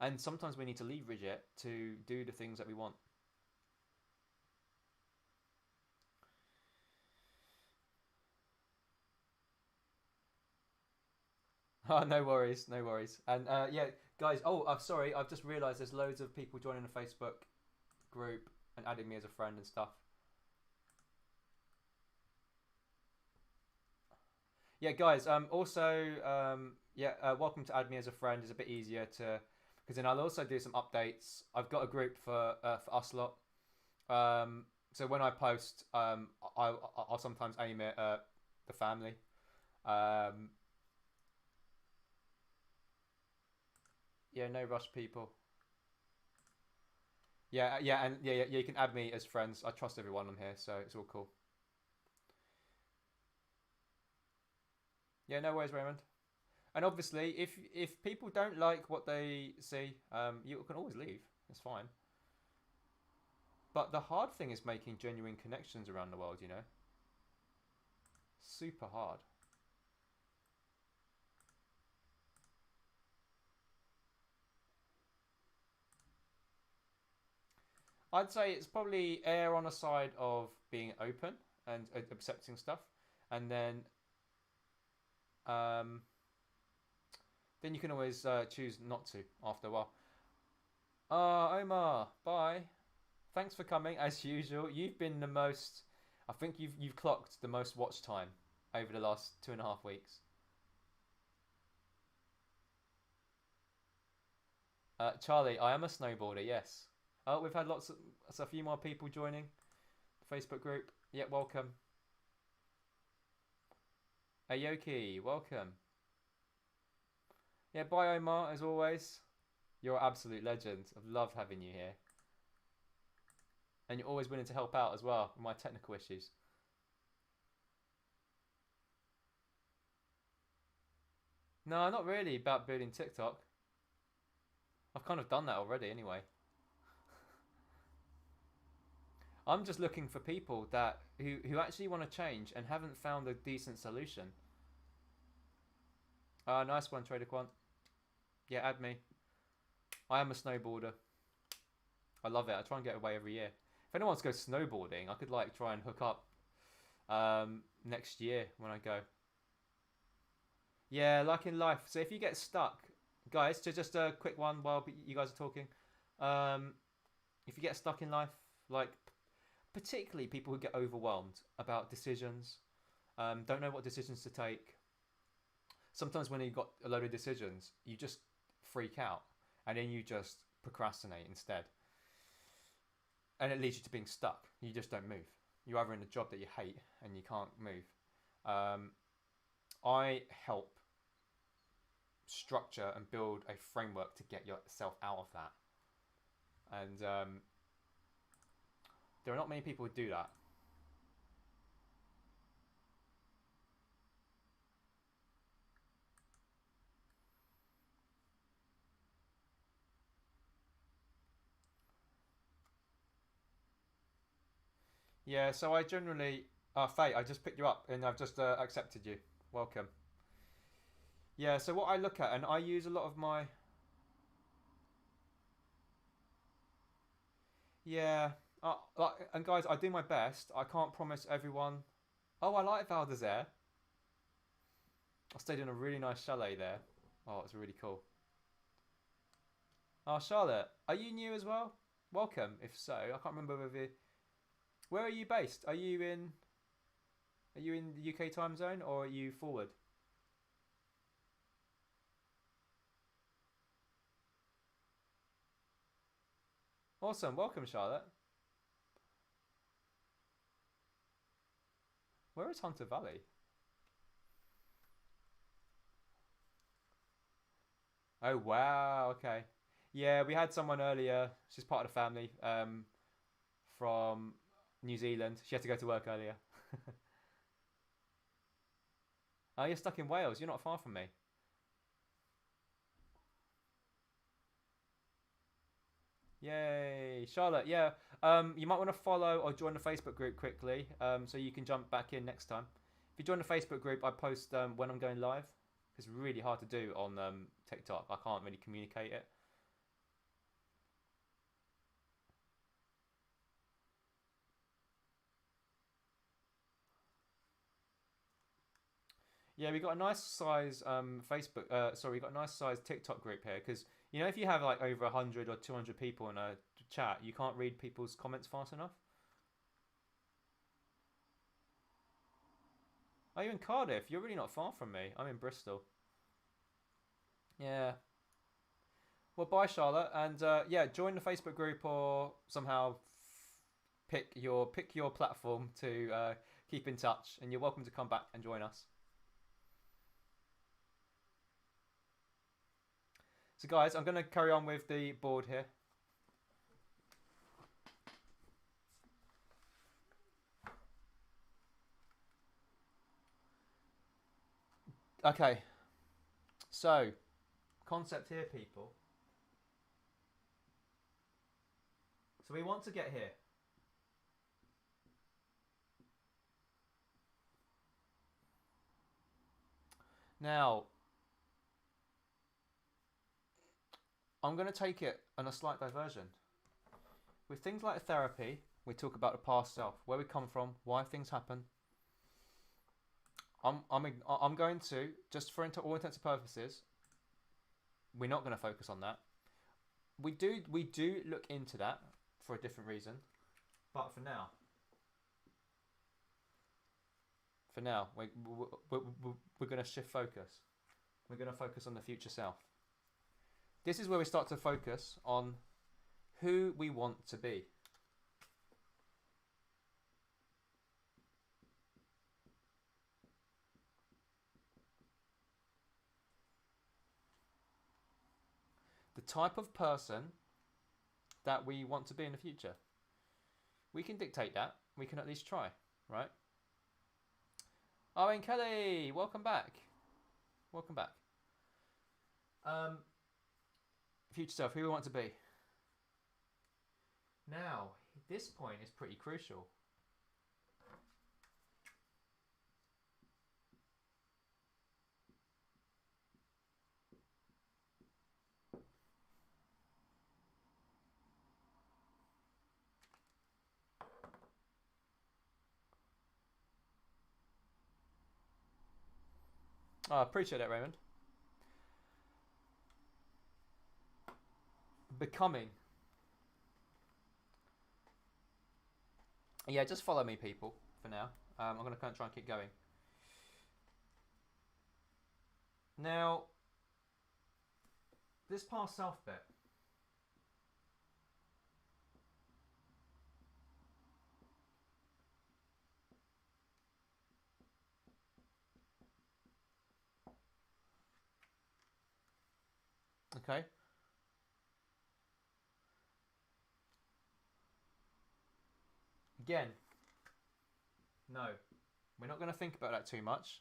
and sometimes we need to leverage it to do the things that we want. Oh, no worries, no worries. And yeah, guys. Oh, I'm sorry. I've just realised there's loads of people joining the Facebook group and adding me as a friend and stuff. Yeah, guys. Welcome to add me as a friend. It's a bit easier to because then I'll also do some updates. I've got a group for us lot. So when I post, I'll sometimes aim it at the family. Um, yeah, no rush, people. Yeah. You can add me as friends. I trust everyone on here, so it's all cool. Yeah, no worries, Raymond. And obviously, if people don't like what they see, you can always leave. It's fine. But the hard thing is making genuine connections around the world. Super hard. I'd say it's probably err on a side of being open and accepting stuff, and um, then you can always choose not to after a while. Omar, bye. Thanks for coming as usual. You've been the most. I think you've clocked the most watch time over the last 2.5 weeks. Charlie, I am a snowboarder. Yes. Oh, we've had a few more people joining the Facebook group. Yeah, welcome. Ayoki, welcome. Yeah, bye Omar, as always. You're an absolute legend. I've loved having you here. And you're always willing to help out as well with my technical issues. No, not really about building TikTok. I've kind of done that already anyway. I'm just looking for people who actually want to change and haven't found a decent solution. Nice one, Trader Quant. Yeah, add me. I am a snowboarder. I love it. I try and get away every year. If anyone wants to go snowboarding, I could like try and hook up next year when I go. Yeah, like in life. So if you get stuck, guys, just a quick one while you guys are talking. Um, if you get stuck in life, like particularly people who get overwhelmed about decisions, don't know what decisions to take. Sometimes when you've got a load of decisions, you just freak out and then you just procrastinate instead. And it leads you to being stuck. You just don't move. You're either in a job that you hate and you can't move. Um, I help structure and build a framework to get yourself out of that. And there are not many people who do that. Yeah, so I generally, Faye, I just picked you up and I've just accepted you. Welcome. Yeah, so what I look at, and I use a lot of my. Yeah, and guys, I do my best. I can't promise everyone. Oh, I like Val d'Isere. I stayed in a really nice chalet there. Oh, it's really cool. Oh, Charlotte, are you new as well? Welcome, if so. I can't remember whether. Where are you based? Are you in the UK time zone or are you forward? Awesome, welcome, Charlotte. Where is Hunter Valley? Oh wow, okay. Yeah, we had someone earlier. She's part of the family. From New Zealand. She had to go to work earlier. Oh, you're stuck in Wales. You're not far from me. Yay, Charlotte. Yeah. You might want to follow or join the Facebook group quickly, so you can jump back in next time. If you join the Facebook group, I post when I'm going live. It's really hard to do on TikTok. I can't really communicate it. Yeah, we got a nice size Facebook. Sorry, we got a nice size TikTok group here because if you have like over 100 or 200 people in a chat, you can't read people's comments fast enough. Are you in Cardiff? You're really not far from me. I'm in Bristol. Yeah. Well, bye, Charlotte, and yeah, join the Facebook group or somehow pick your platform to keep in touch, and you're welcome to come back and join us. So, guys, I'm going to carry on with the board here. Okay. So, concept here, people. So we want to get here. Now, I'm going to take it on a slight diversion. With things like therapy, we talk about the past self, where we come from, why things happen. I'm going to, just for all intents and purposes, we're not going to focus on that. We do look into that for a different reason, but for now, we're going to shift focus. We're going to focus on the future self. This is where we start to focus on who we want to be. The type of person that we want to be in the future. We can dictate that. We can at least try, right? Owen Kelly, welcome back. Welcome back. Future self, who we want to be. Now, this point is pretty crucial. I appreciate that, Raymond. Becoming. Yeah, just follow me, people, for now. I'm going to try and keep going. Now, this past self bit. Okay. Again, no, we're not going to think about that too much.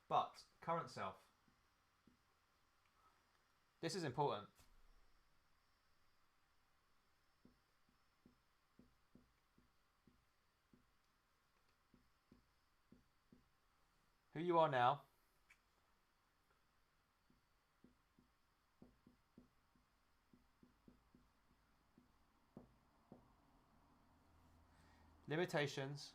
But current self. This is important. Who you are now. Limitations.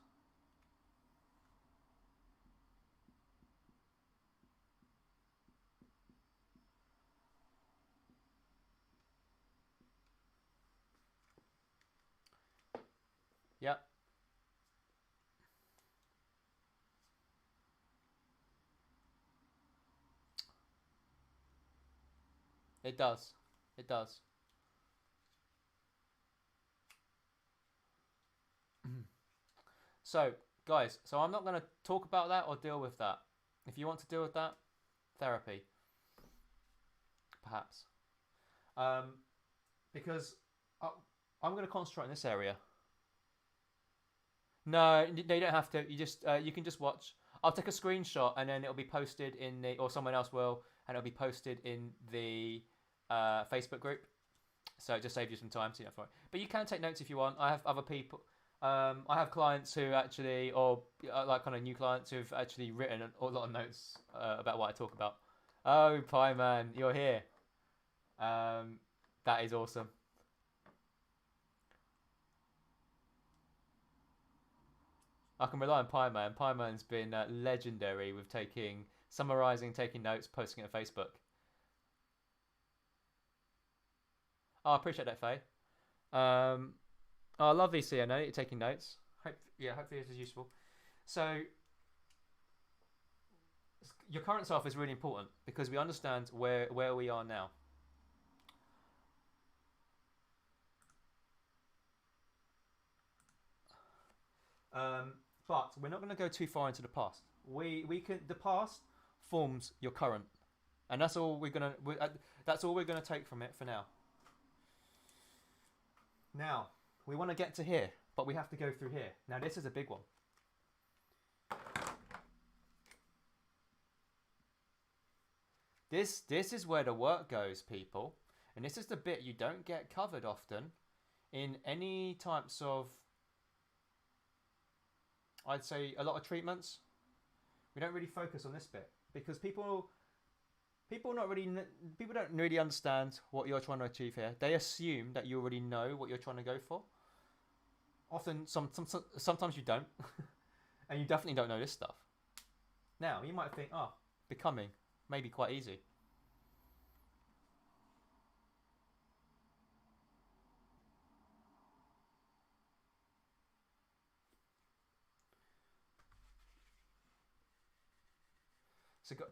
Yep. It does. It does. So, guys, I'm not going to talk about that or deal with that. If you want to deal with that, therapy. Perhaps. Because I'm going to concentrate on this area. No, you don't have to. You can just watch. I'll take a screenshot and then it'll be posted in the, or someone else will, and it'll be posted in the Facebook group. So it just saves you some time. So for it. But you can take notes if you want. I have other people. I have clients who actually, or like kind of new clients who've actually written a lot of notes about what I talk about. Oh, Pie Man, you're here. That is awesome. I can rely on Pie Man. Pie Man's been legendary with summarizing, taking notes, posting it on Facebook. Oh, I appreciate that, Faye. Oh, lovely, CNA. You're taking notes. Hopefully this is useful. So your current self is really important because we understand where we are now. But we're not going to go too far into the past. We can the past forms your current, and that's all that's all we're gonna take from it for now. Now we want to get to here, but we have to go through here. Now this is a big one. This is where the work goes, people, and this is the bit you don't get covered often in any types of, I'd say, a lot of treatments. We don't really focus on this bit because people don't really understand what you're trying to achieve here. They assume that you already know what you're trying to go for. Often, sometimes you don't, and you definitely don't know this stuff. Now you might think, oh, becoming maybe quite easy.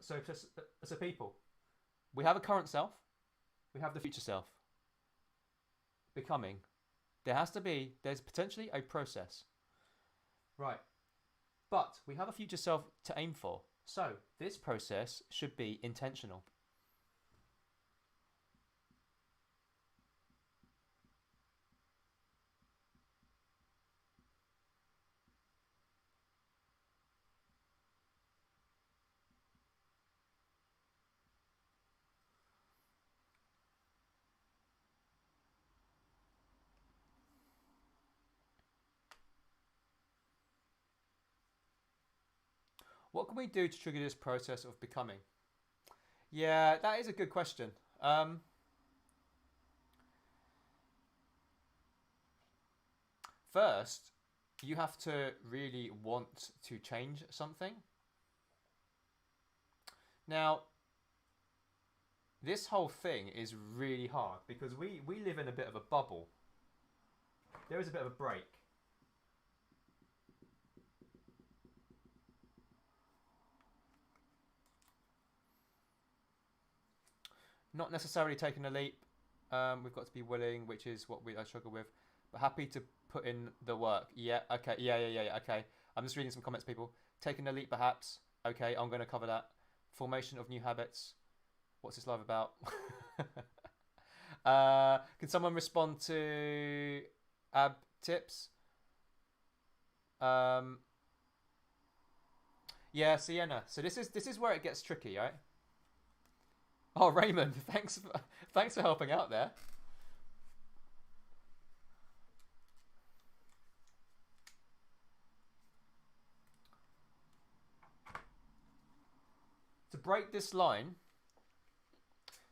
So people, we have a current self, we have the future self. Becoming, there's potentially a process, right? But we have a future self to aim for. So this process should be intentional. What can we do to trigger this process of becoming? Yeah, that is a good question. First, you have to really want to change something. Now, this whole thing is really hard because we live in a bit of a bubble. There is a bit of a break. Not necessarily taking a leap. We've got to be willing, which is what I struggle with. But happy to put in the work. Yeah, okay. Yeah. Okay. I'm just reading some comments, people. Taking a leap, perhaps. Okay, I'm going to cover that. Formation of new habits. What's this live about? Can someone respond to ab tips? Yeah, Sienna. So this is where it gets tricky, right? Oh, Raymond, thanks for helping out there. To break this line,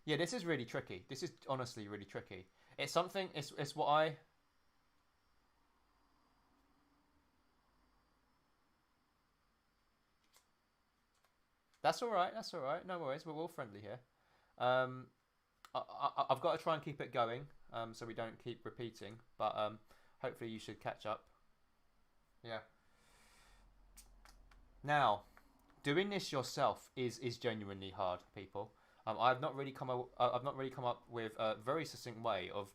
yeah, this is really tricky. This is honestly really tricky. It's something. It's what I. That's all right. That's all right. No worries. We're all friendly here. Um, I've got to try and keep it going, so we don't keep repeating. But hopefully you should catch up. Yeah. Now, doing this yourself is genuinely hard, people. I've not really come up with a very succinct way of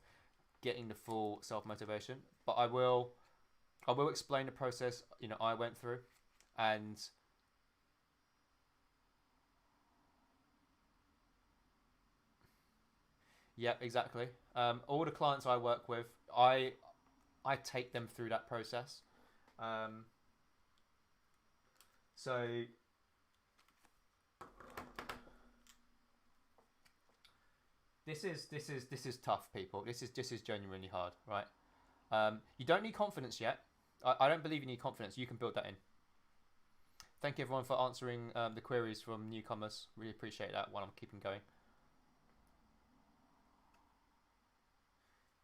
getting the full self motivation, but I will explain the process I went through, and yeah, exactly. All the clients I work with, I take them through that process. Um, so this is tough, people. This is genuinely hard, right? You don't need confidence yet. I don't believe you need confidence. You can build that in. Thank you everyone for answering the queries from newcomers. Really appreciate that while I'm keeping going.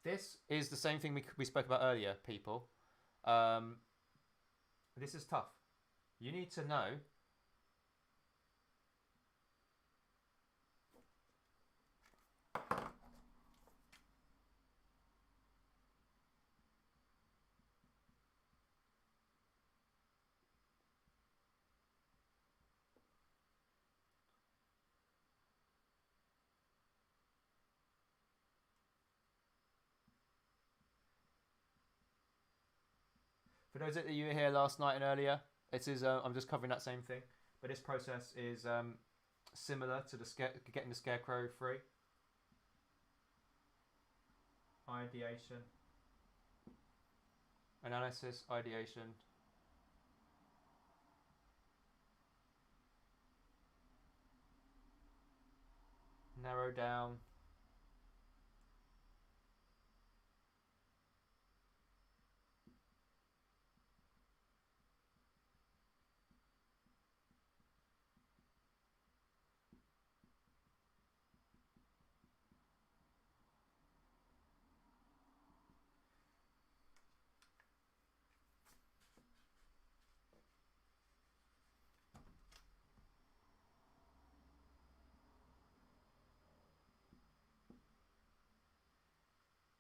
This is the same thing we spoke about earlier, people. Um, this is tough. You need to know. For those of you who were here last night and earlier, it is I'm just covering that same thing, but this process is similar to the getting the scarecrow free. Ideation, analysis, ideation. Narrow down.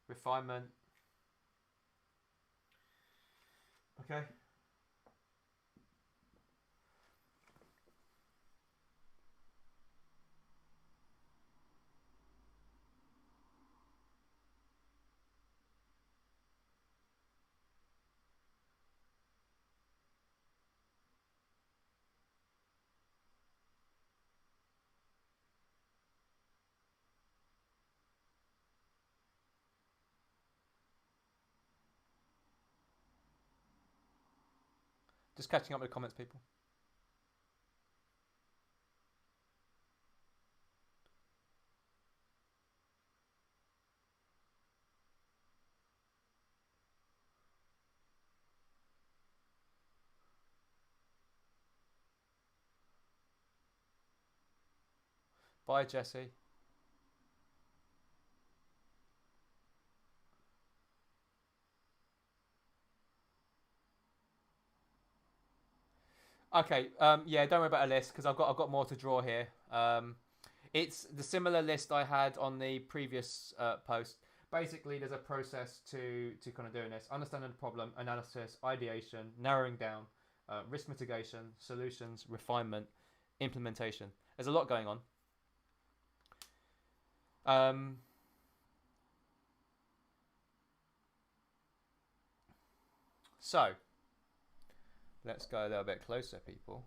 Refinement. Okay. Just catching up with the comments, people. Bye, Jesse. Okay. Yeah. Don't worry about a list because I've got more to draw here. It's the similar list I had on the previous post. Basically, there's a process to kind of doing this: understanding the problem, analysis, ideation, narrowing down, risk mitigation, solutions, refinement, implementation. There's a lot going on. So let's go a little bit closer, people.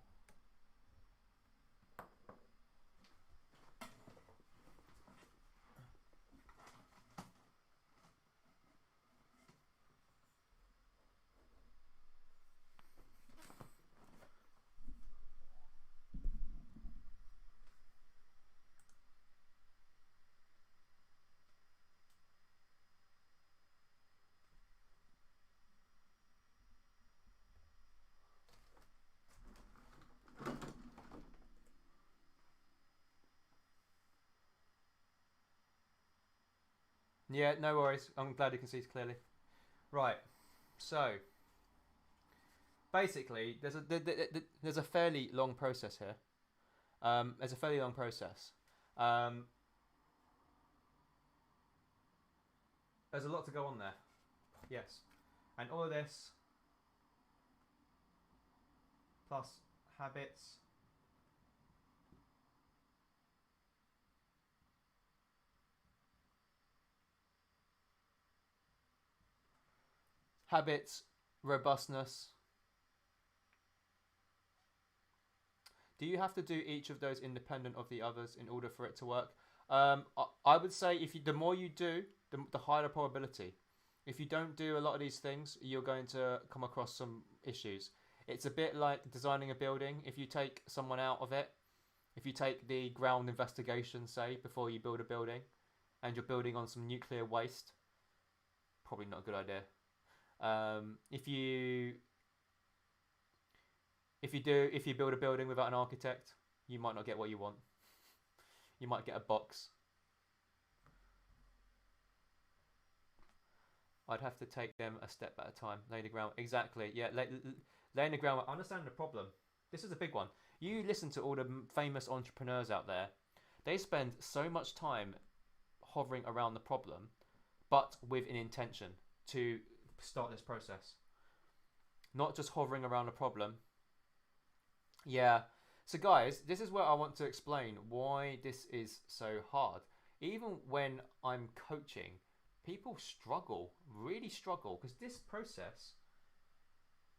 Yeah, no worries. I'm glad you can see it clearly. Right. So basically, there's a fairly long process here. There's a fairly long process. There's a lot to go on there. Yes, and all of this plus habits. Habits, robustness. Do you have to do each of those independent of the others in order for it to work? I would say the more you do, the higher the probability. If you don't do a lot of these things, you're going to come across some issues. It's a bit like designing a building. If you take someone out of it, if you take the ground investigation, say, before you build a building, and you're building on some nuclear waste, probably not a good idea. If you build a building without an architect, you might not get what you want. You might get a box. I'd have to take them a step at a time. Lay the ground. Exactly. Yeah, laying the ground. Understand the problem. This is a big one. You listen to all the famous entrepreneurs out there. They spend so much time hovering around the problem, but with an intention to start this process. Not just hovering around a problem. Yeah. So guys, this is where I want to explain why this is so hard. Even when I'm coaching, people struggle, really struggle, because this process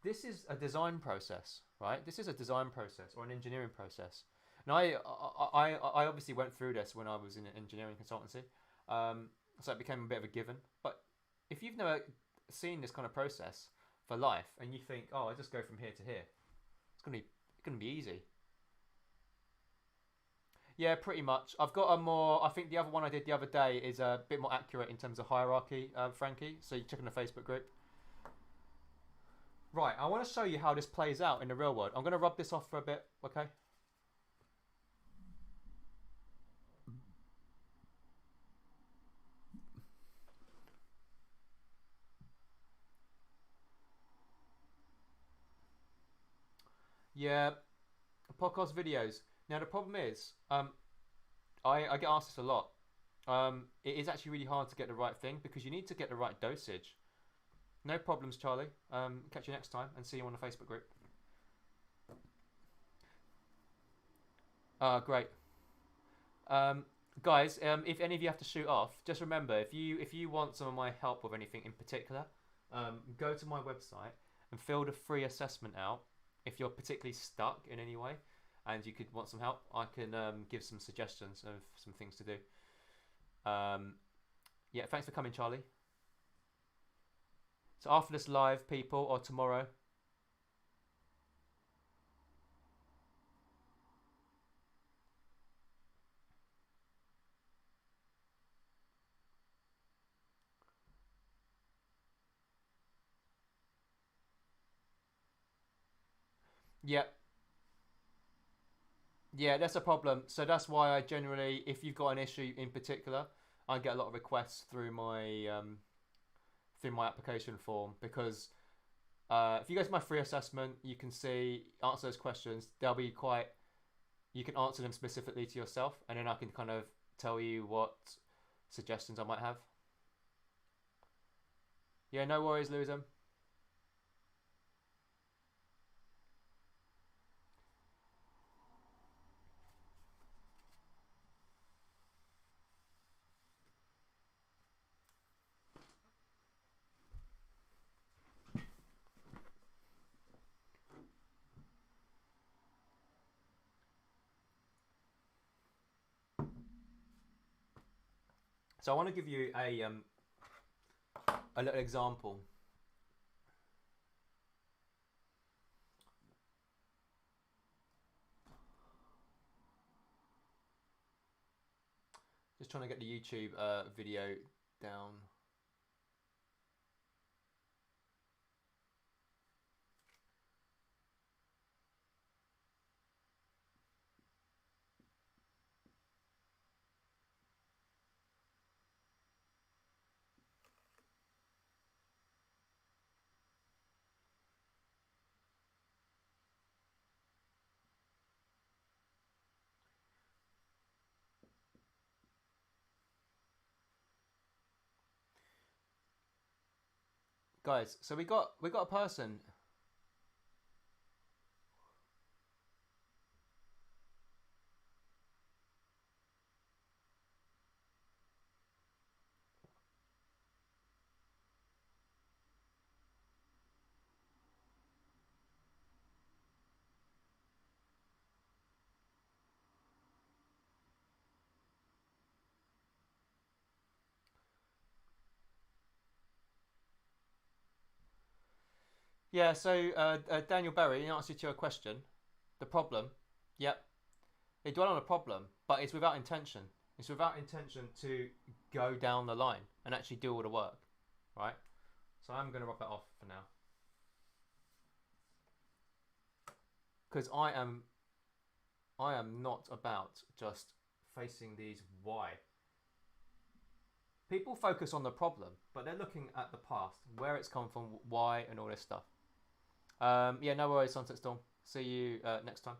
this is a design process, right? This is a design process or an engineering process. And I obviously went through this when I was in an engineering consultancy, so it became a bit of a given. But if you've never seen this kind of process for life, and you think, oh, I just go from here to here, it's gonna be easy. Yeah, pretty much. I've got a more. I think the other one I did the other day is a bit more accurate in terms of hierarchy, Frankie. So you check in the Facebook group. Right, I want to show you how this plays out in the real world. I'm going to rub this off for a bit, okay? Yeah, podcast videos. Now the problem is, I get asked this a lot. It is actually really hard to get the right thing because you need to get the right dosage. No problems, Charlie. Catch you next time and see you on the Facebook group. Great. Guys, if any of you have to shoot off, just remember if you want some of my help with anything in particular, go to my website and fill the free assessment out. If you're particularly stuck in any way, and you could want some help, I can give some suggestions of some things to do. Yeah, thanks for coming, Charlie. So after this live, people, or tomorrow. Yeah, yeah, that's a problem. So that's why I generally, if you've got an issue in particular, I get a lot of requests through my application form because if you go to my free assessment, you can see answer those questions. They'll be quite. You can answer them specifically to yourself, and then I can kind of tell you what suggestions I might have. Yeah, no worries, Louisa. So I want to give you a little example. Just trying to get the YouTube video down. Guys, so we got a person. Yeah, so Daniel Berry, in answer to your question, the problem, yep, they dwell on a problem, but it's without intention. It's without intention to go down the line and actually do all the work, right? So I'm going to rub that off for now. Because I am not about just facing these why. People focus on the problem, but they're looking at the past, where it's come from, why, and all this stuff. Yeah, no worries, Sunset Storm. See you next time.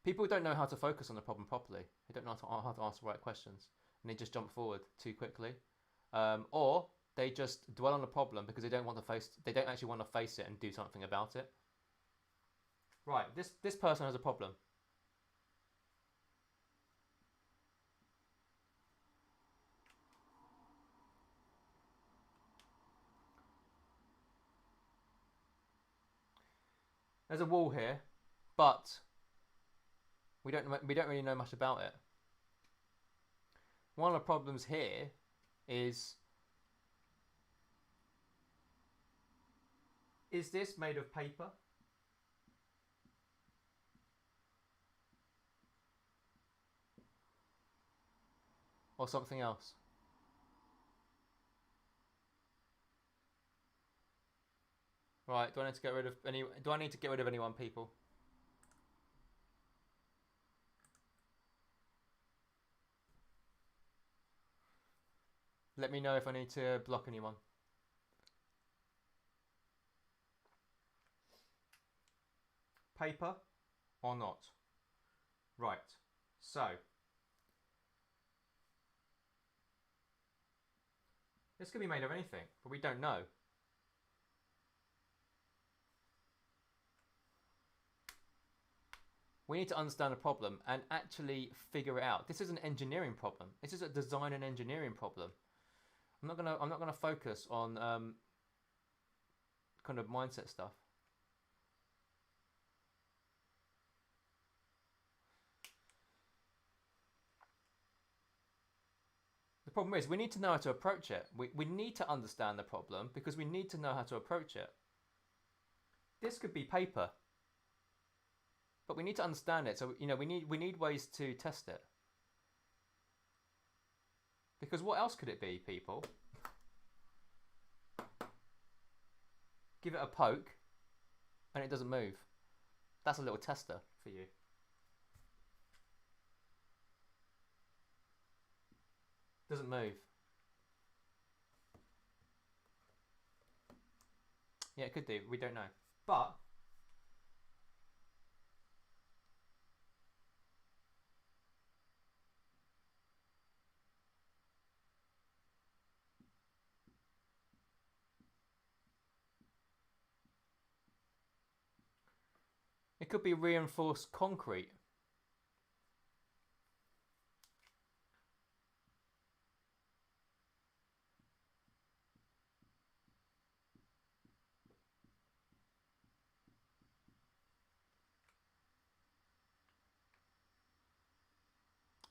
People don't know how to focus on the problem properly. They don't know how to ask the right questions, and they just jump forward too quickly, or they just dwell on the problem because they don't want to face. They don't actually want to face it and do something about it. Right. This person has a problem. There's a wall here, but we don't really know much about it. One of the problems here is this made of paper? Or something else? Right, do I need to get rid of anyone, people? Let me know if I need to block anyone. Paper or not? Right, so this could be made of anything, but we don't know. We need to understand the problem and actually figure it out. This is an engineering problem. This is a design and engineering problem. I'm not gonna focus on kind of mindset stuff. The problem is we need to know how to approach it. We need to understand the problem because we need to know how to approach it. This could be paper, but we need to understand it. So we need ways to test it. Because what else could it be, people? Give it a poke and it doesn't move. That's a little tester for you. Doesn't move. Yeah, it could do. We don't know. But it could be reinforced concrete.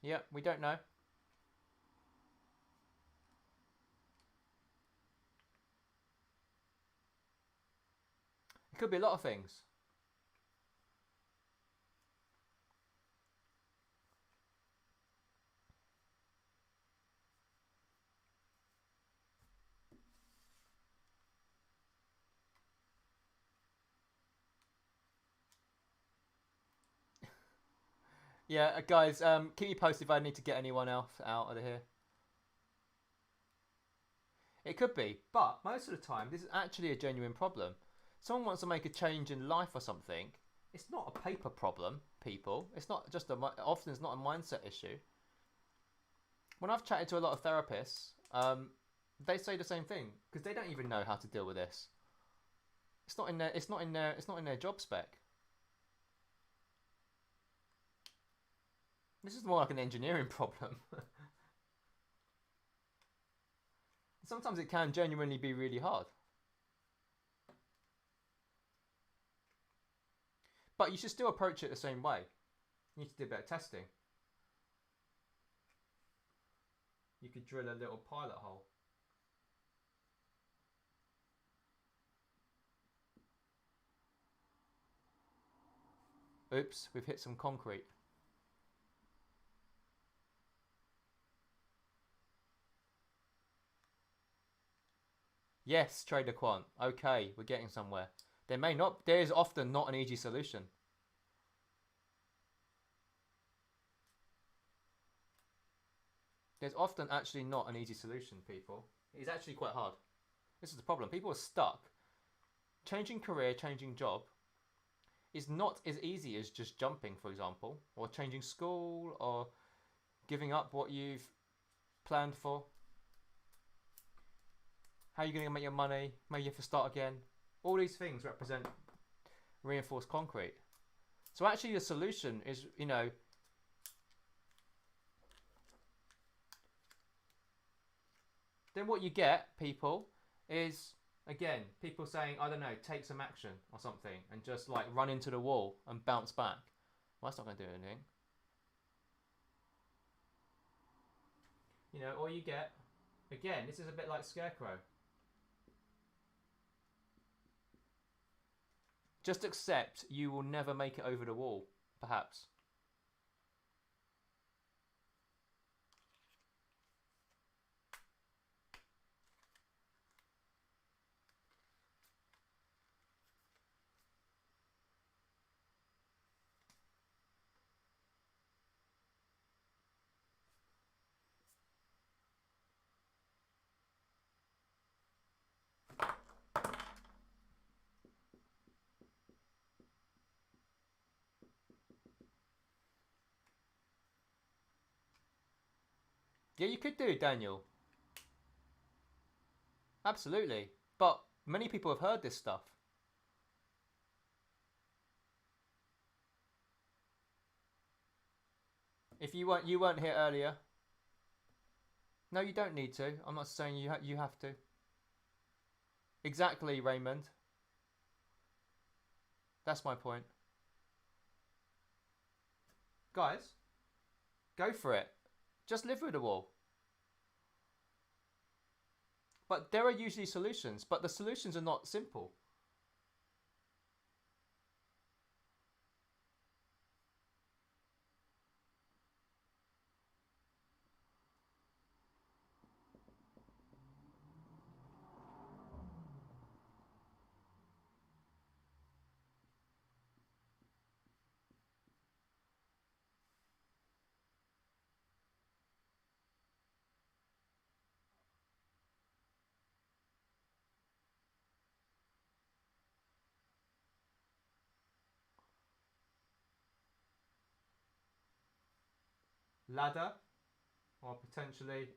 Yeah, we don't know. It could be a lot of things. Yeah, guys, keep me posted if I need to get anyone else out of here. It could be, but most of the time, this is actually a genuine problem. Someone wants to make a change in life or something. It's not a paper problem, people. It's not just often it's not a mindset issue. When I've chatted to a lot of therapists, they say the same thing because they don't even know how to deal with this. It's not in their job spec. This is more like an engineering problem. Sometimes it can genuinely be really hard. But you should still approach it the same way. You need to do a bit of testing. You could drill a little pilot hole. Oops, we've hit some concrete. Yes, Trader Quant. Okay, we're getting somewhere. There is often not an easy solution. There's often actually not an easy solution, people. It's actually quite hard. This is the problem. People are stuck. Changing career, changing job is not as easy as just jumping, for example, or changing school, or giving up what you've planned for. How are you going to make your money? Maybe you have to start again. All these things represent reinforced concrete. So actually the solution is, then what you get, people, is Again, people saying, I don't know, take some action or something and just like run into the wall and bounce back. Well, that's not going to do anything. You know, all you get, again, this is a bit like Scarecrow. Just accept you will never make it over the wall, perhaps. Yeah, you could do, Daniel. Absolutely. But many people have heard this stuff. If you weren't here earlier. No, you don't need to. I'm not saying you have to. Exactly, Raymond. That's my point. Guys, go for it. Just live with the wall. But there are usually solutions, but the solutions are not simple. Ladder, or potentially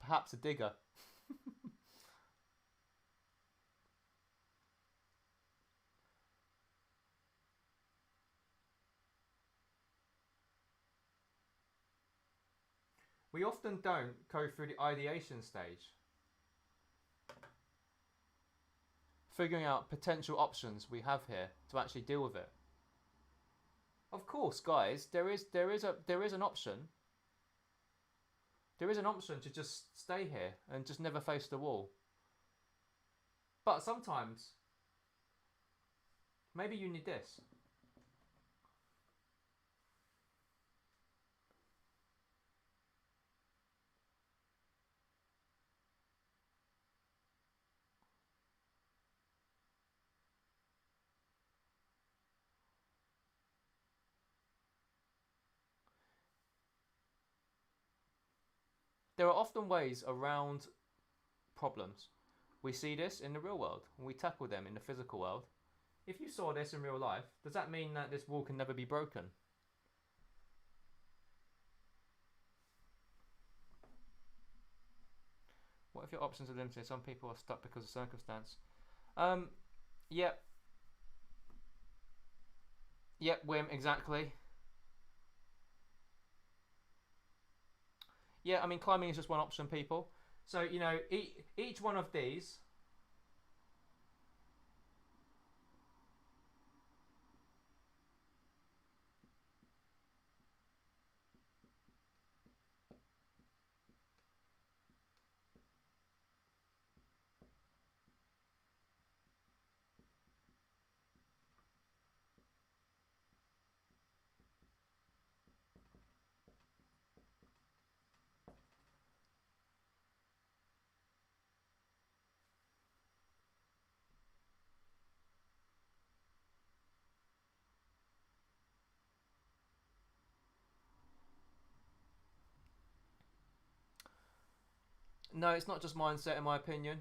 perhaps a digger. We often don't go through the ideation stage. Figuring out potential options we have here to actually deal with it. Of course, guys, there is an option. There is an option to just stay here and just never face the wall. But sometimes, maybe you need this. There are often ways around problems. We see this in the real world, and we tackle them in the physical world. If you saw this in real life, does that mean that this wall can never be broken? What if your options are limited? Some people are stuck because of circumstance. Yep. Yep, Wim, exactly. Yeah, I mean, climbing is just one option, people. So, you know, each one of these. No, it's not just mindset, in my opinion.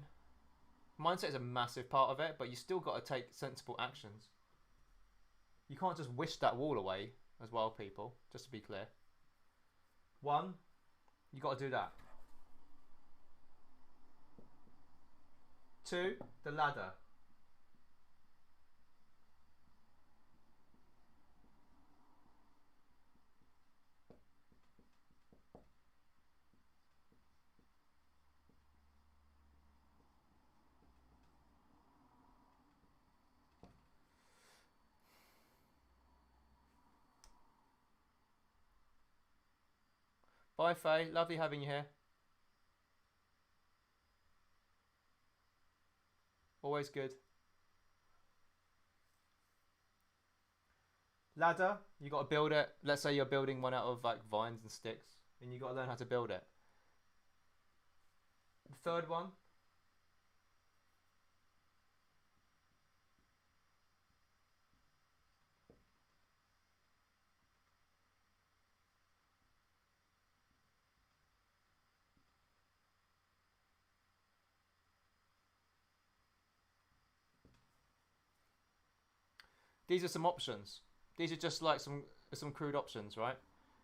Mindset is a massive part of it, but you still got to take sensible actions. You can't just wish that wall away as well, people, just to be clear. One, you got to do that. Two, the ladder. Bye, Faye. Lovely having you here. Always good. Ladder, you got to build it. Let's say you're building one out of like vines and sticks, and you got to learn how to build it. The third one. These are some options. These are just like some crude options, right?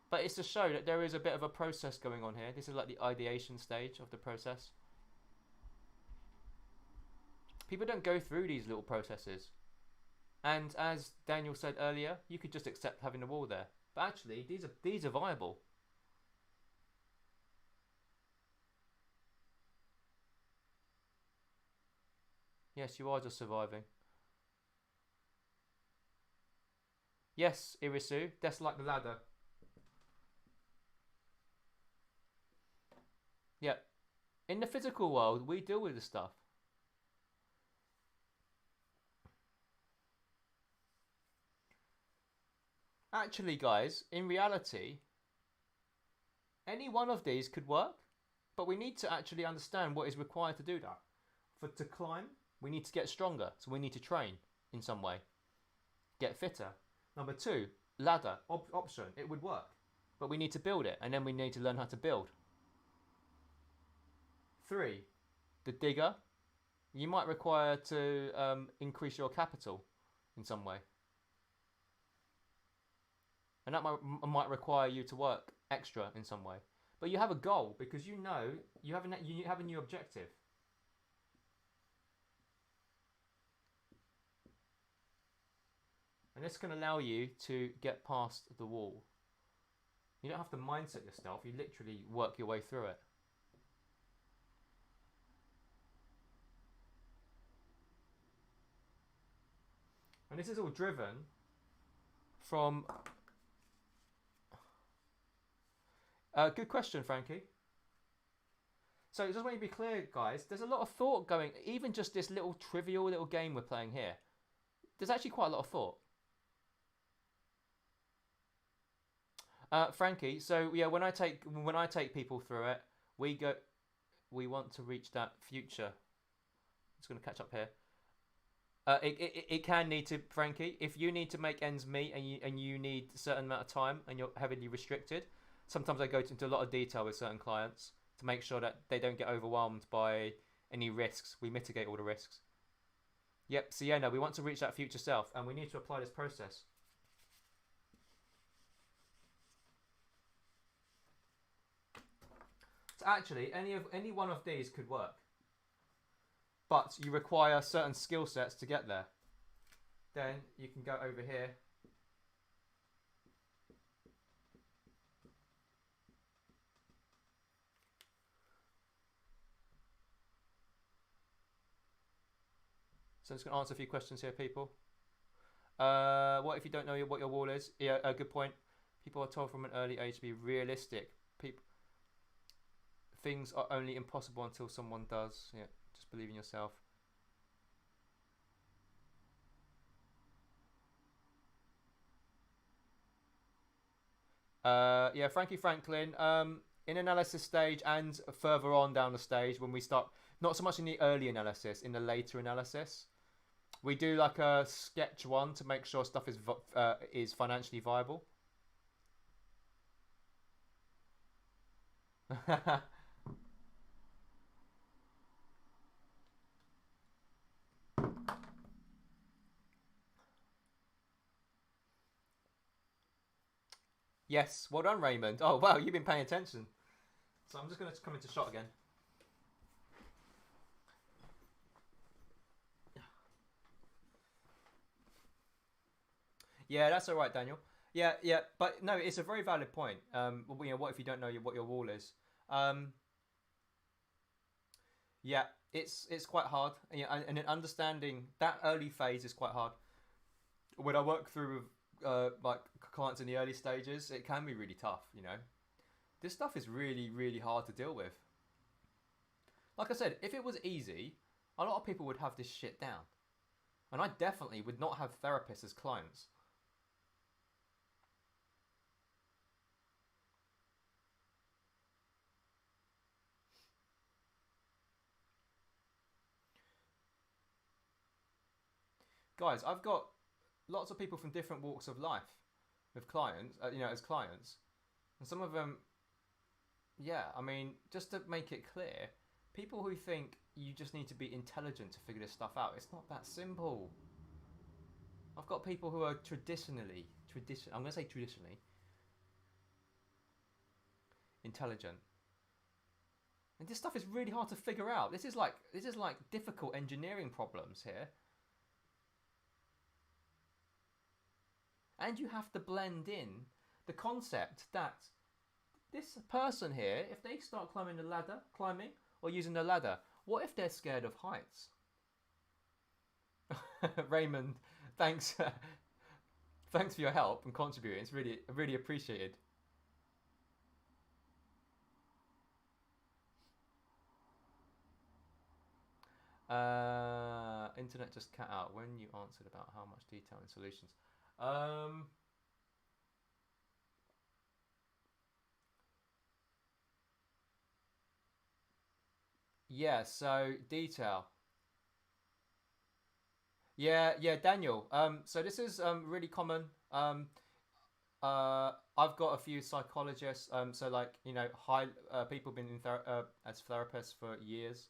But it's to show that there is a bit of a process going on here. This is like the ideation stage of the process. People don't go through these little processes. And as Daniel said earlier, you could just accept having a wall there. But actually, these are viable. Yes, you are just surviving. Yes, Irisu, that's like the ladder. Yeah. In the physical world, we deal with this stuff. Actually, guys, in reality, any one of these could work, but we need to actually understand what is required to do that. To climb, we need to get stronger, so we need to train in some way. Get fitter. Number two, ladder, option, it would work, but we need to build it, and then we need to learn how to build. Three, the digger, you might require to increase your capital in some way. And that might require you to work extra in some way. But you have a goal because you know you have a new objective. And this can allow you to get past the wall. You don't have to mindset yourself, you literally work your way through it. And this is all driven from... good question, Frankie. So just want to be clear, guys, there's a lot of thought going, even just this little trivial little game we're playing here. There's actually quite a lot of thought. Frankie, so yeah, when I take people through it, we want to reach that future. I'm just going to catch up here. It can need to, Frankie, if you need to make ends meet and you need a certain amount of time and you're heavily restricted, sometimes I go into a lot of detail with certain clients to make sure that they don't get overwhelmed by any risks. We mitigate all the risks. Yep, so yeah, no, we want to reach that future self and we need to apply this process. So actually, any one of these could work. But you require certain skill sets to get there. Then you can go over here. So I'm just going to answer a few questions here, people. What if you don't know what your wall is? Yeah, a good point. People are told from an early age to be realistic. Things are only impossible until someone does. Yeah, just believe in yourself. Yeah, Frankie Franklin. In analysis stage and further on down the stage, when we start, not so much in the early analysis, in the later analysis, we do like a sketch one to make sure stuff is financially viable. Yes, well done, Raymond. Oh wow, you've been paying attention. So I'm just going to come into shot again. Yeah, that's all right, Daniel. Yeah, yeah, but no, it's a very valid point. What if you don't know what your wall is? Um, yeah, it's quite hard, and then understanding that early phase is quite hard. When I work through like clients in the early stages, it can be really tough. This stuff is really really hard to deal with. Like I said, if it was easy, a lot of people would have this shit down, and I definitely would not have therapists as clients. Guys, I've got lots of people from different walks of life with clients, as clients, and some of them, yeah. I mean, just to make it clear, people who think you just need to be intelligent to figure this stuff out, it's not that simple. I've got people who are I'm going to say traditionally intelligent, and this stuff is really hard to figure out. This is like difficult engineering problems here, and you have to blend in the concept that this person here, if they start climbing or using the ladder, what if they're scared of heights? Raymond, thanks, thanks for your help and contributing. It's really, really appreciated. Internet just cut out when you answered about how much detail in solutions. Um, yeah, so detail. Yeah, yeah, Daniel. So this is really common. I've got a few psychologists. So like high people been as therapists for years.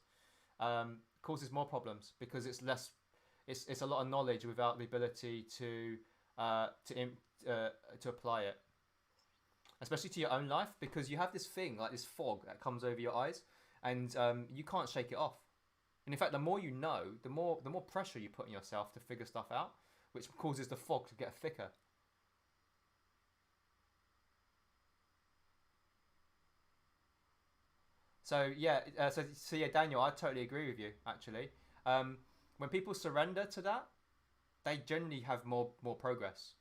Causes more problems because it's less. It's a lot of knowledge without the ability uh, to im- to apply it, especially to your own life, because you have this thing like this fog that comes over your eyes, and you can't shake it off. And in fact, the more you know, the more pressure you put on yourself to figure stuff out, which causes the fog to get thicker. So yeah, so yeah, Daniel, I totally agree with you. Actually, um, when people surrender to that, they generally have more progress.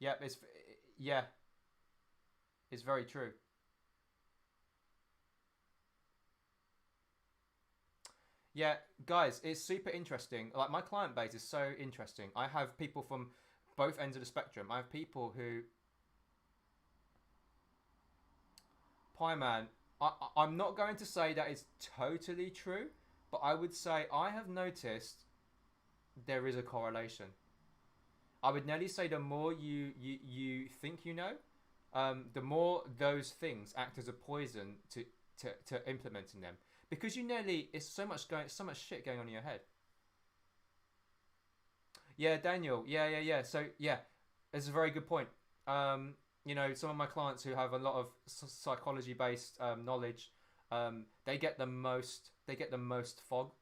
Yeah, yeah, it's very true. Yeah, guys, it's super interesting. Like my client base is so interesting. I have people from both ends of the spectrum. I have people who Pie Man. I'm not going to say that it's totally true, but I would say I have noticed there is a correlation. I would nearly say the more you think you know, the more those things act as a poison to implementing them, because you nearly it's so much shit going on in your head. Yeah, Daniel. Yeah, yeah, yeah. So yeah, it's a very good point. Some of my clients who have a lot of psychology based knowledge, they get the most fog.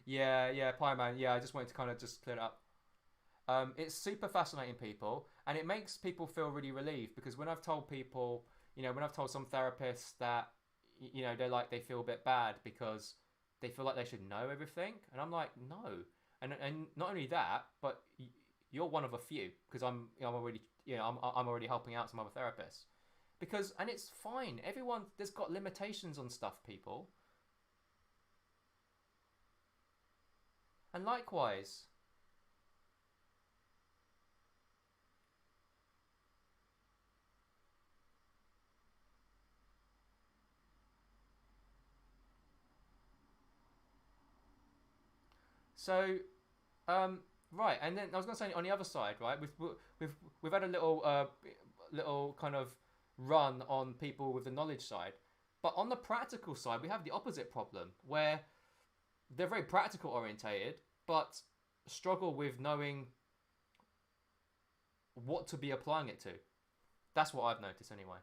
Yeah, yeah, Pie Man. Yeah, I just wanted to kind of just clear it up. It's super fascinating, people, and it makes people feel really relieved, because when I've told people, when I've told some therapists that, they feel a bit bad because they feel like they should know everything, and I'm like, no, and not only that, but you're one of a few, because I'm already, I'm already helping out some other therapists, and it's fine. Everyone, there's got limitations on stuff, people, and likewise. So right, and then I was going to say on the other side, right? We've we've had a little kind of run on people with the knowledge side. But on the practical side, we have the opposite problem where they're very practical orientated, but struggle with knowing what to be applying it to. That's what I've noticed anyway.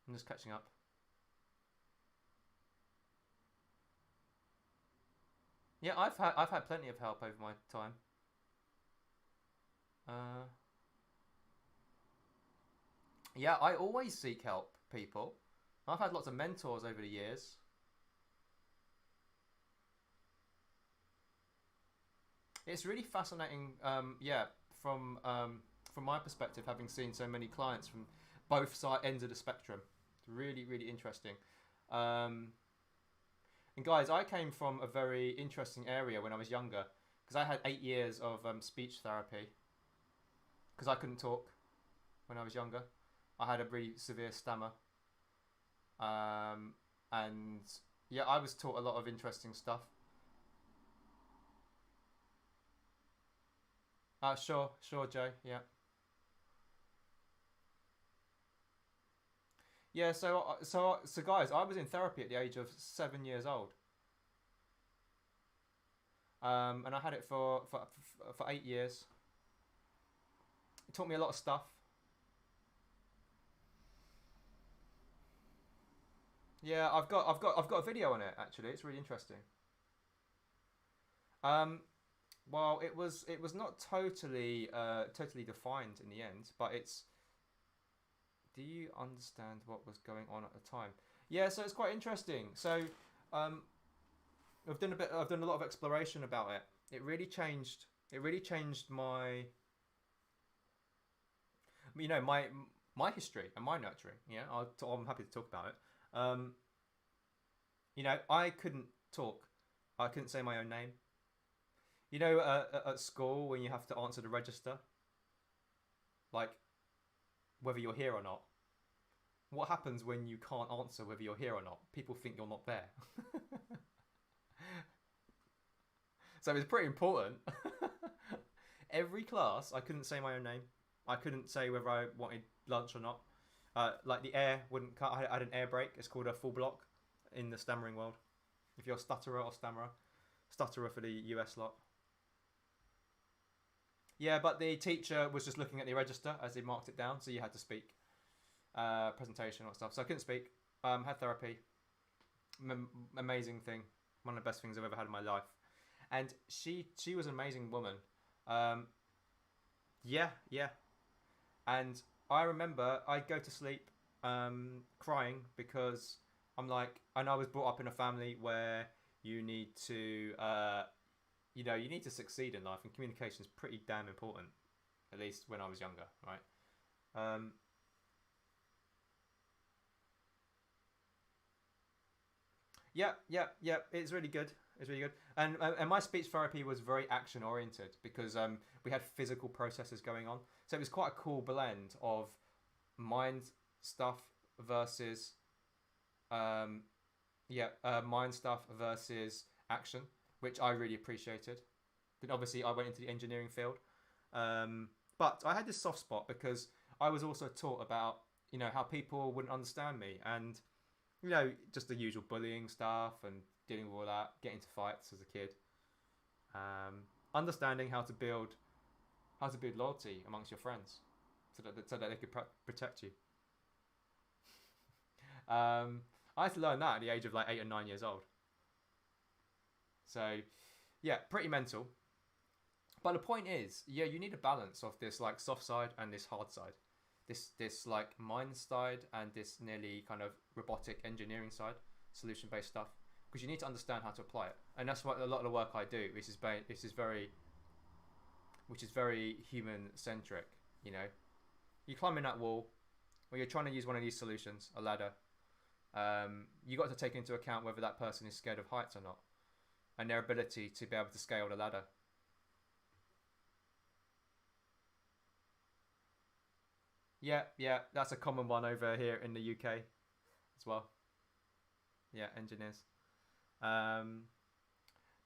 I'm just catching up. Yeah, I've had plenty of help over my time. Uh, yeah, I always seek help, people. I've had lots of mentors over the years. It's really fascinating. Yeah, from my perspective, having seen so many clients from both side ends of the spectrum, it's really really interesting. Um, and guys, I came from a very interesting area when I was younger because I had 8 years of speech therapy because I couldn't talk when I was younger. I had a really severe stammer, um, and yeah, I was taught a lot of interesting stuff. Sure, sure, Joe. Yeah, yeah. So, guys, I was in therapy at the age of 7 years old, and I had it for 8 years. It taught me a lot of stuff. Yeah, I've got a video on it actually. It's really interesting. Um, well, it was not totally defined in the end, but it's. Do you understand what was going on at the time? Yeah, so it's quite interesting. So, um, I've done a lot of exploration about it. It really changed. It really changed my history and my nurturing. Yeah, I'm happy to talk about it. Um, I couldn't talk. I couldn't say my own name. At school when you have to answer the register, like whether you're here or not. What happens when you can't answer whether you're here or not? People think you're not there. So it's pretty important. Every class, I couldn't say my own name. I couldn't say whether I wanted lunch or not. Like the air wouldn't cut. I had an air brake. It's called a full block in the stammering world. If you're a stutterer or stammerer, stutterer for the US lot. Yeah, but the teacher was just looking at the register as he marked it down, so you had to speak, presentation or stuff. So I couldn't speak. Had therapy. Amazing thing. One of the best things I've ever had in my life. And she was an amazing woman. Um, yeah, yeah. And I remember I'd go to sleep crying because and I was brought up in a family where you need to, you need to succeed in life, and communication is pretty damn important. At least when I was younger, right? Um, yeah, yeah, yeah. It's really good. It's really good. And my speech therapy was very action oriented because we had physical processes going on, so it was quite a cool blend of mind stuff versus um, mind stuff versus action, which I really appreciated. Then obviously I went into the engineering field, but I had this soft spot because I was also taught about how people wouldn't understand me and just the usual bullying stuff and dealing with all that, getting into fights as a kid, understanding how to build loyalty amongst your friends, so that they could protect you. I had to learn that at the age of like 8 or 9 years old. So yeah, pretty mental. But the point is, yeah, you need a balance of this like soft side and this hard side, this like mind side and this nearly kind of robotic engineering side, solution based stuff, because you need to understand how to apply it, and that's what a lot of the work I do. Which is very human centric. You know, you climb in that wall, or you're trying to use one of these solutions, a ladder. You got to take into account whether that person is scared of heights or not, and their ability to be able to scale the ladder. Yeah, yeah, that's a common one over here in the UK as well. Yeah, engineers. Um,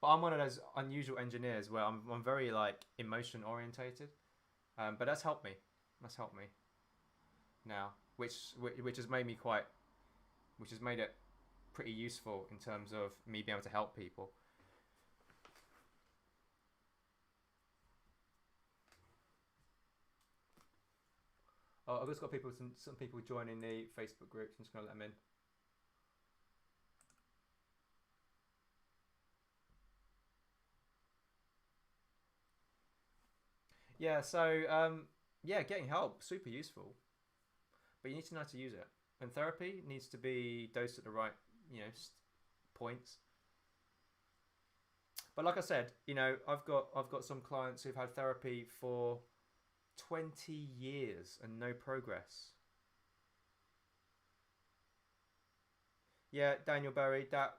but I'm one of those unusual engineers where I'm very like emotion orientated. But that's helped me. That's helped me. now, which has made me which has made it pretty useful in terms of me being able to help people. Oh, I've just got some people joining the Facebook group. I'm just gonna let them in. Yeah, so yeah, getting help super useful, but you need to know how to use it. And therapy needs to be dosed at the right, you know, points. But like I said, you know, I've got some clients who've had therapy for 20 years and no progress. Yeah, Daniel Berry, that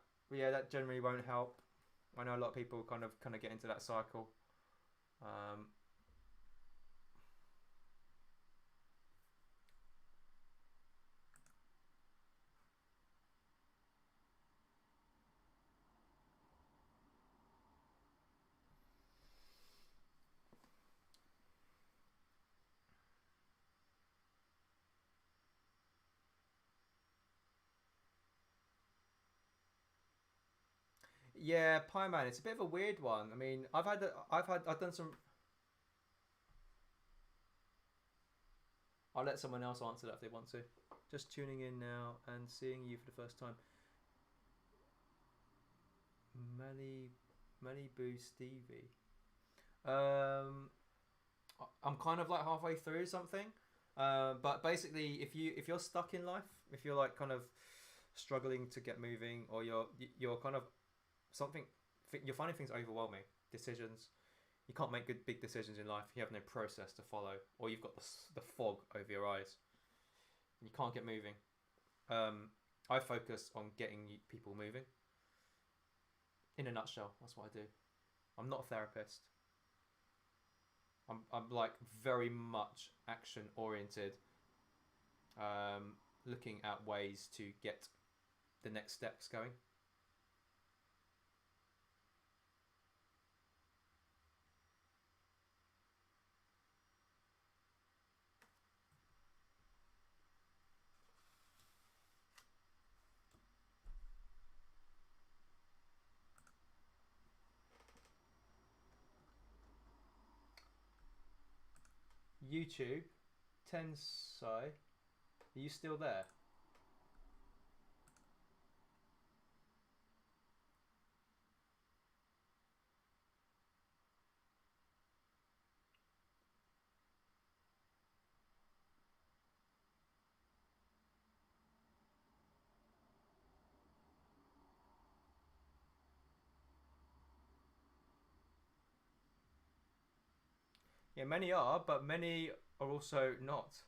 generally won't help. I know a lot of people kind of get into that cycle. Um, yeah, Pie Man, it's a bit of a weird one. I mean, I've done some. I'll let someone else answer that if they want to. Just tuning in now and seeing you for the first time. Malibu Stevie. Um, I'm kind of like halfway through something. But basically, if you're stuck in life, if you're like kind of struggling to get moving, or you're kind of something, you're finding things overwhelming, decisions. You can't make good big decisions in life. You have no process to follow, or you've got the fog over your eyes, and you can't get moving. I focus on getting people moving. In a nutshell, that's what I do. I'm not a therapist. I'm like very much action oriented, looking at ways to get the next steps going. YouTube, Tensai, are you still there? Yeah, many are, but many are also not.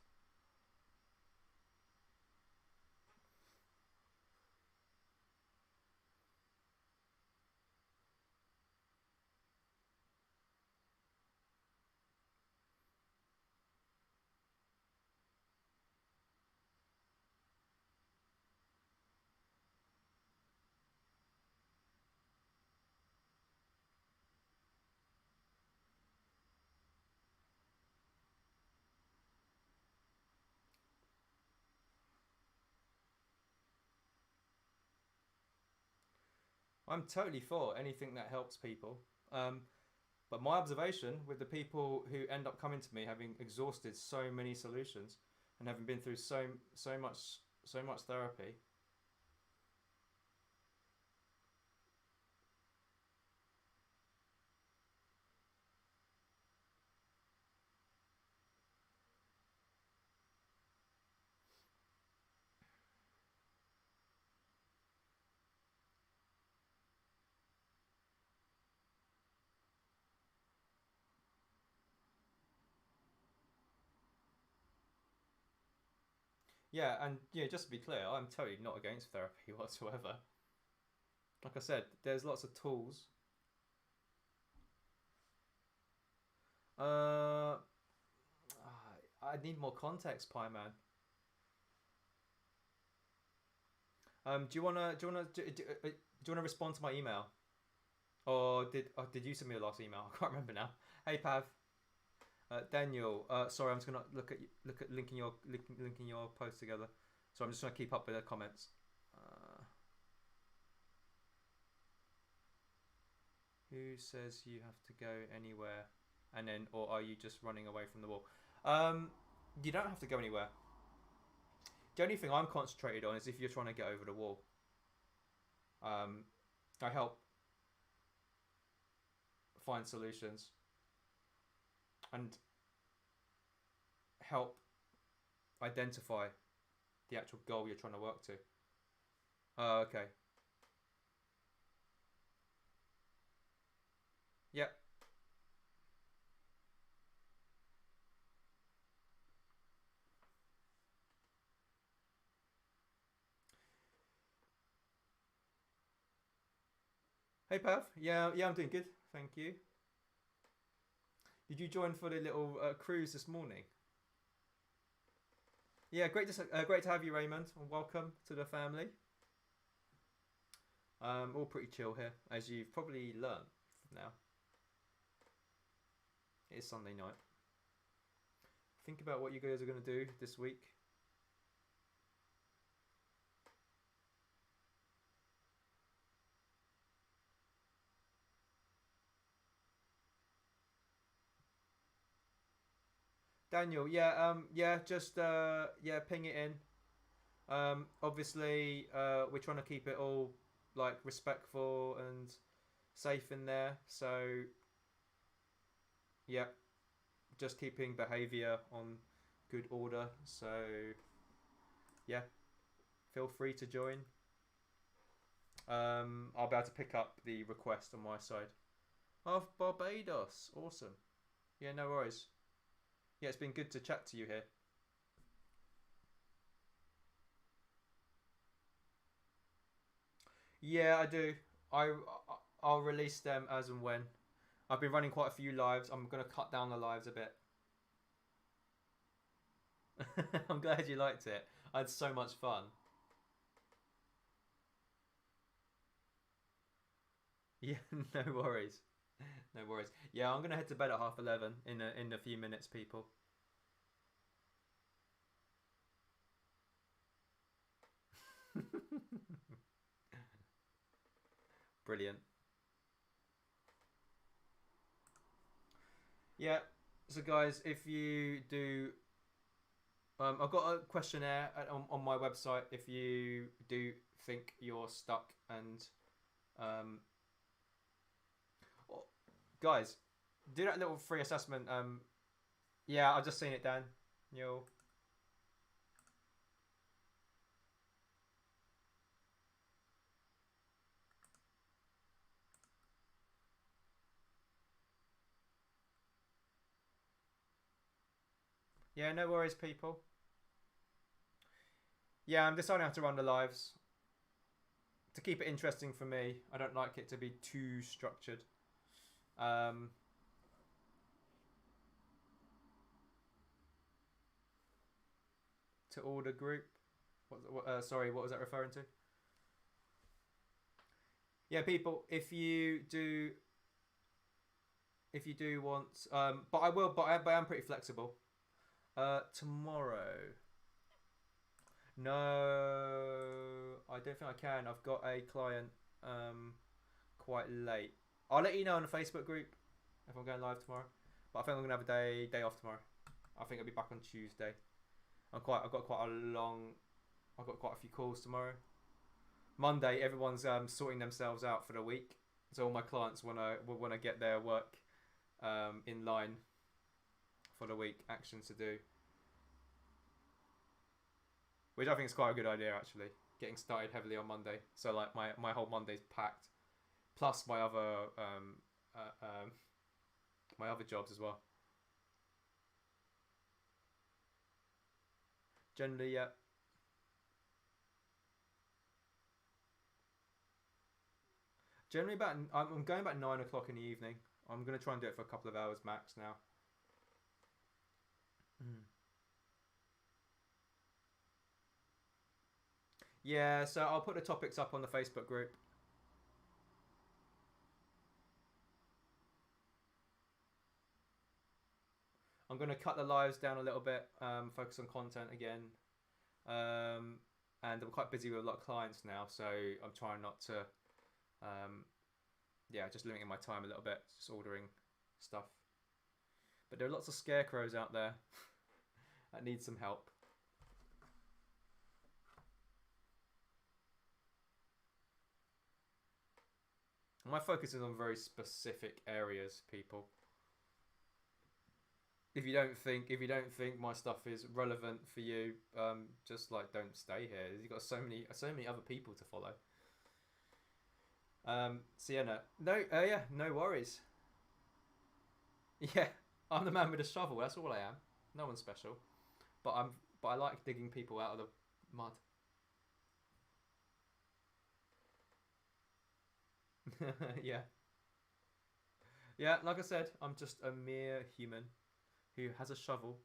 I'm totally for anything that helps people. Um, but my observation with the people who end up coming to me having exhausted so many solutions and having been through so much therapy. Yeah, and yeah, just to be clear, I'm totally not against therapy whatsoever. Like I said, there's lots of tools. Uh, I need more context, Pie Man. Do you wanna respond to my email, or did you send me the last email? I can't remember now. Hey Pav. Daniel, sorry, I'm just gonna look at linking your post together. So I'm just gonna keep up with the comments. Who says you have to go anywhere, and then, or are you just running away from the wall? You don't have to go anywhere. The only thing I'm concentrated on is if you're trying to get over the wall. I help find solutions and help identify the actual goal you're trying to work to. Oh, okay. Yep. Hey, Pav. Yeah, I'm doing good. Thank you. Did you join for the little cruise this morning? Yeah, great to have you, Raymond, and welcome to the family. All pretty chill here, as you've probably learned now. It is Sunday night. Think about what you guys are going to do this week. Daniel, just ping it in. Obviously, we're trying to keep it all like respectful and safe in there. So, yeah, just keeping behaviour on good order. So, yeah, feel free to join. I'll be able to pick up the request on my side. Of Barbados, awesome. Yeah, no worries. Yeah, it's been good to chat to you here. Yeah, I do. I I'll release them as and when. I've been running quite a few lives. I'm gonna cut down the lives a bit. I'm glad you liked it. I had so much fun. Yeah, no worries. No worries. Yeah, I'm gonna head to bed at 11:30 in a few minutes, people. Brilliant. Yeah. So guys, if you do, I've got a questionnaire on my website. If you do think you're stuck and, um, oh, guys, do that little free assessment. Yeah, I've just seen it, Dan. Yo. Yeah, no worries, people. Yeah, I'm deciding how to run the lives to keep it interesting for me. I don't like it to be too structured. Um, to order group. Sorry, what was that referring to? Yeah, people, if you do want, but I will, but I am pretty flexible. Tomorrow. No, I don't think I can. I've got a client quite late. I'll let you know on the Facebook group if I'm going live tomorrow. But I think I'm gonna have a day off tomorrow. I think I'll be back on Tuesday. I've got quite a few calls tomorrow. Monday, everyone's sorting themselves out for the week, so all my clients wanna get their work in line for the week, actions to do, which I think is quite a good idea actually. Getting started heavily on Monday, so like my whole Monday's packed, plus my other jobs as well. Generally, yeah. Generally about I'm going about 9 o'clock in the evening. I'm gonna try and do it for a couple of hours max now. Mm. Yeah, so I'll put the topics up on the Facebook group. I'm going to cut the lives down a little bit, focus on content again. And I'm quite busy with a lot of clients now, so I'm trying not to, just limiting my time a little bit, just ordering stuff. But there are lots of scarecrows out there that need some help. My focus is on very specific areas, people. If you don't think my stuff is relevant for you, just like don't stay here. You've got so many other people to follow. Sienna, no worries. Yeah, I'm the man with a shovel. That's all I am. No one's special, but I like digging people out of the mud. Yeah, yeah. Like I said, I'm just a mere human who has a shovel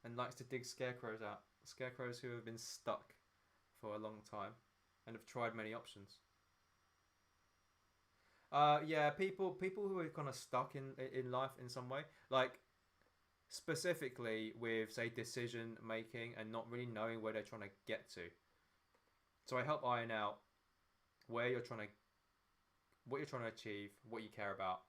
and likes to dig scarecrows out. Scarecrows who have been stuck for a long time and have tried many options. Yeah, people who are kind of stuck in life in some way, like specifically with say decision making and not really knowing where they're trying to get to. So I help iron out where you're trying to, what you're trying to achieve, what you care about,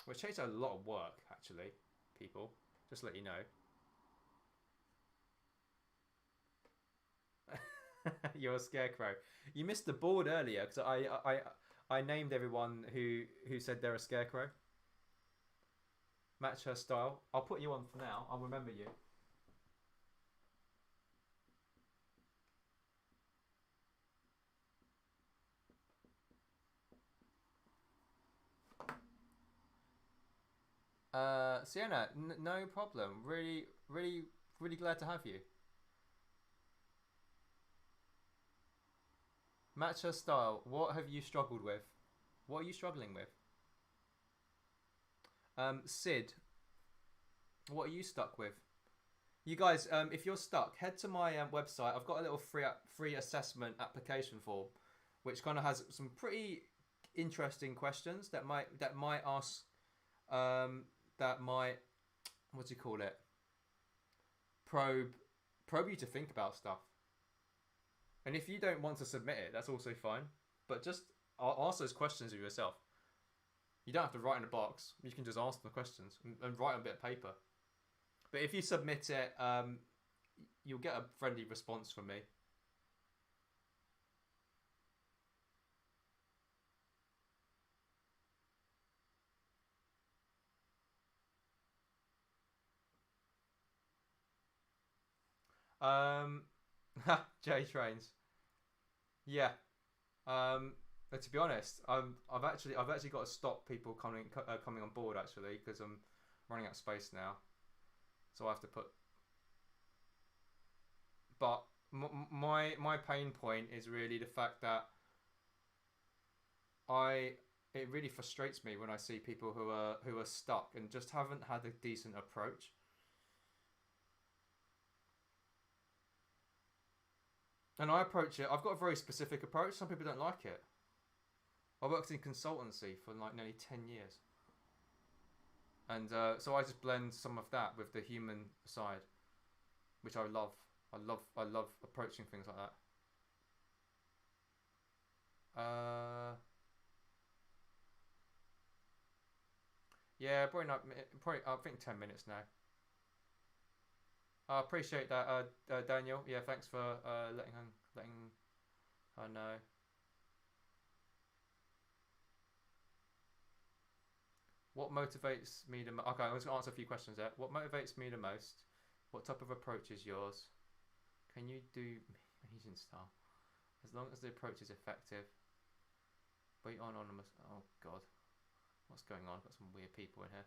which takes a lot of work actually. People, just to let you know. You're a scarecrow. You missed the board earlier because I named everyone who said they're a scarecrow. Match her style. I'll put you on for now. I'll remember you. Sienna, no problem. Really, really, really glad to have you. Match her style. What have you struggled with? What are you struggling with? Sid, what are you stuck with? You guys, if you're stuck, head to my website. I've got a little free assessment application form, which kind of has some pretty interesting questions that might ask that might, what do you call it, probe probe you to think about stuff. And if you don't want to submit it, that's also fine. But just ask those questions of yourself. You don't have to write in a box. You can just ask the questions and write on a bit of paper. But if you submit it, you'll get a friendly response from me. Um, J Trains. Yeah. To be honest, I've actually got to stop people coming on board actually because I'm running out of space now. So I have to put. But my pain point is really the fact that I it really frustrates me when I see people who are stuck and just haven't had a decent approach. And I approach it. I've got a very specific approach. Some people don't like it. I worked in consultancy for like nearly 10 years, and so I just blend some of that with the human side, which I love. I love approaching things like that. Yeah, probably not. Probably I think 10 minutes now. I appreciate that, Daniel. Yeah, thanks for letting her know. What motivates me the most? Okay, I'm just gonna answer a few questions there. What motivates me the most? What type of approach is yours? Can you do amazing style? As long as the approach is effective. Wait on anonymous. Oh God, what's going on? I've got some weird people in here.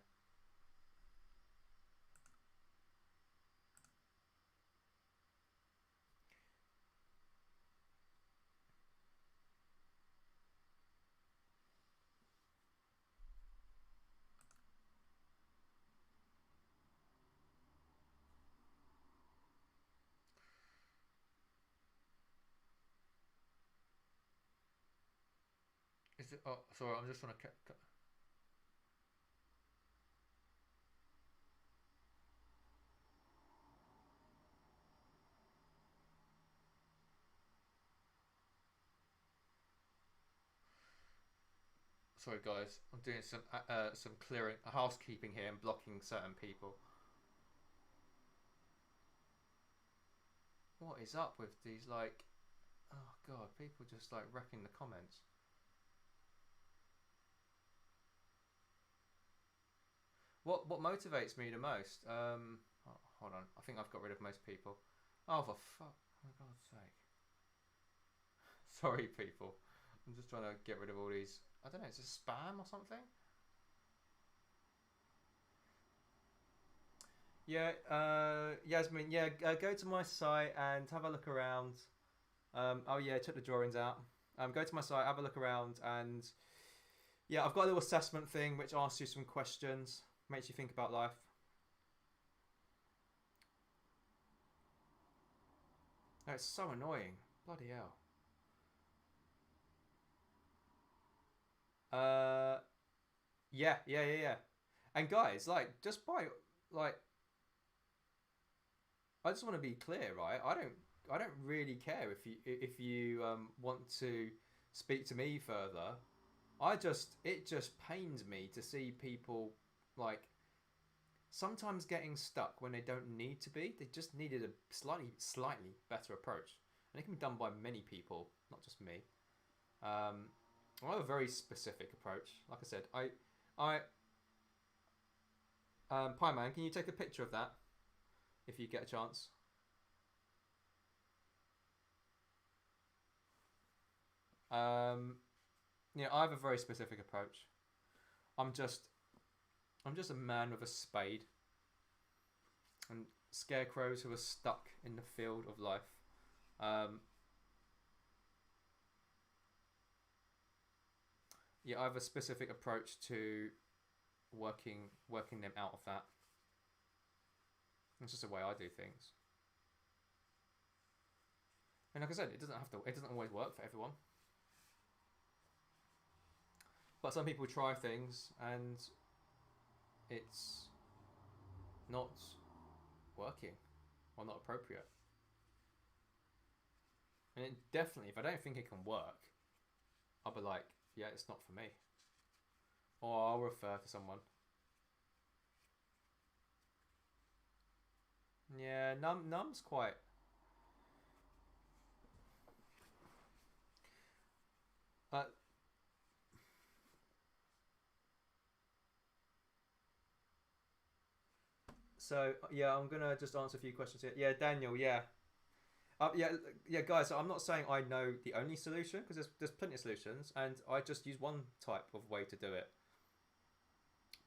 Is it? Oh, sorry. I'm just trying to. Sorry, guys. I'm doing some clearing, housekeeping here, and blocking certain people. What is up with these, like... Oh, God. People just, like, wrecking the comments. What motivates me the most? Oh, hold on. I think I've got rid of most people. Oh, for fuck. For God's sake. Sorry, people. I'm just trying to get rid of all these... I don't know, is this spam or something? Yeah, Yasmin, yeah, go to my site and have a look around. Oh yeah, took the drawings out. Go to my site, have a look around, and yeah, I've got a little assessment thing which asks you some questions, makes you think about life. Oh, it's so annoying. Bloody hell. Yeah. And guys, like, just by like, I just want to be clear, right? I don't really care if you want to speak to me further. It just pains me to see people like sometimes getting stuck when they don't need to be. They just needed a slightly better approach, and it can be done by many people, not just me. I have a very specific approach. Like I said, I Pie Man, can you take a picture of that if you get a chance? Yeah, I have a very specific approach. I'm just I'm just a man with a spade and scarecrows who are stuck in the field of life. Um, yeah, I have a specific approach to working them out of that. It's just the way I do things. And like I said, it doesn't always work for everyone. But some people try things and it's not working or not appropriate. And it definitely, if I don't think it can work, I'll be like, yeah, it's not for me. Or I'll refer to someone. Yeah, Num's quite. Uh, so yeah, I'm gonna just answer a few questions here. Yeah, Daniel. Yeah, yeah, yeah, guys. I'm not saying I know the only solution because there's plenty of solutions, and I just use one type of way to do it.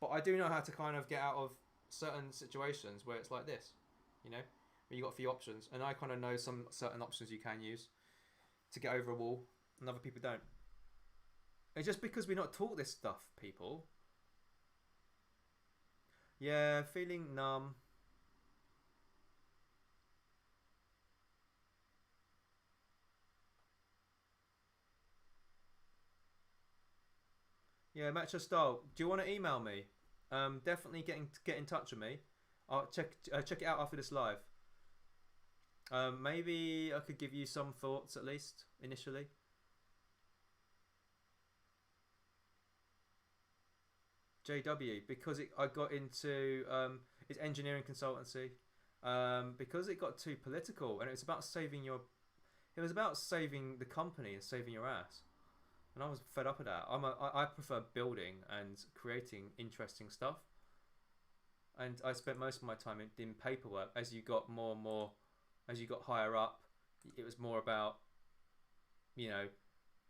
But I do know how to kind of get out of certain situations where it's like this, you know, where you got a few options, and I kind of know some certain options you can use to get over a wall, and other people don't. And just because we're not taught this stuff, people. Yeah, feeling numb. Yeah, match your style. Do you want to email me? Definitely get in touch with me. I'll check it out after this live. Maybe I could give you some thoughts at least initially. JW because I got into it's engineering consultancy because it got too political and it was about saving the company and saving your ass, and I was fed up with that. I prefer building and creating interesting stuff, and I spent most of my time in paperwork. As you got more and more, as you got higher up, it was more about, you know,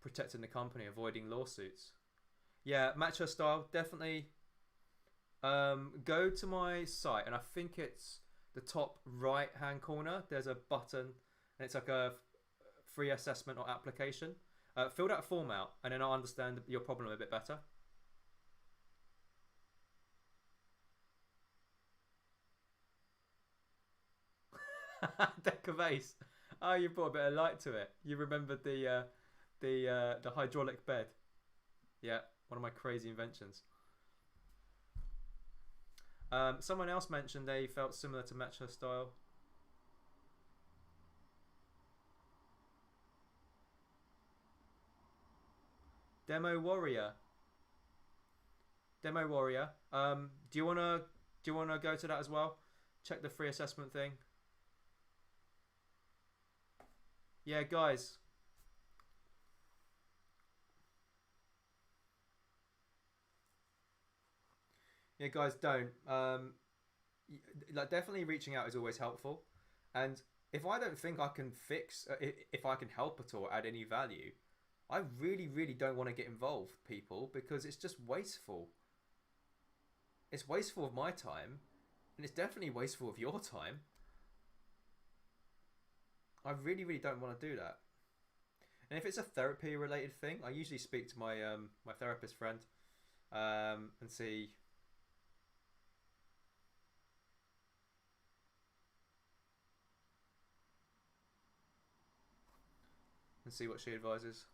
protecting the company, avoiding lawsuits. Yeah, match her style definitely. Go to my site, and I think it's the top right hand corner. There's a button, and it's like a free assessment or application. Fill that form out, and then I'll understand your problem a bit better. Deck of Ace. Oh, you brought a bit of light to it. You remembered the hydraulic bed. Yeah, one of my crazy inventions. Someone else mentioned they felt similar to match her style. Demo Warrior. Demo Warrior. Do you wanna go to that as well? Check the free assessment thing. Yeah, guys. Yeah, guys, don't. Like definitely reaching out is always helpful, and if I don't think I can fix, if I can help at all, add any value, I really, really don't want to get involved, people, because it's just wasteful. It's wasteful of my time, and it's definitely wasteful of your time. I really, really don't want to do that. And if it's a therapy related thing, I usually speak to my therapist friend, and see what she advises.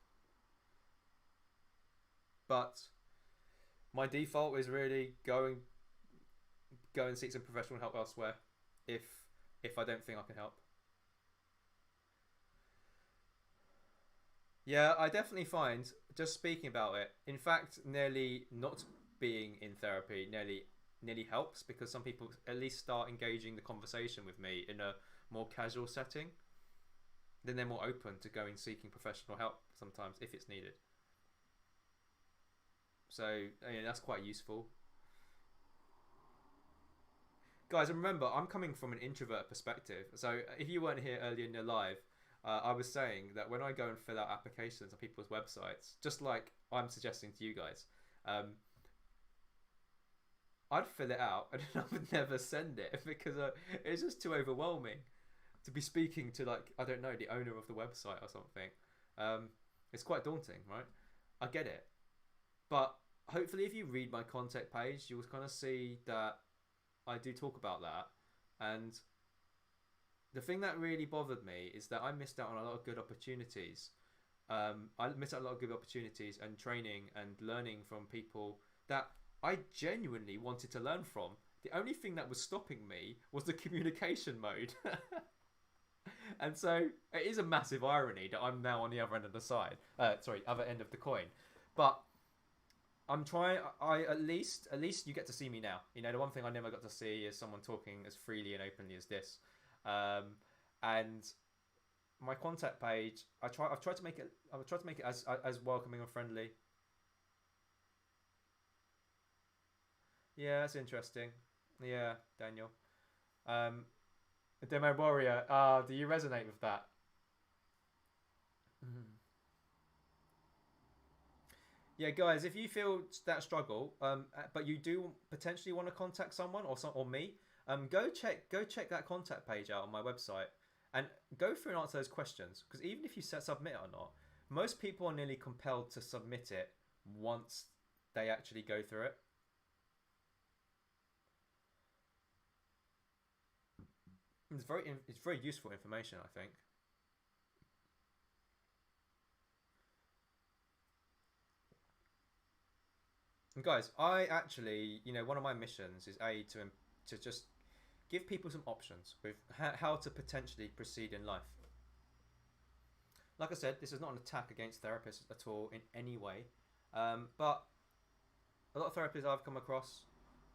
But my default is really go and seek some professional help elsewhere, if I don't think I can help. Yeah, I definitely find just speaking about it. In fact, nearly not being in therapy nearly helps because some people at least start engaging the conversation with me in a more casual setting. Then they're more open to going seeking professional help sometimes if it's needed. So that's quite useful. Guys, and remember, I'm coming from an introvert perspective. So if you weren't here earlier in the live, I was saying that when I go and fill out applications on people's websites, just like I'm suggesting to you guys, um, I'd fill it out and I would never send it because it's just too overwhelming to be speaking to, like, I don't know, the owner of the website or something. Um, it's quite daunting, right? I get it, but hopefully, if you read my contact page, you'll kind of see that I do talk about that. And the thing that really bothered me is that I missed out on a lot of good opportunities. I missed out on a lot of good opportunities and training and learning from people that I genuinely wanted to learn from. The only thing that was stopping me was the communication mode. And so it is a massive irony that I'm now on the other end of the side. Sorry, other end of the coin. But I'm trying. I at least you get to see me now. The one thing I never got to see is someone talking as freely and openly as this. And my contact page, I've tried to make it. I've tried to make it as welcoming and friendly. Yeah, that's interesting. Yeah, Daniel. Um, Demo Warrior. Do you resonate with that? Mhm. Yeah, guys, if you feel that struggle, but you do potentially want to contact someone or me, go check that contact page out on my website, and go through and answer those questions. Because even if you set submit or not, most people are nearly compelled to submit it once they actually go through it. It's very useful information, I think. And guys, I actually, one of my missions is to just give people some options with how to potentially proceed in life. Like I said, this is not an attack against therapists at all in any way, but a lot of therapists I've come across,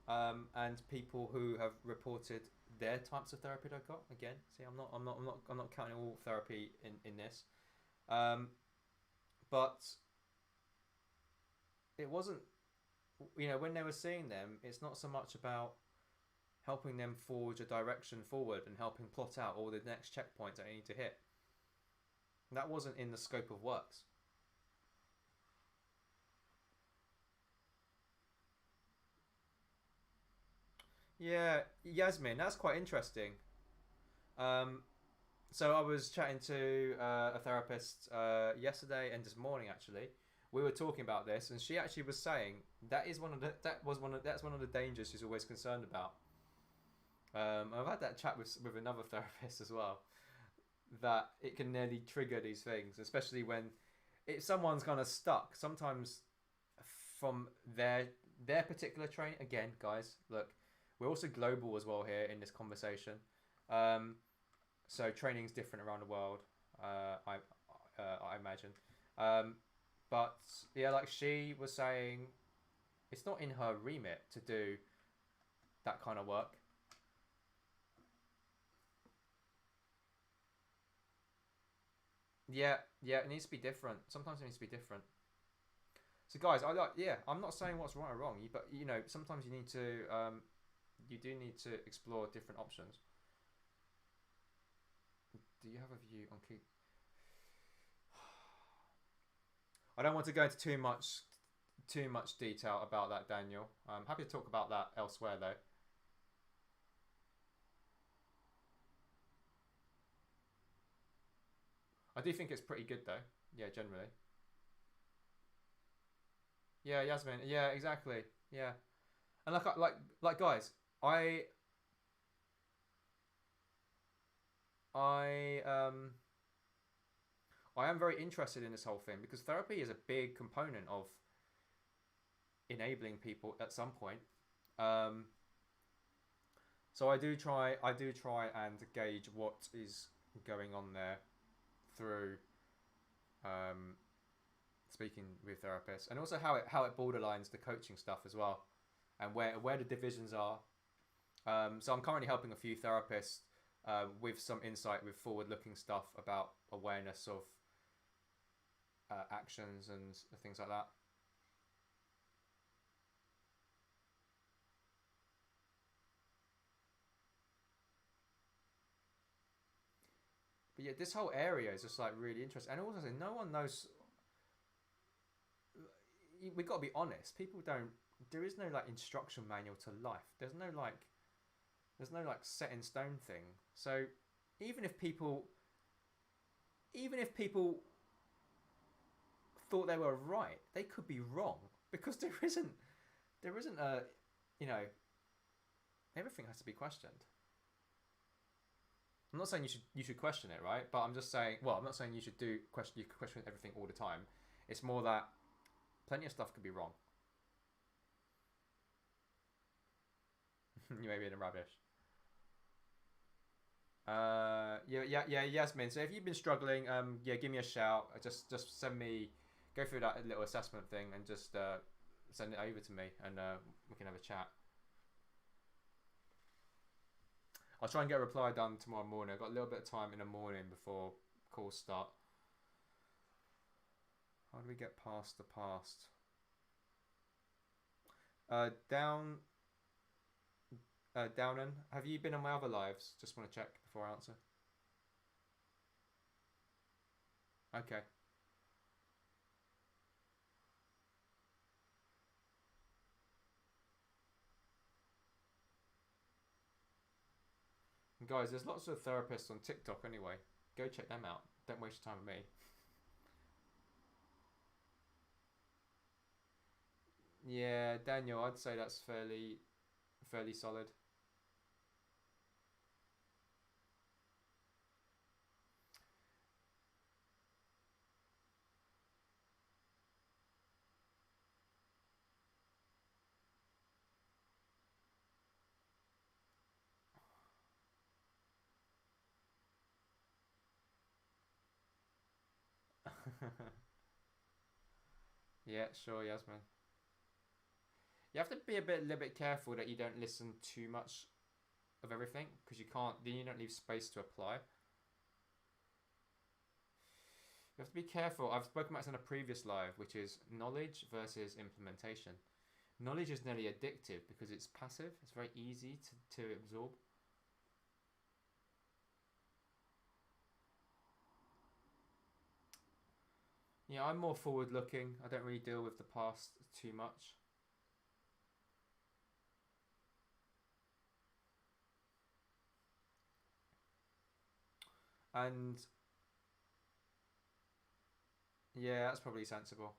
and people who have reported their types of therapy they've got. Again, see, I'm not counting all therapy in this, um, but it wasn't. When they were seeing them, it's not so much about helping them forge a direction forward and helping plot out all the next checkpoints that they need to hit. That wasn't in the scope of works. Yeah, Yasmin, that's quite interesting. Um, so I was chatting to a therapist yesterday and this morning actually. We were talking about this, and she actually was saying that's one of the dangers she's always concerned about. I've had that chat with another therapist as well. That it can nearly trigger these things, especially when someone's kind of stuck. Sometimes from their particular training. Again, guys, look, we're also global as well here in this conversation. Um, so training is different around the world. I imagine. Um, but yeah, like she was saying, It's not in her remit to do that kind of work. Yeah, yeah, it needs to be different. Sometimes it needs to be different. So guys, I'm not saying what's right or wrong, but sometimes you need to you do need to explore different options. Do you have a view on key? I don't want to go into too much detail about that, Daniel. I'm happy to talk about that elsewhere though. I do think it's pretty good though. Yeah, generally. Yeah, Yasmin. Yeah, exactly. Yeah, and like guys, I I I am very interested in this whole thing because therapy is a big component of enabling people at some point. Um, so I do try and gauge what is going on there through um, speaking with therapists, and also how it borderlines the coaching stuff as well, and where the divisions are. So I'm currently helping a few therapists with some insight with forward looking stuff about awareness of actions and things like that. But yeah, this whole area is just like really interesting, and also no one knows. We got to be honest. People don't. There is no like instruction manual to life. There's no like set in stone thing. So even if people even if people thought they were right, they could be wrong because there isn't a you know everything has to be questioned. I'm not saying you should question it, right? But I'm just saying. Well, I'm not saying you should do question. You could question everything all the time. It's more that plenty of stuff could be wrong. You may be in a rubbish. Yeah, Yasmin. So if you've been struggling, yeah, give me a shout. Just send me, go through that little assessment thing, and just send it over to me, and we can have a chat. I'll try and get a reply done tomorrow morning. I've got a little bit of time in the morning before calls start. How do we get past the past? Down, Downen. Have you been on my other lives? Just want to check before I answer. Okay. And guys, there's lots of therapists on TikTok anyway. Go check them out. Don't waste your time with me. Yeah, Daniel, I'd say that's fairly solid. Yeah, sure, Yasmin. You have to be a little bit careful that you don't listen too much of everything because you can't. Then you don't leave space to apply. You have to be careful. I've spoken about this in a previous live, which is knowledge versus implementation. Knowledge is nearly addictive because it's passive. It's very easy to absorb. Yeah, I'm more forward looking. I don't really deal with the past too much. And yeah, that's probably sensible.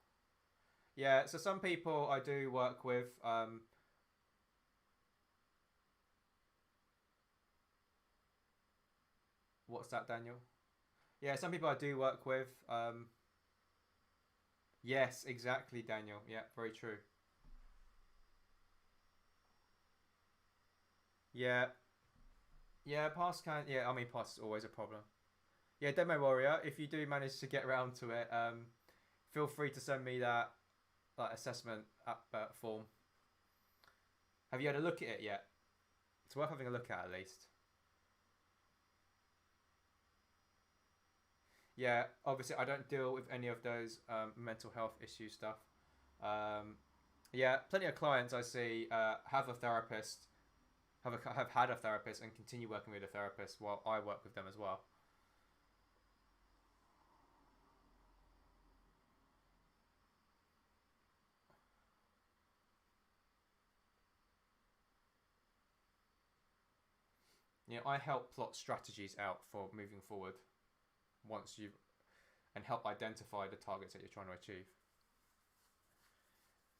Yeah, so some people I do work with. What's that, Daniel? Yeah, some people I do work with. Yes, exactly, Daniel. Yeah, very true. Yeah, yeah, past can. Yeah, I mean, past is always a problem. Yeah, Demo Warrior. If you do manage to get around to it, feel free to send me that like assessment form. Have you had a look at it yet? It's worth having a look at least. Yeah, obviously I don't deal with any of those mental health issue stuff. Um, yeah, plenty of clients I see have a therapist, have had a therapist, and continue working with a therapist while I work with them as well. I help plot strategies out for moving forward once you and help identify the targets that you're trying to achieve.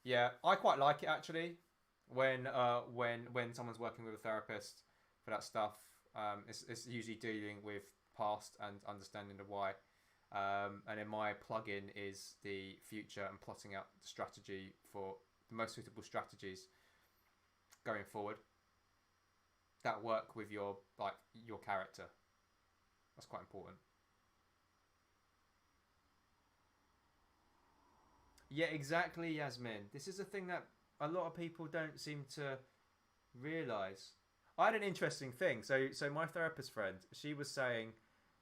Yeah, I quite like it actually when someone's working with a therapist for that stuff. It's usually dealing with past and understanding the why. And then my plugin is the future and plotting out the strategy for the most suitable strategies going forward that work with your character. That's quite important. Yeah, exactly, Yasmin. This is a thing that a lot of people don't seem to realize. I had an interesting thing. So my therapist friend, she was saying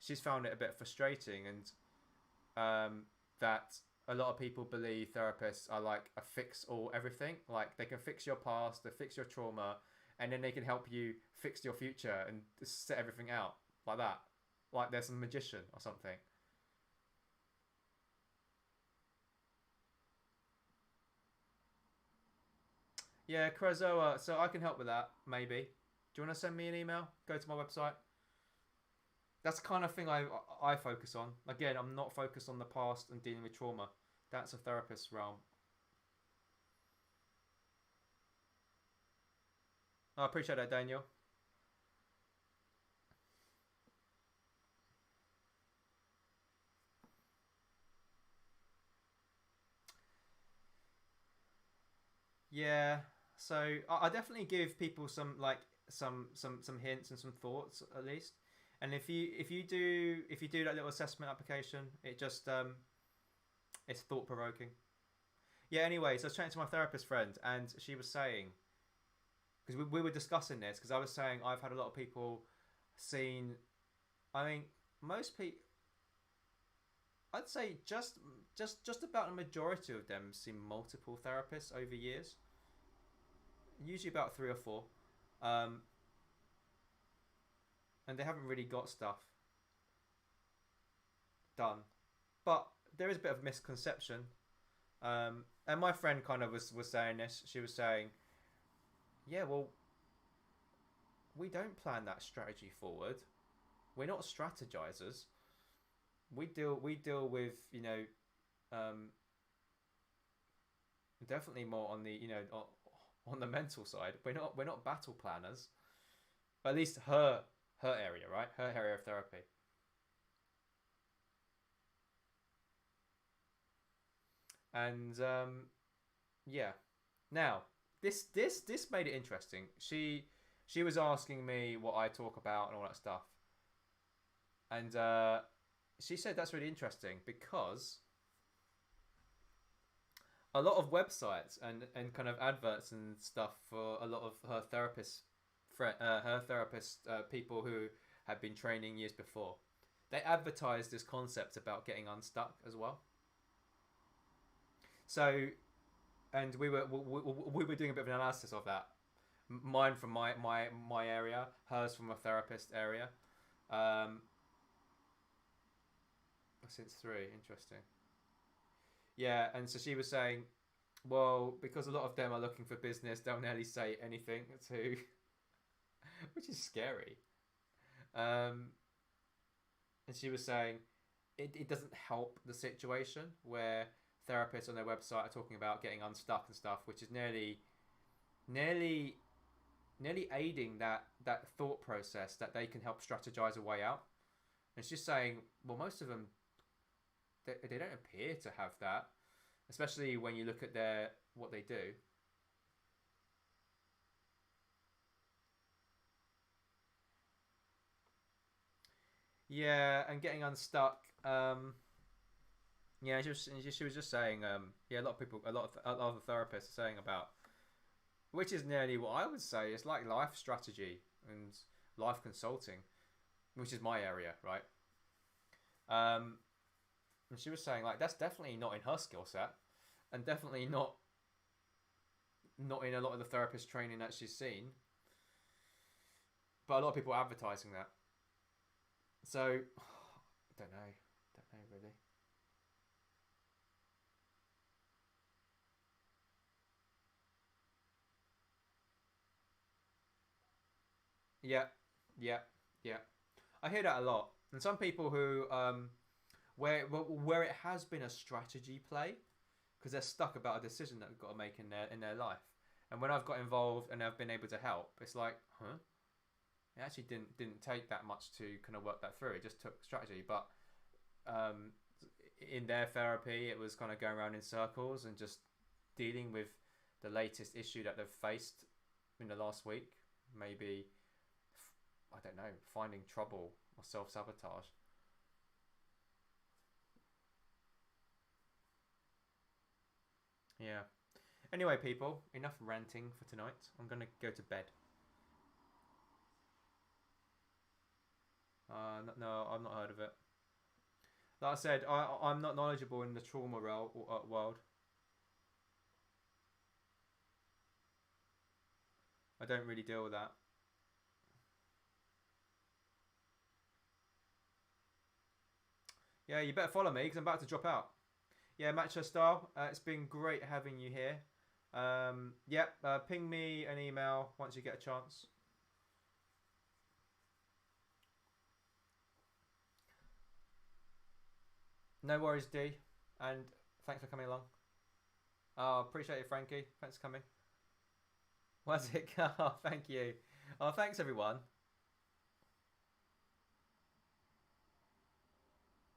she's found it a bit frustrating, and that a lot of people believe therapists are like a fix all everything. Like they can fix your past, they fix your trauma, and then they can help you fix your future and set everything out like that. Like there's a magician or something. Yeah, Krazoa. So I can help with that, maybe. Do you want to send me an email? Go to my website. That's the kind of thing I focus on. Again, I'm not focused on the past and dealing with trauma. That's a therapist's realm. I appreciate that, Daniel. Yeah. So I definitely give people some hints and some thoughts at least. And if you do that little assessment application, it just it's thought provoking. Yeah. Anyway, so I was chatting to my therapist friend, and she was saying because we were discussing this because I was saying I've had a lot of people seen. I mean, most people. I'd say just about a majority of them see multiple therapists over years. Usually about three or four, um, and they haven't really got stuff done. But there is a bit of misconception. And my friend kind of was saying this. She was saying, "Yeah, well, we don't plan that strategy forward. We're not strategizers. We deal with um, definitely more on the on the mental side. We're not battle planners. At least her area, right? Her area of therapy. And yeah. Now this made it interesting. She was asking me what I talk about and all that stuff, and she said that's really interesting because a lot of websites and kind of adverts and stuff for a lot of her therapist people who had been training years before. They advertised this concept about getting unstuck as well. So, and we were doing a bit of an analysis of that. Mine from my area, hers from a therapist area. Um, since three, interesting. Yeah, and so she was saying, well, because a lot of them are looking for business, they'll nearly say anything to, which is scary. Um, and she was saying it doesn't help the situation where therapists on their website are talking about getting unstuck and stuff, which is nearly, nearly aiding that thought process that they can help strategize a way out. And she's saying, well, most of them they don't appear to have that, especially when you look at their what they do. Yeah, and getting unstuck. Yeah, she was just saying. Yeah, a lot of people, a lot of the therapists are saying about which is nearly what I would say. It's like life strategy and life consulting, which is my area, right? Um, and she was saying like that's definitely not in her skill set, and definitely not in a lot of the therapist training that she's seen. But a lot of people are advertising that. So, don't know really. Yeah, yeah, yeah. I hear that a lot, and some people who where it has been a strategy play because they're stuck about a decision that they've got to make in their life. And when I've got involved and I've been able to help, it's like, huh? It actually didn't take that much to kind of work that through. It just took strategy, but um, in their therapy, it was kind of going around in circles and just dealing with the latest issue that they've faced in the last week. Maybe I don't know, finding trouble or self sabotage. Yeah. Anyway, people, enough ranting for tonight. I'm gonna go to bed. No, I've not heard of it. Like I said, I'm not knowledgeable in the trauma world. I don't really deal with that. Yeah, you better follow me because I'm about to drop out. Yeah, Matcha Style, it's been great having you here. Yep, ping me an email once you get a chance. No worries, D. And thanks for coming along. Oh, appreciate it, Frankie. Thanks for coming. What's it? Oh, thank you. Oh, thanks, everyone.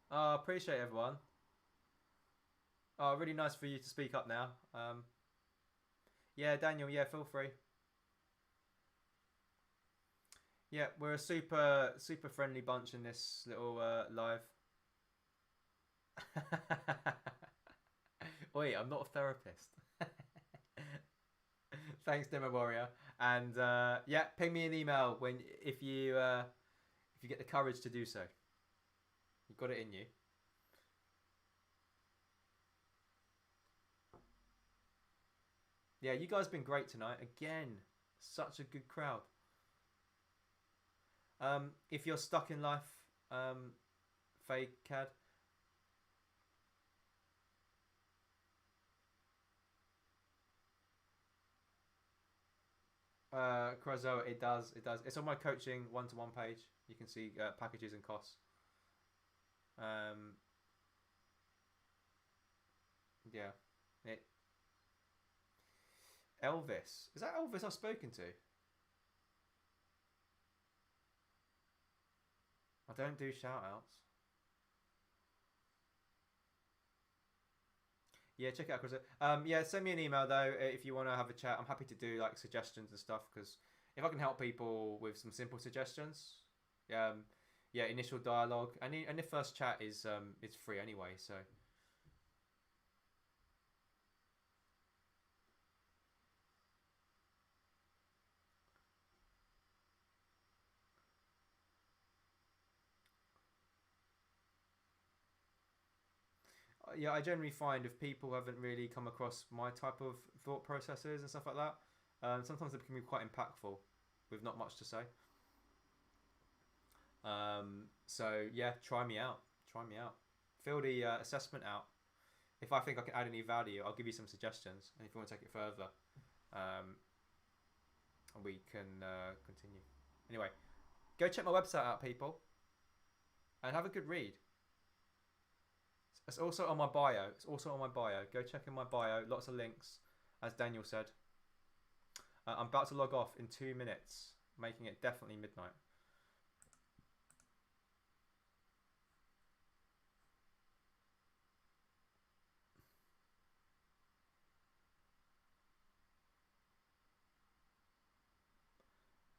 Oh, appreciate everyone. Oh, really nice for you to speak up now. Yeah, Daniel, yeah, feel free. Yeah, we're a super friendly bunch in this little live. Wait, I'm not a therapist. Thanks, Demo Warrior. And yeah, ping me an email when if you get the courage to do so. You've got it in you. Yeah, you guys have been great tonight. Again, such a good crowd. If you're stuck in life, Faye Cad, Krazoa, it does. It does. It's on my coaching one-to-one page. You can see packages and costs. Um, yeah. It, Elvis. Is that Elvis I've spoken to? I don't do shout outs. Yeah, check it out, Chris. Yeah, send me an email though if you want to have a chat. I'm happy to do like suggestions and stuff because if I can help people with some simple suggestions, yeah, initial dialogue and the first chat is it's free anyway. So yeah, I generally find if people haven't really come across my type of thought processes and stuff like that, sometimes they can be quite impactful with not much to say. So yeah, try me out. Try me out. Fill the assessment out. If I think I can add any value, I'll give you some suggestions. And if you want to take it further, um, we can continue. Anyway, go check my website out, people, and have a good read. It's also on my bio. It's also on my bio. Go check in my bio. Lots of links, as Daniel said. I'm about to log off in 2 minutes, making it definitely midnight.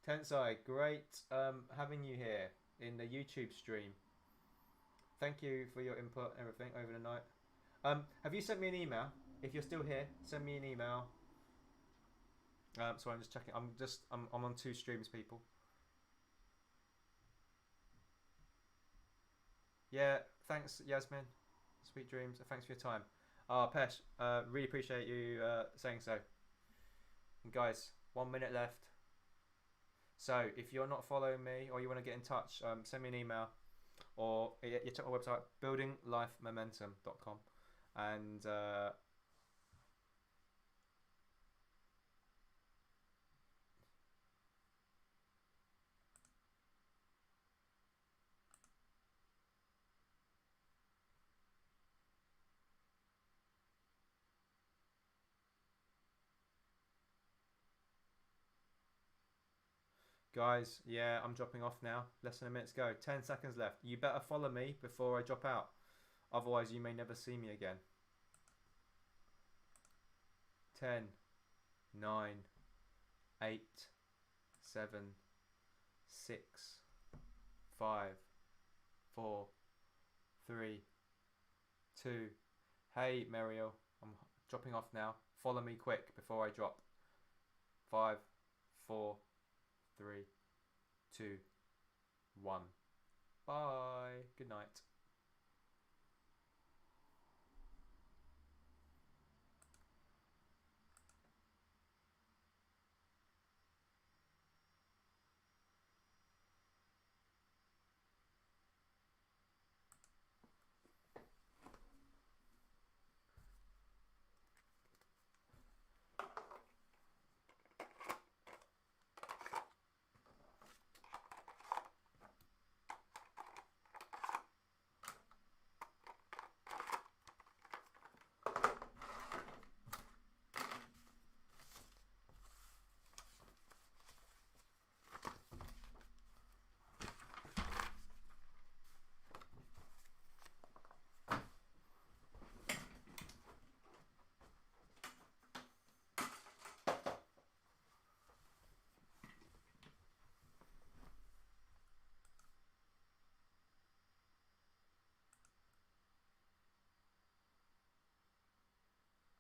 Tensai, great having you here in the YouTube stream. Thank you for your input and everything over the night. Have you sent me an email? If you're still here, send me an email. Sorry, I'm just checking. I'm on two streams, people. Yeah, thanks, Yasmin. Sweet dreams. Thanks for your time. Pesh, really appreciate you saying so. And guys, 1 minute left. So if you're not following me or you want to get in touch, send me an email or you check my website, buildinglifemomentum.com. And guys, yeah, I'm dropping off now. Less than a minute to go. 10 seconds left. You better follow me before I drop out. Otherwise, you may never see me again. 10, 9, 8, 7, 6, 5, 4, 3, 2. Hey, Mariel, I'm dropping off now. Follow me quick before I drop. 5, 4, 3, 2, 1. Bye. Good night.